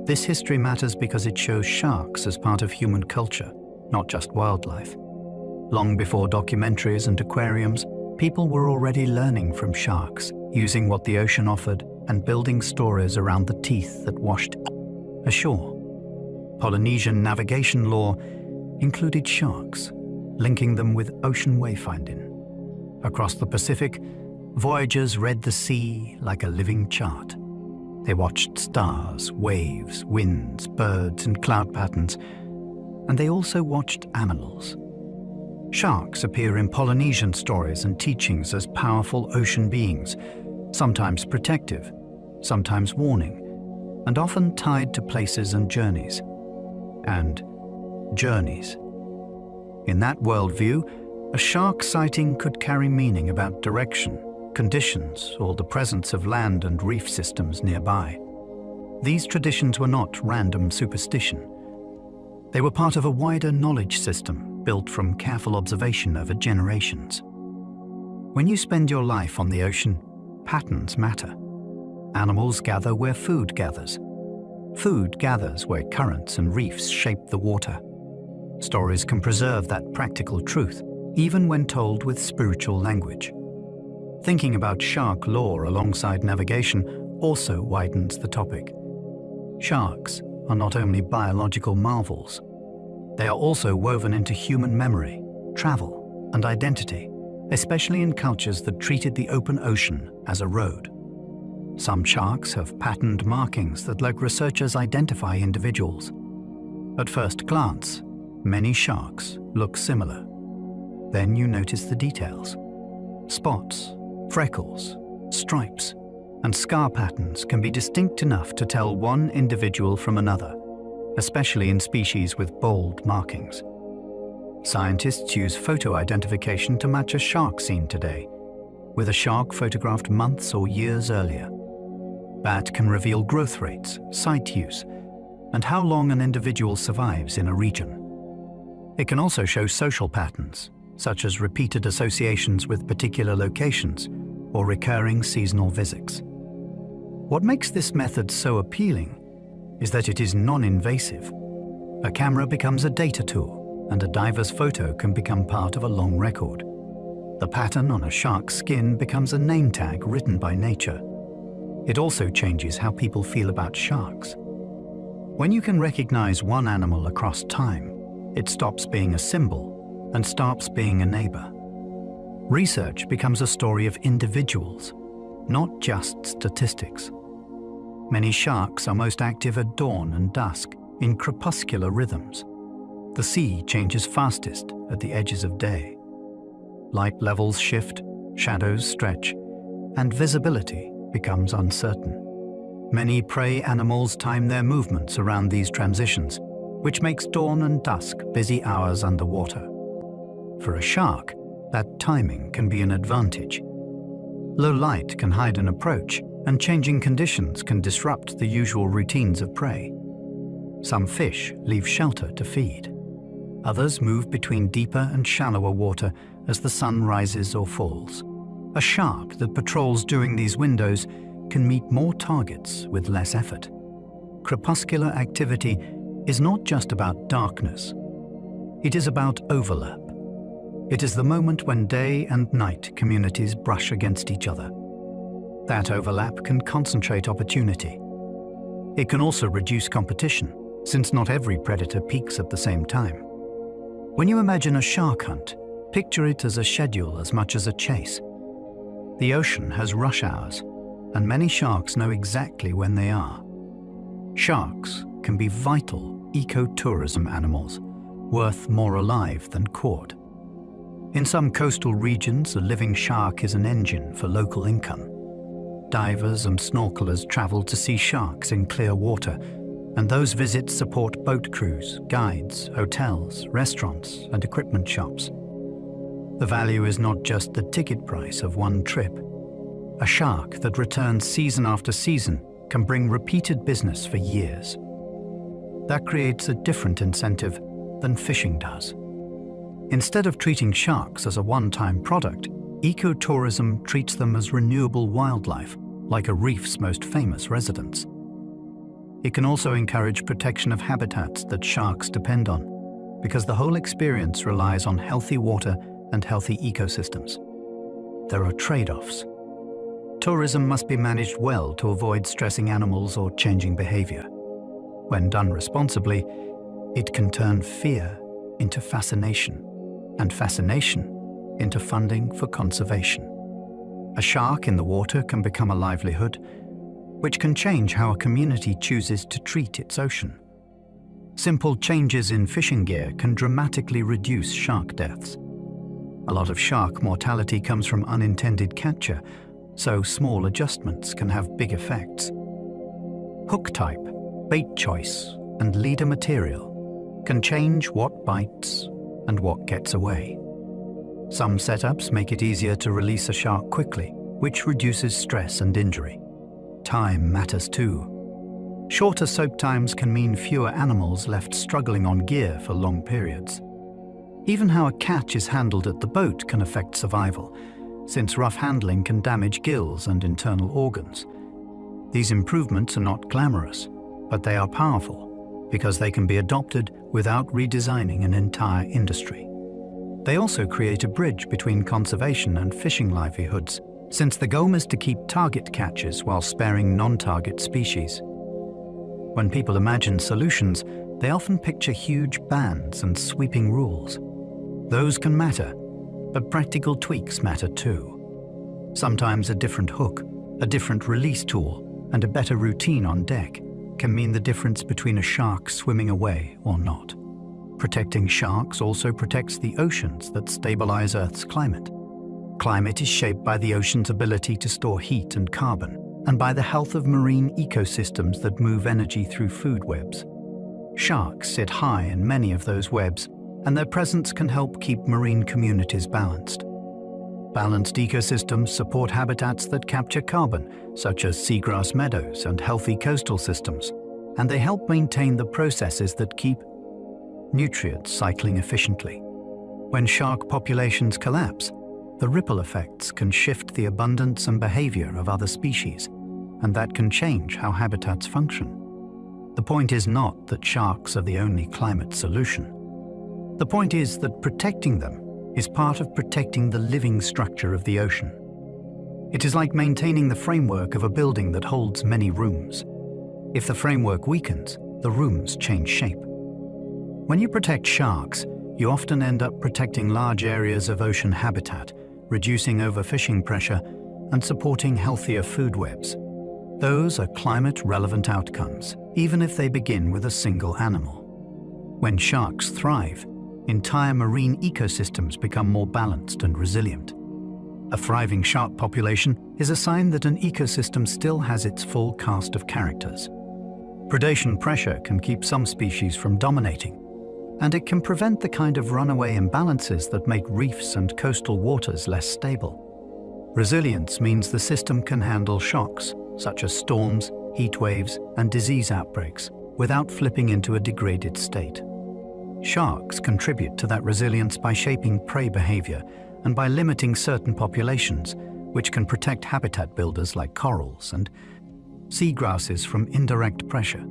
This history matters because it shows sharks as part of human culture, not just wildlife. Long before documentaries and aquariums, people were already learning from sharks, using what the ocean offered and building stories around the teeth that washed ashore. Polynesian navigation lore included sharks, linking them with ocean wayfinding. Across the Pacific, voyagers read the sea like a living chart. They watched stars, waves, winds, birds, and cloud patterns, and they also watched animals. Sharks appear in Polynesian stories and teachings as powerful ocean beings, sometimes protective, sometimes warning, and often tied to places and journeys. And journeys. In that worldview, a shark sighting could carry meaning about direction, conditions, or the presence of land and reef systems nearby. These traditions were not random superstition. They were part of a wider knowledge system built from careful observation over generations. When you spend your life on the ocean, patterns matter. Animals gather where food gathers. Food gathers where currents and reefs shape the water. Stories can preserve that practical truth, even when told with spiritual language. Thinking about shark lore alongside navigation also widens the topic. Sharks are not only biological marvels, they are also woven into human memory, travel, and identity, especially in cultures that treated the open ocean as a road. Some sharks have patterned markings that let researchers identify individuals. At first glance, many sharks look similar. Then you notice the details. Spots, freckles, stripes, and scar patterns can be distinct enough to tell one individual from another, especially in species with bold markings. Scientists use photo identification to match a shark seen today, with a shark photographed months or years earlier. That can reveal growth rates, site use, and how long an individual survives in a region. It can also show social patterns, such as repeated associations with particular locations or recurring seasonal visits. What makes this method so appealing is that it is non-invasive. A camera becomes a data tool, and a diver's photo can become part of a long record. The pattern on a shark's skin becomes a name tag written by nature. It also changes how people feel about sharks. When you can recognize one animal across time, it stops being a symbol and starts being a neighbor. Research becomes a story of individuals, not just statistics. Many sharks are most active at dawn and dusk, in crepuscular rhythms. The sea changes fastest at the edges of day. Light levels shift, shadows stretch, and visibility becomes uncertain. Many prey animals time their movements around these transitions, which makes dawn and dusk busy hours underwater. For a shark, that timing can be an advantage. Low light can hide an approach, and changing conditions can disrupt the usual routines of prey. Some fish leave shelter to feed. Others move between deeper and shallower water as the sun rises or falls. A shark that patrols during these windows can meet more targets with less effort. Crepuscular activity is not just about darkness. It is about overlap. It is the moment when day and night communities brush against each other. That overlap can concentrate opportunity. It can also reduce competition, since not every predator peaks at the same time. When you imagine a shark hunt, picture it as a schedule as much as a chase. The ocean has rush hours, and many sharks know exactly when they are. Sharks can be vital ecotourism animals, worth more alive than caught. In some coastal regions, a living shark is an engine for local income. Divers and snorkelers travel to see sharks in clear water, and those visits support boat crews, guides, hotels, restaurants, and equipment shops. The value is not just the ticket price of one trip. A shark that returns season after season can bring repeated business for years. That creates a different incentive than fishing does. Instead of treating sharks as a one-time product, ecotourism treats them as renewable wildlife, like a reef's most famous residents. It can also encourage protection of habitats that sharks depend on, because the whole experience relies on healthy water and healthy ecosystems. There are trade-offs. Tourism must be managed well to avoid stressing animals or changing behavior. When done responsibly, it can turn fear into fascination, and fascination into funding for conservation. A shark in the water can become a livelihood, which can change how a community chooses to treat its ocean. Simple changes in fishing gear can dramatically reduce shark deaths. A lot of shark mortality comes from unintended capture, so small adjustments can have big effects. Hook type, bait choice, and leader material can change what bites and what gets away. Some setups make it easier to release a shark quickly, which reduces stress and injury. Time matters too. Shorter soak times can mean fewer animals left struggling on gear for long periods. Even how a catch is handled at the boat can affect survival, since rough handling can damage gills and internal organs. These improvements are not glamorous, but they are powerful because they can be adopted without redesigning an entire industry. They also create a bridge between conservation and fishing livelihoods, since the goal is to keep target catches while sparing non-target species. When people imagine solutions, they often picture huge bans and sweeping rules. Those can matter, but practical tweaks matter too. Sometimes a different hook, a different release tool, and a better routine on deck can mean the difference between a shark swimming away or not. Protecting sharks also protects the oceans that stabilize Earth's climate. Climate is shaped by the ocean's ability to store heat and carbon, and by the health of marine ecosystems that move energy through food webs. Sharks sit high in many of those webs, and their presence can help keep marine communities balanced. Balanced ecosystems support habitats that capture carbon, such as seagrass meadows and healthy coastal systems, and they help maintain the processes that keep nutrients cycling efficiently. When shark populations collapse, the ripple effects can shift the abundance and behavior of other species, and that can change how habitats function. The point is not that sharks are the only climate solution. The point is that protecting them is part of protecting the living structure of the ocean. It is like maintaining the framework of a building that holds many rooms. If the framework weakens, the rooms change shape. When you protect sharks, you often end up protecting large areas of ocean habitat, reducing overfishing pressure, and supporting healthier food webs. Those are climate-relevant outcomes, even if they begin with a single animal. When sharks thrive, entire marine ecosystems become more balanced and resilient. A thriving shark population is a sign that an ecosystem still has its full cast of characters. Predation pressure can keep some species from dominating, and it can prevent the kind of runaway imbalances that make reefs and coastal waters less stable. Resilience means the system can handle shocks, such as storms, heat waves, and disease outbreaks, without flipping into a degraded state. Sharks contribute to that resilience by shaping prey behavior and by limiting certain populations, which can protect habitat builders like corals and seagrasses from indirect pressure.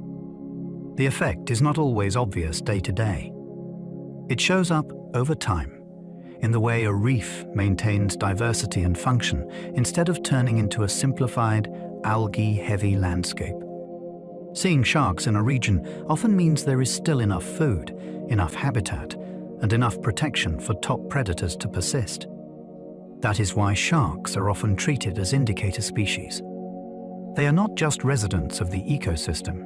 The effect is not always obvious day to day. It shows up over time, in the way a reef maintains diversity and function instead of turning into a simplified, algae-heavy landscape. Seeing sharks in a region often means there is still enough food, enough habitat, and enough protection for top predators to persist. That is why sharks are often treated as indicator species. They are not just residents of the ecosystem.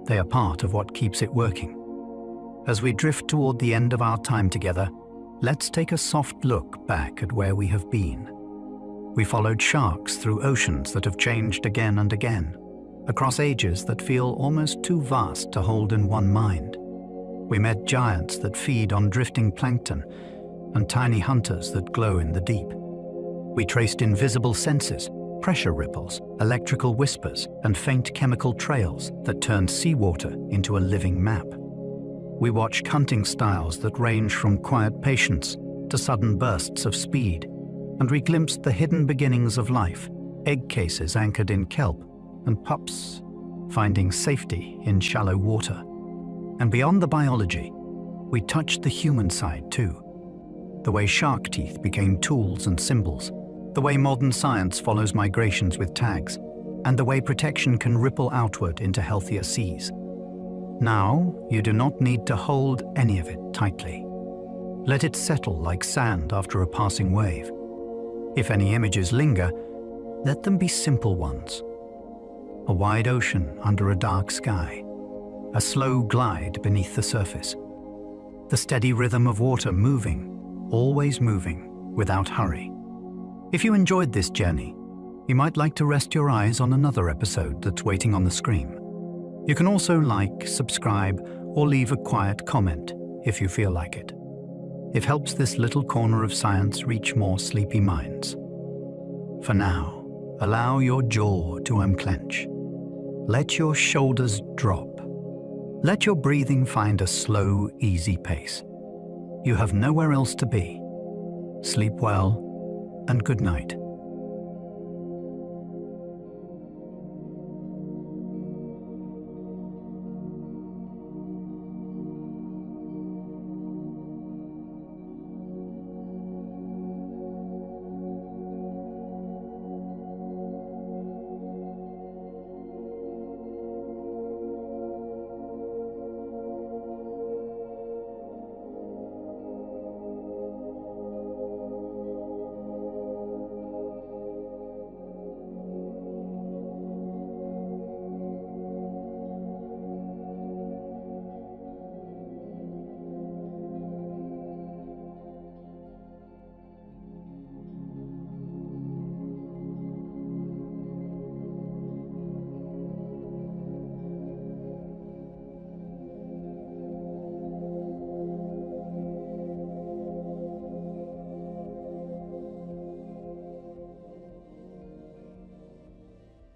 They are part of what keeps it working. As we drift toward the end of our time together, let's take a soft look back at where we have been. We followed sharks through oceans that have changed again and again, across ages that feel almost too vast to hold in one mind. We met giants that feed on drifting plankton and tiny hunters that glow in the deep. We traced invisible senses, pressure ripples, electrical whispers, and faint chemical trails that turned seawater into a living map. We watched hunting styles that range from quiet patience to sudden bursts of speed, and we glimpsed the hidden beginnings of life, egg cases anchored in kelp, and pups finding safety in shallow water. And beyond the biology, we touched the human side too. The way shark teeth became tools and symbols, the way modern science follows migrations with tags, and the way protection can ripple outward into healthier seas. Now, you do not need to hold any of it tightly. Let it settle like sand after a passing wave. If any images linger, let them be simple ones. A wide ocean under a dark sky, a slow glide beneath the surface, the steady rhythm of water moving, always moving, without hurry. If you enjoyed this journey, you might like to rest your eyes on another episode that's waiting on the screen. You can also like, subscribe, or leave a quiet comment if you feel like it. It helps this little corner of science reach more sleepy minds. For now, allow your jaw to unclench. Let your shoulders drop. Let your breathing find a slow, easy pace. You have nowhere else to be. Sleep well, and good night.